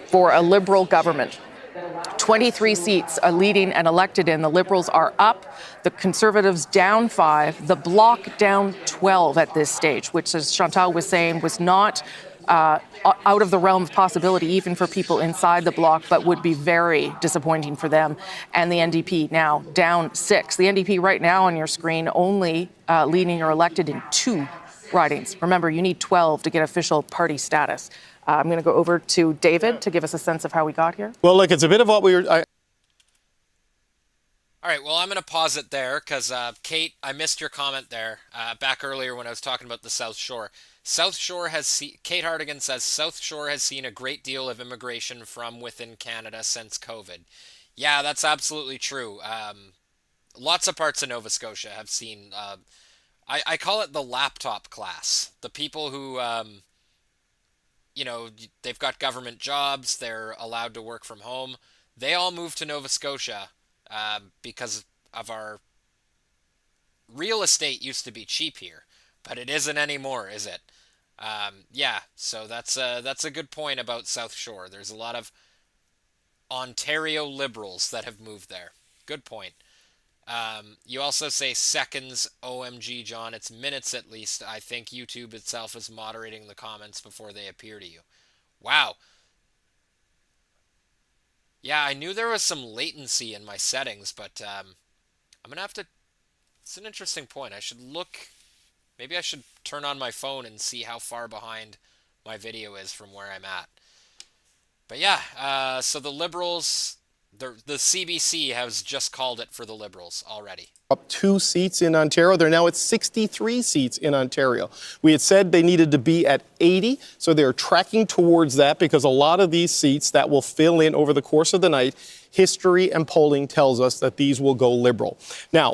for a Liberal government. 23 seats are leading and elected in. The Liberals are up. The Conservatives down 5. The Bloc down 12 at this stage, which, as Chantal was saying, was not out of the realm of possibility even for people inside the Bloc, but would be very disappointing for them. And the NDP now down 6. The NDP right now on your screen only leading or elected in 2 ridings. Remember, you need 12 to get official party status. I'm going to go over to David to give us a sense of how we got here. Well, look, it's a bit of what we were... All right, well, I'm going to pause it there because, Kate, I missed your comment there back earlier when I was talking about the South Shore. Kate Hartigan says, South Shore has seen a great deal of immigration from within Canada since COVID. Yeah, that's absolutely true. Lots of parts of Nova Scotia have seen, I call it the laptop class. The people who, they've got government jobs, they're allowed to work from home. They all moved to Nova Scotia because of our real estate used to be cheap here, but it isn't anymore, is it? Yeah, so that's a good point about South Shore. There's a lot of Ontario Liberals that have moved there. Good point. You also say seconds, OMG, John. It's minutes at least. I think YouTube itself is moderating the comments before they appear to you. Wow. Yeah, I knew there was some latency in my settings, but I'm going to have to... It's an interesting point. I should look... Maybe I should turn on my phone and see how far behind my video is from where I'm at. But yeah, so the Liberals... The CBC has just called it for the Liberals already. Up 2 seats in Ontario. They're now at 63 seats in Ontario. We had said they needed to be at 80, so they're tracking towards that because a lot of these seats that will fill in over the course of the night, history and polling tells us that these will go Liberal. Now,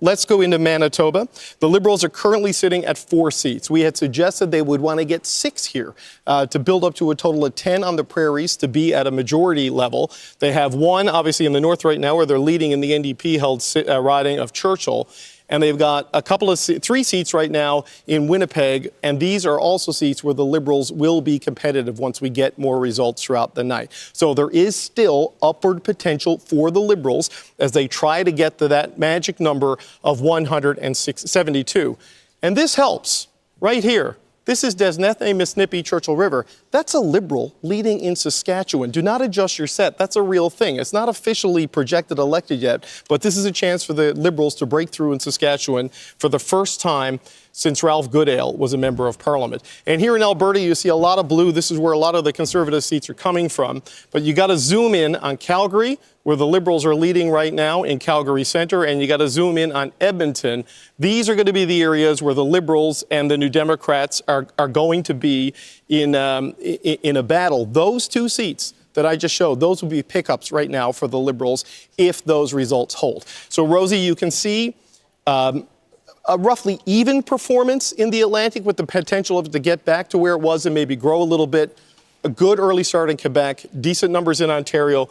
let's go into Manitoba. The Liberals are currently sitting at 4 seats. We had suggested they would want to get 6 here to build up to a total of 10 on the prairies to be at a majority level. They have 1, obviously, in the north right now where they're leading in the NDP-held riding of Churchill. And they've got 3 seats right now in Winnipeg, and these are also seats where the Liberals will be competitive once we get more results throughout the night. So there is still upward potential for the Liberals as they try to get to that magic number of 172. And this helps right here. This is Desnethne Misnippy Churchill River. That's a Liberal leading in Saskatchewan. Do not adjust your set. That's a real thing. It's not officially projected elected yet, but this is a chance for the Liberals to break through in Saskatchewan for the first time since Ralph Goodale was a member of Parliament. And here in Alberta, you see a lot of blue. This is where a lot of the Conservative seats are coming from. But you got to zoom in on Calgary, where the Liberals are leading right now in Calgary Centre, and you got to zoom in on Edmonton. These are going to be the areas where the Liberals and the New Democrats are going to be in a battle. Those 2 seats that I just showed, those will be pickups right now for the Liberals if those results hold. So, Rosie, you can see a roughly even performance in the Atlantic with the potential of it to get back to where it was and maybe grow a little bit. A good early start in Quebec, decent numbers in Ontario,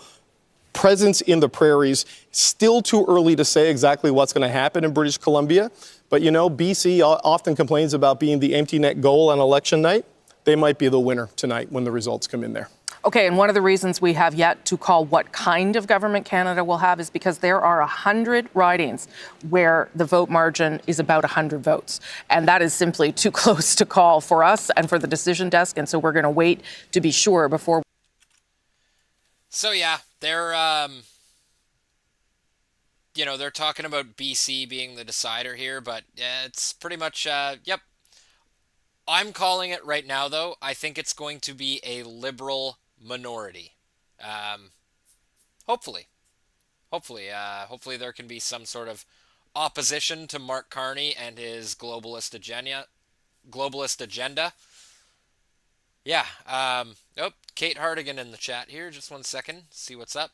presence in the prairies. Still too early to say exactly what's going to happen in British Columbia. But, you know, BC often complains about being the empty net goal on election night. They might be the winner tonight when the results come in there. Okay, and one of the reasons we have yet to call what kind of government Canada will have is because there are 100 ridings where the vote margin is about 100 votes. And that is simply too close to call for us and for the decision desk. And so we're going to wait to be sure before. So, yeah, they're, they're talking about BC being the decider here, but it's pretty much, yep. I'm calling it right now, though. I think it's going to be a Liberal minority. Hopefully there can be some sort of opposition to Mark Carney and his globalist agenda. Yeah. Kate Hardigan in the chat here. Just 1 second. See what's up.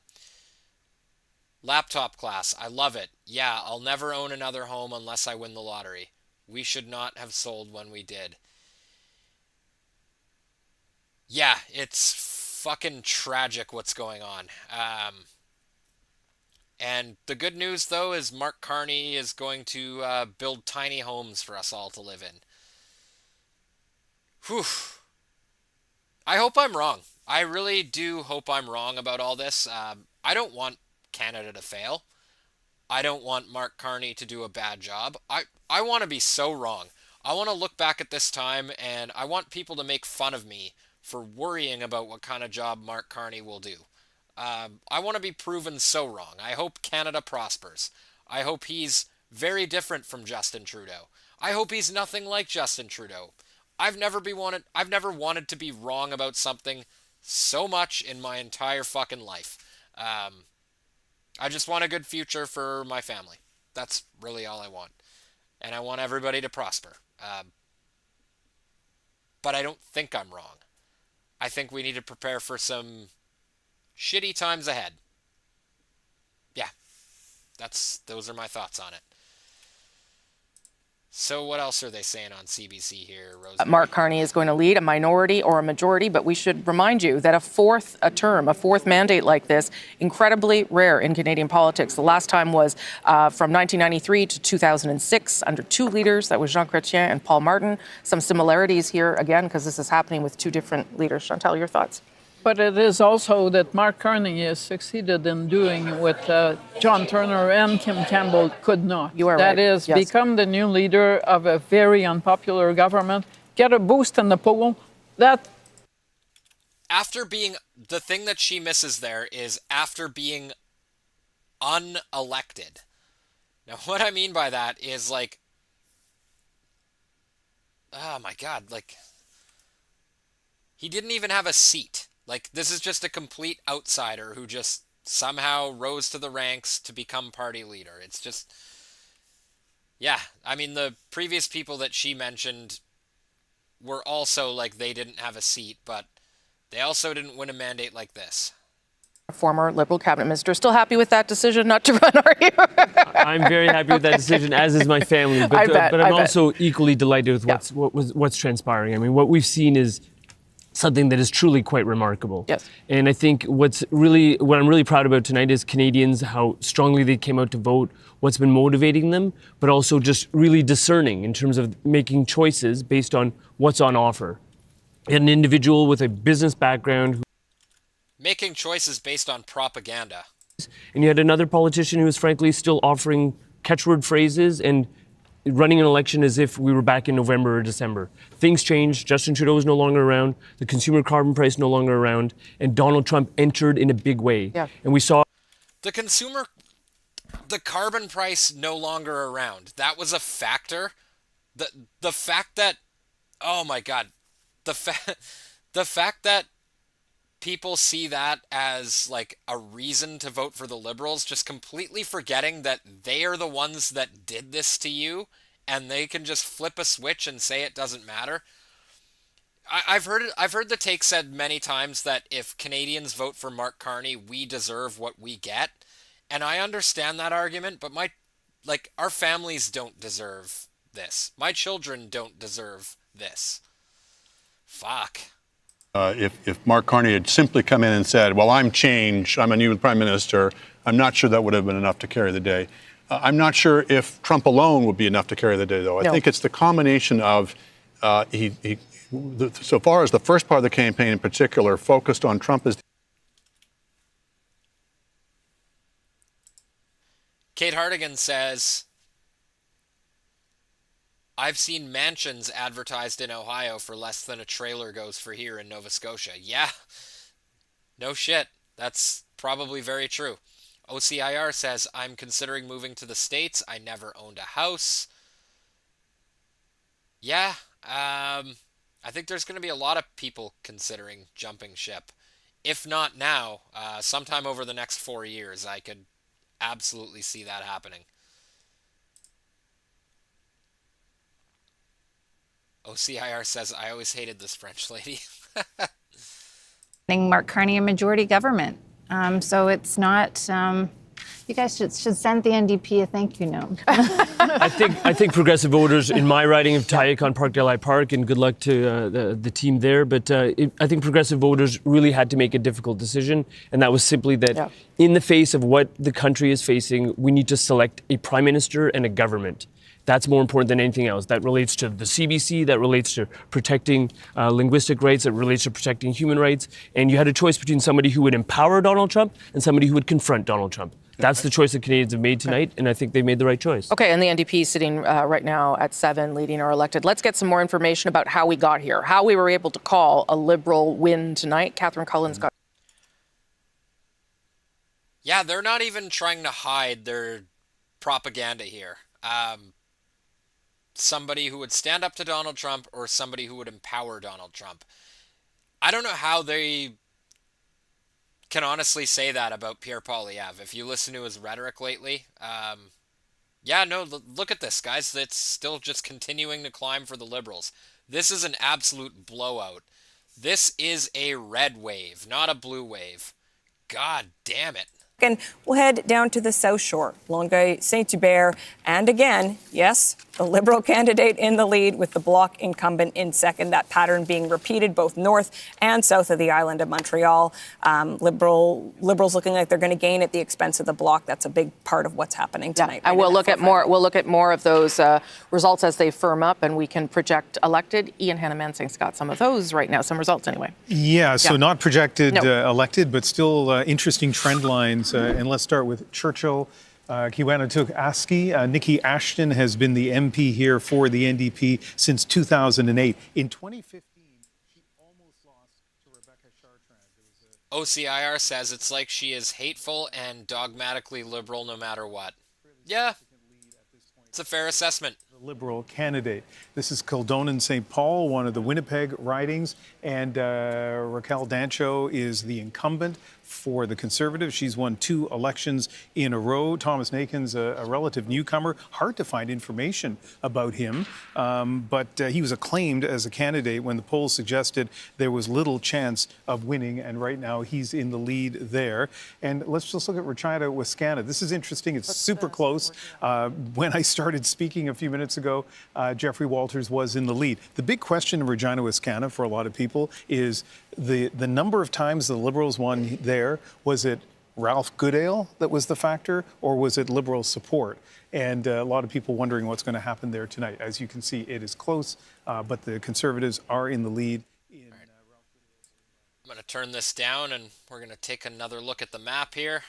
Laptop class. I love it. Yeah, I'll never own another home unless I win the lottery. We should not have sold when we did. Yeah, it's fucking tragic what's going on. And the good news, though, is Mark Carney is going to build tiny homes for us all to live in. Whew. I hope I'm wrong. I really do hope I'm wrong about all this. I don't want Canada to fail. I don't want Mark Carney to do a bad job. I want to be so wrong. I want to look back at this time and I want people to make fun of me for worrying about what kind of job Mark Carney will do. I want to be proven so wrong. I hope Canada prospers. I hope he's very different from Justin Trudeau. I hope he's nothing like Justin Trudeau. I've never wanted to be wrong about something so much in my entire fucking life. I just want a good future for my family. That's really all I want. And I want everybody to prosper. But I don't think I'm wrong. I think we need to prepare for some shitty times ahead. Yeah. Those are my thoughts on it. So what else are they saying on CBC here, Rosemary? Mark Carney is going to lead a minority or a majority, but we should remind you that a fourth mandate like this, incredibly rare in Canadian politics. The last time was from 1993 to 2006 under two leaders. That was Jean Chrétien and Paul Martin. Some similarities here, again, because this is happening with two different leaders. Chantal, your thoughts? But it is also that Mark Carney has succeeded in doing what John Turner and Kim Campbell could not. You are right. That is, yes. Become the new leader of a very unpopular government, get a boost in the poll. The thing that she misses there is after being unelected. Now, what I mean by that is like, oh my God, like, he didn't even have a seat. Like, this is just a complete outsider who just somehow rose to the ranks to become party leader. It's just, yeah. I mean, the previous people that she mentioned were also like they didn't have a seat, but they also didn't win a mandate like this. Former Liberal cabinet minister. Still happy with that decision not to run, are you? I'm very happy with that decision, as is my family. But I'm also equally delighted with what's transpiring. I mean, what we've seen is something that is truly quite remarkable. Yes. And I think what I'm really proud about tonight is Canadians, how strongly they came out to vote, what's been motivating them, but also just really discerning in terms of making choices based on what's on offer. An individual with a business background making choices based on propaganda. And you had another politician who was frankly still offering catchword phrases and running an election as if we were back in November or December. Things changed. Justin Trudeau is no longer around. The consumer carbon price no longer around. And Donald Trump entered in a big way. Yeah. And we saw the carbon price no longer around. That was a factor. The fact that, oh my God, the fact that people see that as like a reason to vote for the Liberals, just completely forgetting that they are the ones that did this to you and they can just flip a switch and say it doesn't matter. I've heard the take said many times that if Canadians vote for Mark Carney, we deserve what we get. And I understand that argument, but our families don't deserve this. My children don't deserve this. Fuck. If Mark Carney had simply come in and said, well, I'm changed, I'm a new prime minister, I'm not sure that would have been enough to carry the day. I'm not sure if Trump alone would be enough to carry the day, though. I think it's the combination of so far as the first part of the campaign in particular focused on Trump as Kate Hartigan says, I've seen mansions advertised in Ohio for less than a trailer goes for here in Nova Scotia. Yeah, no shit. That's probably very true. OCIR says, I'm considering moving to the States. I never owned a house. Yeah, I think there's going to be a lot of people considering jumping ship. If not now, sometime over the next 4 years, I could absolutely see that happening. OCIR says, I always hated this French lady. Mark Carney a majority government. So it's not. You guys should send the NDP a thank you note. I think progressive voters in my riding of Tayakon Park, Delhi Park, and good luck to the team there. But I think progressive voters really had to make a difficult decision, and that was simply that in the face of what the country is facing, we need to select a prime minister and a government. That's more important than anything else. That relates to the CBC, that relates to protecting linguistic rights, that relates to protecting human rights. And you had a choice between somebody who would empower Donald Trump and somebody who would confront Donald Trump. That's the choice that Canadians have made tonight, and I think they made the right choice. Okay, and the NDP sitting right now at 7, leading or elected. Let's get some more information about how we got here, how we were able to call a Liberal win tonight. Catherine Cullen's got. Yeah, they're not even trying to hide their propaganda here. Somebody who would stand up to Donald Trump or somebody who would empower Donald Trump. I don't know how they can honestly say that about Pierre Poilievre. If you listen to his rhetoric lately, look at this, guys. It's still just continuing to climb for the Liberals. This is an absolute blowout. This is a red wave, not a blue wave. God damn it. And we'll head down to the South Shore, Longueuil, Saint-Hubert, and again, yes, the Liberal candidate in the lead with the Bloc incumbent in second. That pattern being repeated both north and south of the island of Montreal. Liberals looking like they're going to gain at the expense of the Bloc. That's a big part of what's happening tonight. And we'll look at more of those results as they firm up, and we can project elected. Ian Hannah-Mansing's got some of those right now, some results anyway. Yeah, so not projected elected, but still interesting trend lines. And let's start with Churchill. Kiwanatuk Aski. Nikki Ashton has been the MP here for the NDP since 2008. In 2015, she almost lost to Rebecca Chartrand. OCIR says it's like she is hateful and dogmatically liberal no matter what. Yeah, it's a fair assessment. The Liberal candidate. This is Kildonan St. Paul, one of the Winnipeg ridings, and Raquel Dancho is the incumbent for the Conservatives. She's won 2 elections in a row. Thomas Nakin's a relative newcomer. Hard to find information about him, but he was acclaimed as a candidate when the polls suggested there was little chance of winning, and right now he's in the lead there. And let's just look at Regina Wascana. This is interesting. It's super close. When I started speaking a few minutes ago, Jeffrey Walters was in the lead. The big question in Regina Wascana for a lot of people is the number of times the Liberals won there. Was it Ralph Goodale that was the factor, or was it Liberal support? And a lot of people wondering what's going to happen there tonight. As you can see, it is close, but the Conservatives are in the lead. I'm going to turn this down, and we're going to take another look at the map here.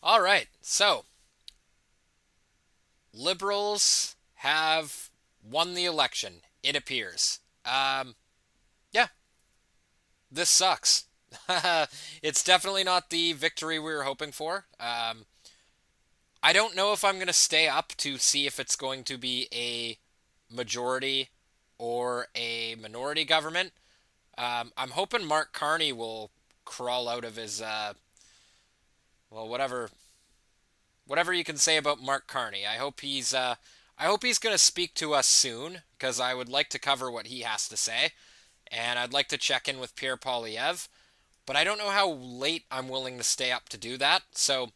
All right, so Liberals have won the election, it appears. This sucks. It's definitely not the victory we were hoping for. I don't know if I'm going to stay up to see if it's going to be a majority or a minority government. I'm hoping Mark Carney will crawl out of his, well, whatever you can say about Mark Carney. I hope he's going to speak to us soon, because I would like to cover what he has to say, and I'd like to check in with Pierre Poilievre, but I don't know how late I'm willing to stay up to do that. So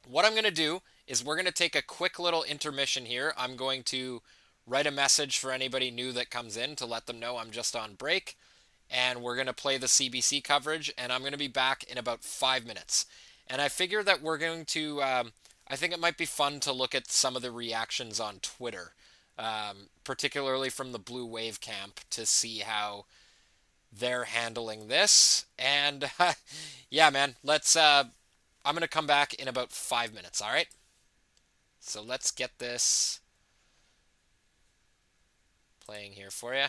what I'm going to do is we're going to take a quick little intermission here. I'm going to write a message for anybody new that comes in to let them know I'm just on break, and we're going to play the CBC coverage, and I'm going to be back in about 5 minutes. And I figure that we're going to, I think it might be fun to look at some of the reactions on Twitter, particularly from the Blue Wave camp, to see how they're handling this. And yeah, man, I'm going to come back in about 5 minutes, all right? So let's get this playing here for you.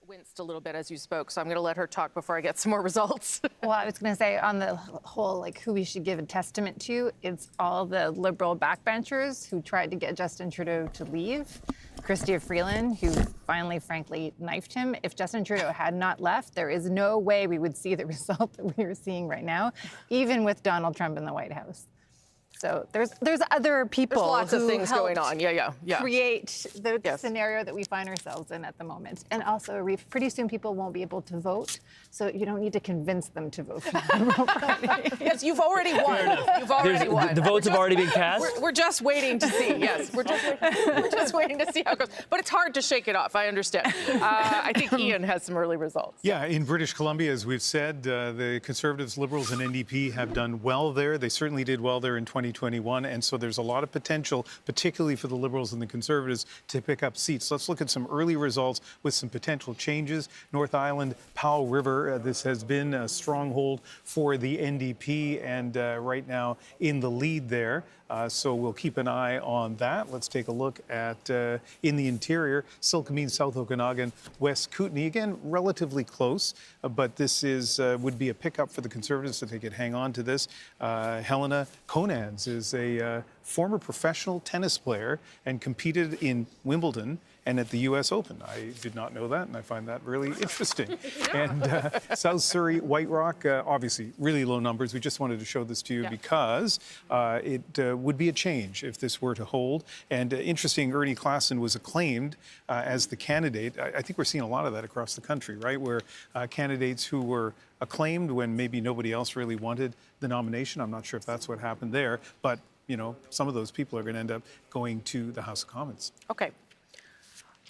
Winced a little bit as you spoke, so I'm going to let her talk before I get some more results. Well, I was going to say on the whole, like who we should give a testament to, it's all the Liberal backbenchers who tried to get Justin Trudeau to leave. Chrystia Freeland, who finally, frankly, knifed him. If Justin Trudeau had not left, there is no way we would see the result that we are seeing right now, even with Donald Trump in the White House. So there's other people. There's lots of things going on. Yeah. Create the scenario that we find ourselves in at the moment. And also, pretty soon people won't be able to vote, so you don't need to convince them to vote for the Liberal Party. Yes, you've already won. You've already won. The votes have already been cast? We're just waiting to see. Yes, we're just waiting to see how it goes. But it's hard to shake it off. I understand. I think Ian has some early results. Yeah, in British Columbia, as we've said, the Conservatives, Liberals, and NDP have done well there. They certainly did well there in 2021, and so there's a lot of potential, particularly for the Liberals and the Conservatives, to pick up seats. Let's look at some early results with some potential changes. North Island, Powell River, this has been a stronghold for the NDP, and right now in the lead there. So we'll keep an eye on that. Let's take a look at in the interior, Silkameen, South Okanagan, West Kootenay. Again, relatively close, but this would be a pickup for the Conservatives if they could hang on to this. Helena Conans is a former professional tennis player and competed in Wimbledon and at the U.S. Open. I did not know that, and I find that really interesting. And South Surrey, White Rock, obviously really low numbers. We just wanted to show this to you because it would be a change if this were to hold. And interesting, Ernie Claassen was acclaimed as the candidate. I think we're seeing a lot of that across the country, right, where candidates who were acclaimed when maybe nobody else really wanted the nomination. I'm not sure if that's what happened there, but you know, some of those people are going to end up going to the House of Commons. Okay.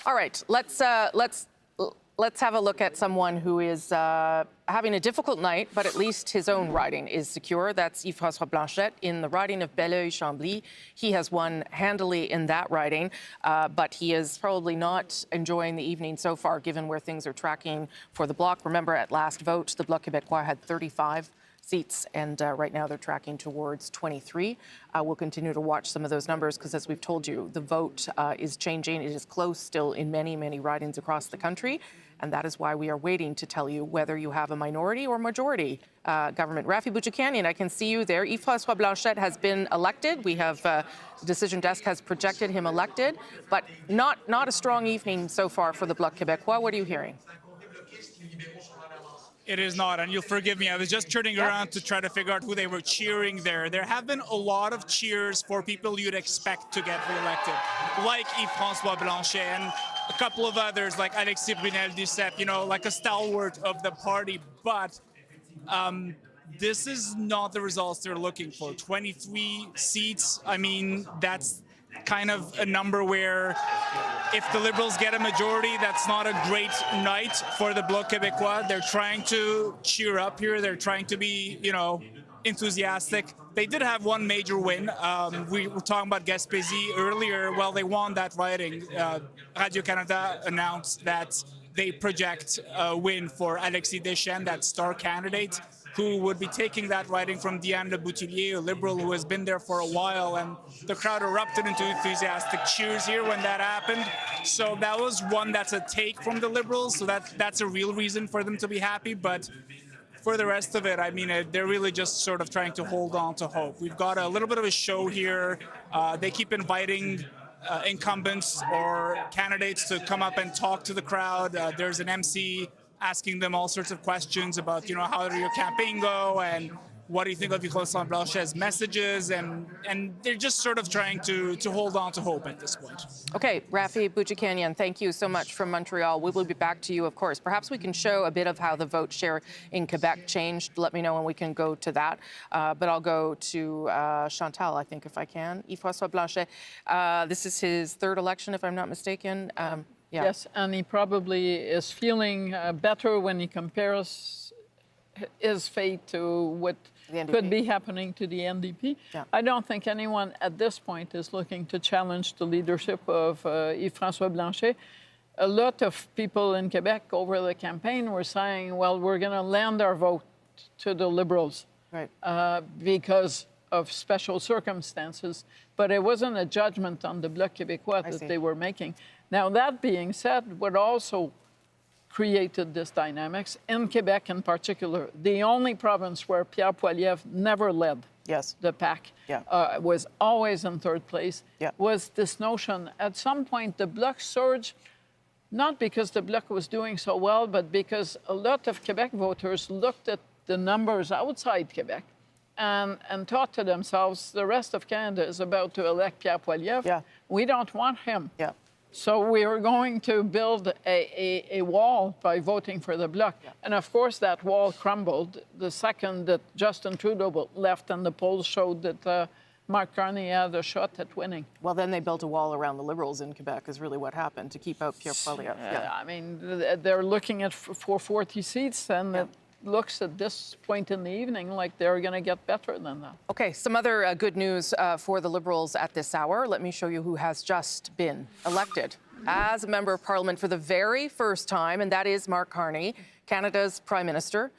All right. Let's have a look at someone who is having a difficult night, but at least his own riding is secure. That's Yves-François Blanchet in the riding of Belleuil-Chambly. He has won handily in that riding, but he is probably not enjoying the evening so far, given where things are tracking for the Bloc. Remember, at last vote, the Bloc Québécois had 35 seats, and right now they're tracking towards 23. We'll continue to watch some of those numbers because, as we've told you, the vote is changing. It is close still in many, many ridings across the country, and that is why we are waiting to tell you whether you have a minority or majority government. Rafi Bouchikanian, I can see you there. Yves-François Blanchet has been elected. We have the Decision Desk has projected him elected, but not a strong evening so far for the Bloc Québécois. What are you hearing? It is not, and you'll forgive me. I was just turning around to try to figure out who they were cheering there. There have been a lot of cheers for people you'd expect to get reelected, like Yves-François Blanchet. And a couple of others like Alexis Brunel-Duceppe, you know, like a stalwart of the party. But this is not the results they're looking for. 23 seats, I mean, that's kind of a number where if the Liberals get a majority, that's not a great night for the Bloc Québécois. They're trying to cheer up here. They're trying to be, you know, enthusiastic. They did have one major win. We were talking about Gaspésie earlier. Well, they won that riding. Radio-Canada announced that they project a win for Alexis Deschênes, that star candidate, who would be taking that riding from Diane Le Boutillier, a Liberal who has been there for a while. And the crowd erupted into enthusiastic cheers here when that happened. So that was one that's a take from the Liberals. So that's a real reason for them to be happy. But for the rest of it, I mean, they're really just sort of trying to hold on to hope. We've got a little bit of a show here. They keep inviting incumbents or candidates to come up and talk to the crowd. There's an MC asking them all sorts of questions about, you know, how did your campaign go and what do you think of Yves-François Blanchet's messages, and they're just sort of trying to hold on to hope at this point. Okay, Rafi Boudjikanian, thank you so much from Montreal. We will be back to you, of course. Perhaps we can show a bit of how the vote share in Quebec changed. Let me know when we can go to that. But I'll go to Chantal, I think, if I can. Yves-François Blanchet, this is his third election, if I'm not mistaken. Yeah. Yes, and he probably is feeling better when he compares his fate to what could be happening to the NDP. Yeah. I don't think anyone at this point is looking to challenge the leadership of Yves-François Blanchet. A lot of people in Quebec over the campaign were saying, well, we're going to lend our vote to the Liberals because of special circumstances. But it wasn't a judgment on the Bloc Québécois that they were making. Now, that being said, what also created this dynamics, in Quebec in particular, the only province where Pierre Poilievre never led the pack, was always in third place, was this notion. At some point, the Bloc surged, not because the Bloc was doing so well, but because a lot of Quebec voters looked at the numbers outside Quebec and thought to themselves, the rest of Canada is about to elect Pierre Poilievre. We don't want him. So we are going to build a wall by voting for the Bloc. And of course, that wall crumbled the second that Justin Trudeau left and the polls showed that Mark Carney had a shot at winning. Well, then they built a wall around the Liberals in Quebec is really what happened to keep out Pierre Poilievre. I mean, they're looking at 440 seats and it looks at this point in the evening like they're going to get better than that. Okay, some other good news for the Liberals at this hour. Let me show you who has just been elected as a member of Parliament for the very first time, and that is Mark Carney, Canada's Prime Minister.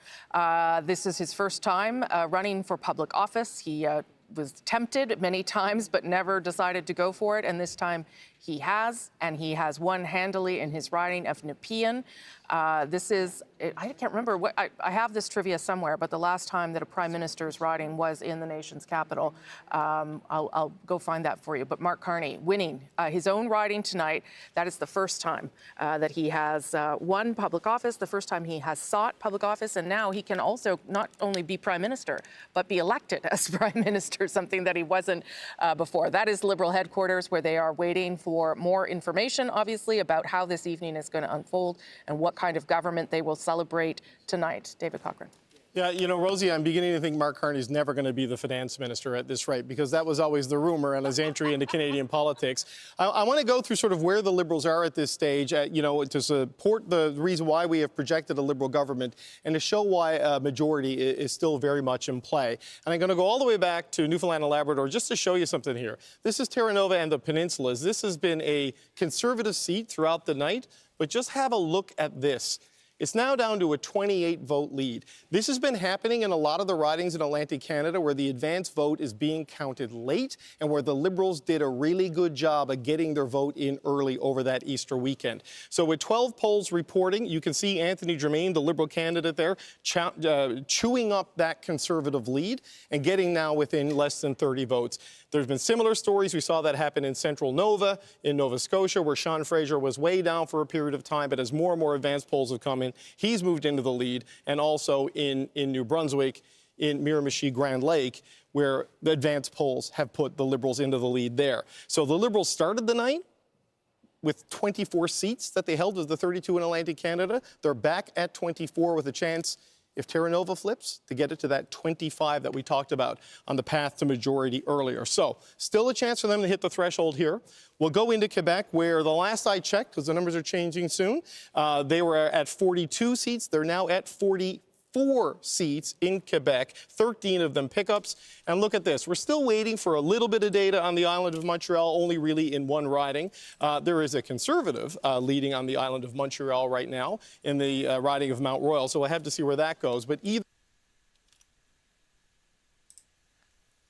This is his first time running for public office. He was tempted many times, but never decided to go for it, and this time he has, and he has won handily in his riding of Nepean. This is, I can't remember, what I have this trivia somewhere, but the last time that a Prime Minister's riding was in the nation's capital. I'll go find that for you. But Mark Carney winning his own riding tonight. That is the first time that he has won public office, the first time he has sought public office, and now he can also not only be Prime Minister, but be elected as Prime Minister, something that he wasn't before. That is Liberal headquarters, where they are waiting for more information, obviously, about how this evening is going to unfold and what kind of government they will celebrate tonight. David Cochrane. Yeah, you know, Rosie, I'm beginning to think Mark Carney's never going to be the finance minister at this rate, because that was always the rumor and his entry into Canadian politics. I want to go through sort of where the Liberals are at this stage, you know, to support the reason why we have projected a Liberal government and to show why a majority is still very much in play. And I'm going to go all the way back to Newfoundland and Labrador just to show you something here. This is Terra Nova and the Peninsulas. This has been a Conservative seat throughout the night, but just have a look at this. It's now down to a 28-vote lead. This has been happening in a lot of the ridings in Atlantic Canada where the advance vote is being counted late and where the Liberals did a really good job of getting their vote in early over that Easter weekend. So with 12 polls reporting, you can see Anthony Germain, the Liberal candidate there, chewing up that Conservative lead and getting now within less than 30 votes. There's been similar stories. We saw that happen in Central Nova, in Nova Scotia, where Sean Fraser was way down for a period of time, but as more and more advance polls have come in, he's moved into the lead, and also in New Brunswick, in Miramichi, Grand Lake, where the advance polls have put the Liberals into the lead there. So the Liberals started the night with 24 seats that they held as the 32 in Atlantic Canada. They're back at 24 with a chance, if Terra Nova flips, to get it to that 25 that we talked about on the path to majority earlier. So still a chance for them to hit the threshold here. We'll go into Quebec, where the last I checked, because the numbers are changing soon, they were at 42 seats. They're now at 44 seats in Quebec, 13 of them pickups. And look at this. We're still waiting for a little bit of data on the island of Montreal, only really in one riding. There is a Conservative leading on the island of Montreal right now in the riding of Mount Royal, so we'll have to see where that goes. But either...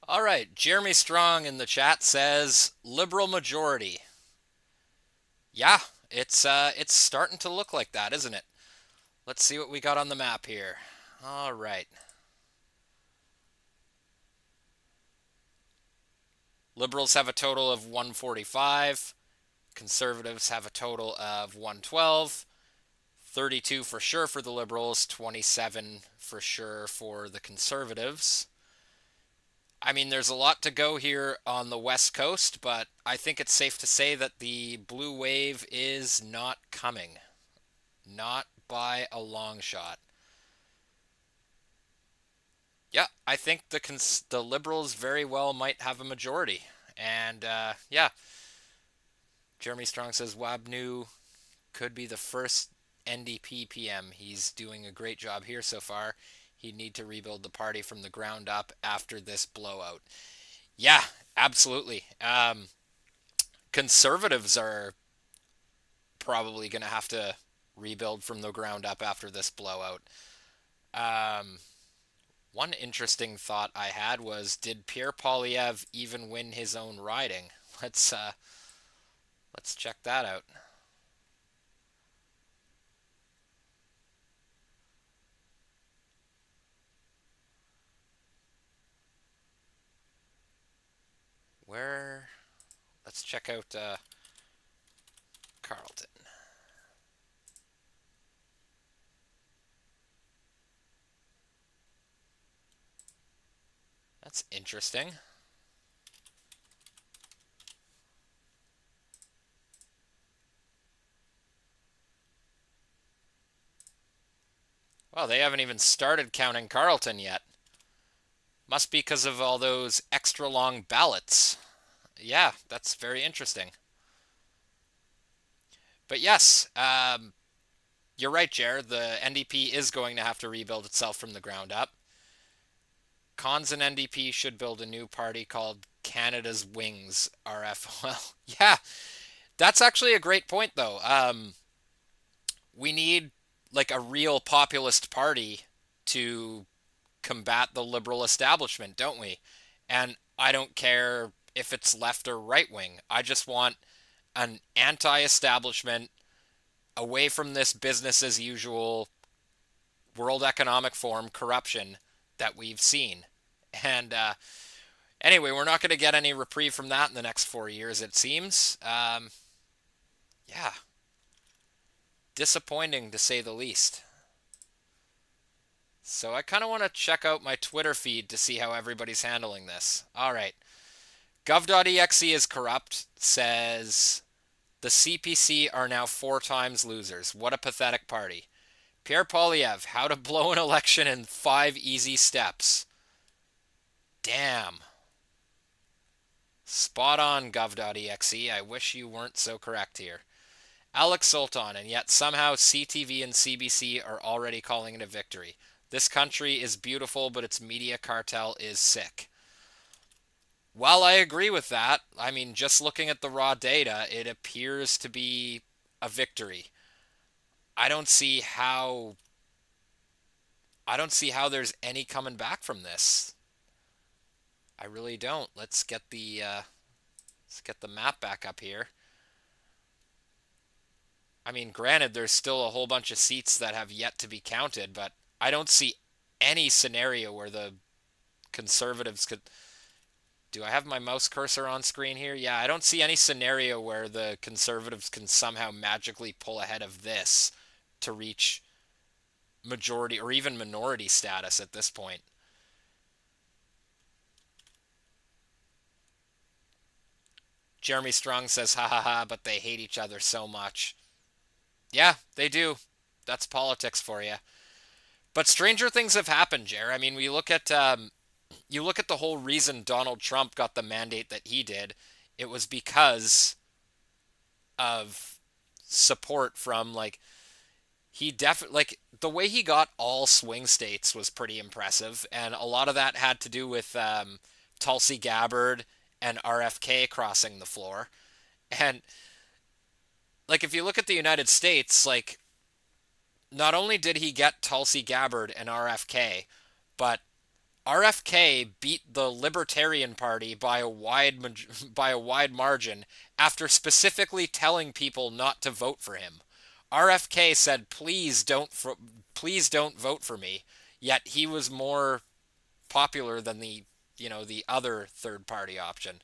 All right, Jeremy Strong in the chat says Liberal majority. Yeah, it's starting to look like that, isn't it? Let's see what we got on the map here. All right. Liberals have a total of 145. Conservatives have a total of 112. 32 for sure for the Liberals, 27 for sure for the Conservatives. I mean, there's a lot to go here on the West Coast, but I think it's safe to say that the blue wave is not coming. Not by a long shot. Yeah, I think the Liberals very well might have a majority. And, yeah. Jeremy Strong says Wabnu could be the first NDP PM. He's doing a great job here so far. He'd need to rebuild the party from the ground up after this blowout. Yeah, absolutely. Conservatives are probably going to have to rebuild from the ground up after this blowout. One interesting thought I had was, did Pierre Poilievre even win his own riding? Let's check that out. Let's check out Carleton. That's interesting. Well, they haven't even started counting Carleton yet. Must be because of all those extra long ballots. Yeah, that's very interesting. But yes, you're right, Jer. The NDP is going to have to rebuild itself from the ground up. Cons and NDP should build a new party called Canada's Wings, RFOL. Yeah, that's actually a great point, though. We need, like, a real populist party to combat the liberal establishment, don't we? And I don't care if it's left or right wing. I just want an anti-establishment, away from this business as usual, World Economic Forum corruption that we've seen. And anyway, we're not going to get any reprieve from that in the next 4 years, it seems. Yeah. Disappointing, to say the least. So I kind of want to check out my Twitter feed to see how everybody's handling this. All right. Gov.exe is corrupt, says the CPC are now 4 times losers. What a pathetic party. Pierre Poilievre, how to blow an election in 5 easy steps. Damn. Spot on, Gov.exe. I wish you weren't so correct here. Alex Sultan, and yet somehow CTV and CBC are already calling it a victory. This country is beautiful, but its media cartel is sick. Well, I agree with that. I mean, just looking at the raw data, it appears to be a victory. I don't see how there's any coming back from this. I really don't. Let's get the map back up here. I mean, granted, there's still a whole bunch of seats that have yet to be counted, but I don't see any scenario where the Conservatives could... Do I have my mouse cursor on screen here? Yeah, I don't see any scenario where the Conservatives can somehow magically pull ahead of this to reach majority or even minority status at this point. Jeremy Strong says, ha ha ha, but they hate each other so much. Yeah, they do. That's politics for you. But stranger things have happened, Jer. I mean, you look at the whole reason Donald Trump got the mandate that he did. It was because of support from the way he got all swing states was pretty impressive, and a lot of that had to do with Tulsi Gabbard and RFK crossing the floor. And if you look at the United States, not only did he get Tulsi Gabbard and RFK, but RFK beat the Libertarian Party by a wide margin after specifically telling people not to vote for him. RFK said, "Please don't vote for me." Yet he was more popular than the other third party option.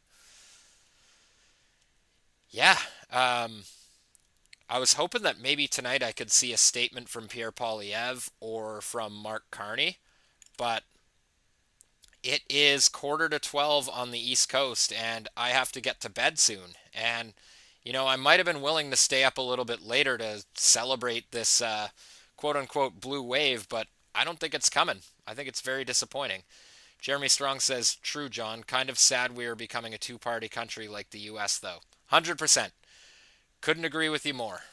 Yeah, I was hoping that maybe tonight I could see a statement from Pierre Poilievre or from Mark Carney, but it is 11:45 on the East Coast, and I have to get to bed soon. And, I might have been willing to stay up a little bit later to celebrate this quote-unquote blue wave, but I don't think it's coming. I think it's very disappointing. Jeremy Strong says, true, John. Kind of sad we are becoming a two-party country like the U.S., though. 100%. Couldn't agree with you more.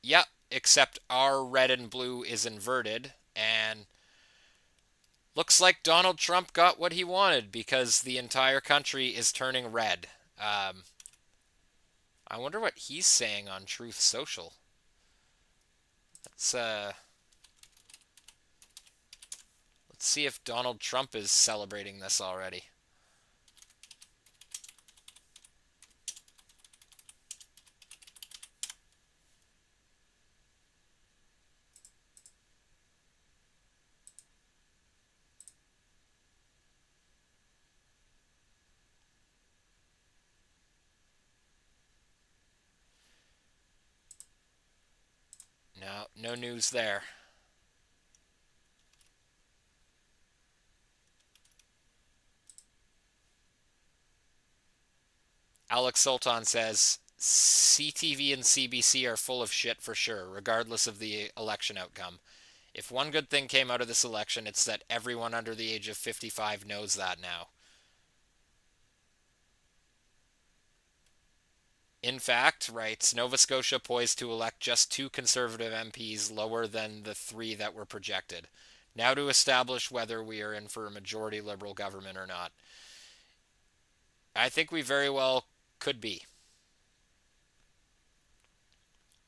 Yeah, except our red and blue is inverted, and looks like Donald Trump got what he wanted because the entire country is turning red. I wonder what he's saying on Truth Social. Let's see if Donald Trump is celebrating this already. No news there. Alex Sultan says, CTV and CBC are full of shit for sure, regardless of the election outcome. If one good thing came out of this election, it's that everyone under the age of 55 knows that now. In fact, writes, Nova Scotia poised to elect just 2 Conservative MPs, lower than the 3 that were projected. Now to establish whether we are in for a majority Liberal government or not. I think we very well could be.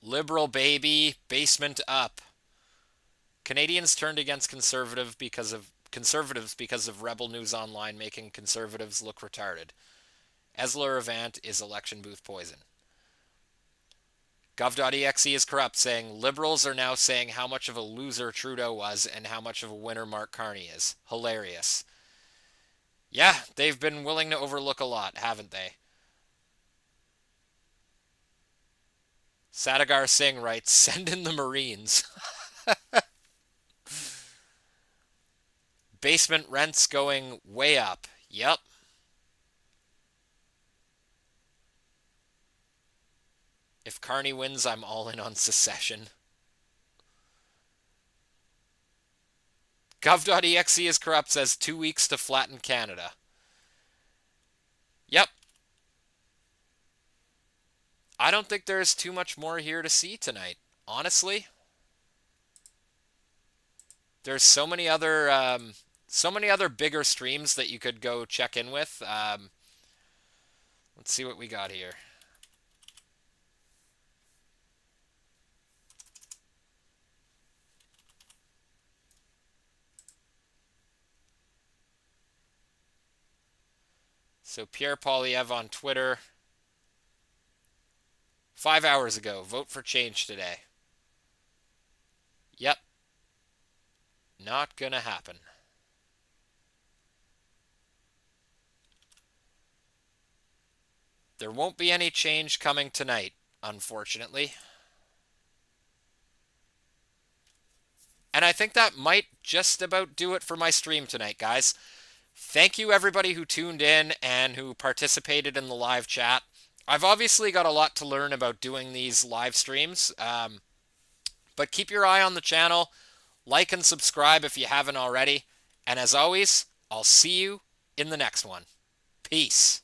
Liberal baby, basement up. Canadians turned against conservatives because of Rebel News Online making conservatives look retarded. Esler Avant is election booth poison. Gov.exe is corrupt, saying Liberals are now saying how much of a loser Trudeau was and how much of a winner Mark Carney is. Hilarious. Yeah, they've been willing to overlook a lot, haven't they? Sadagar Singh writes, send in the Marines. Basement rents going way up. Yep. If Carney wins, I'm all in on secession. Gov.exe is corrupt, says 2 weeks to flatten Canada. Yep. I don't think there's too much more here to see tonight, honestly. There's so many other bigger streams that you could go check in with. Let's see what we got here. So Pierre Poilievre on Twitter. 5 hours ago, vote for change today. Yep. Not gonna happen. There won't be any change coming tonight, unfortunately. And I think that might just about do it for my stream tonight, guys. Thank you, everybody who tuned in and who participated in the live chat. I've obviously got a lot to learn about doing these live streams, but keep your eye on the channel. Like and subscribe if you haven't already. And as always, I'll see you in the next one. Peace.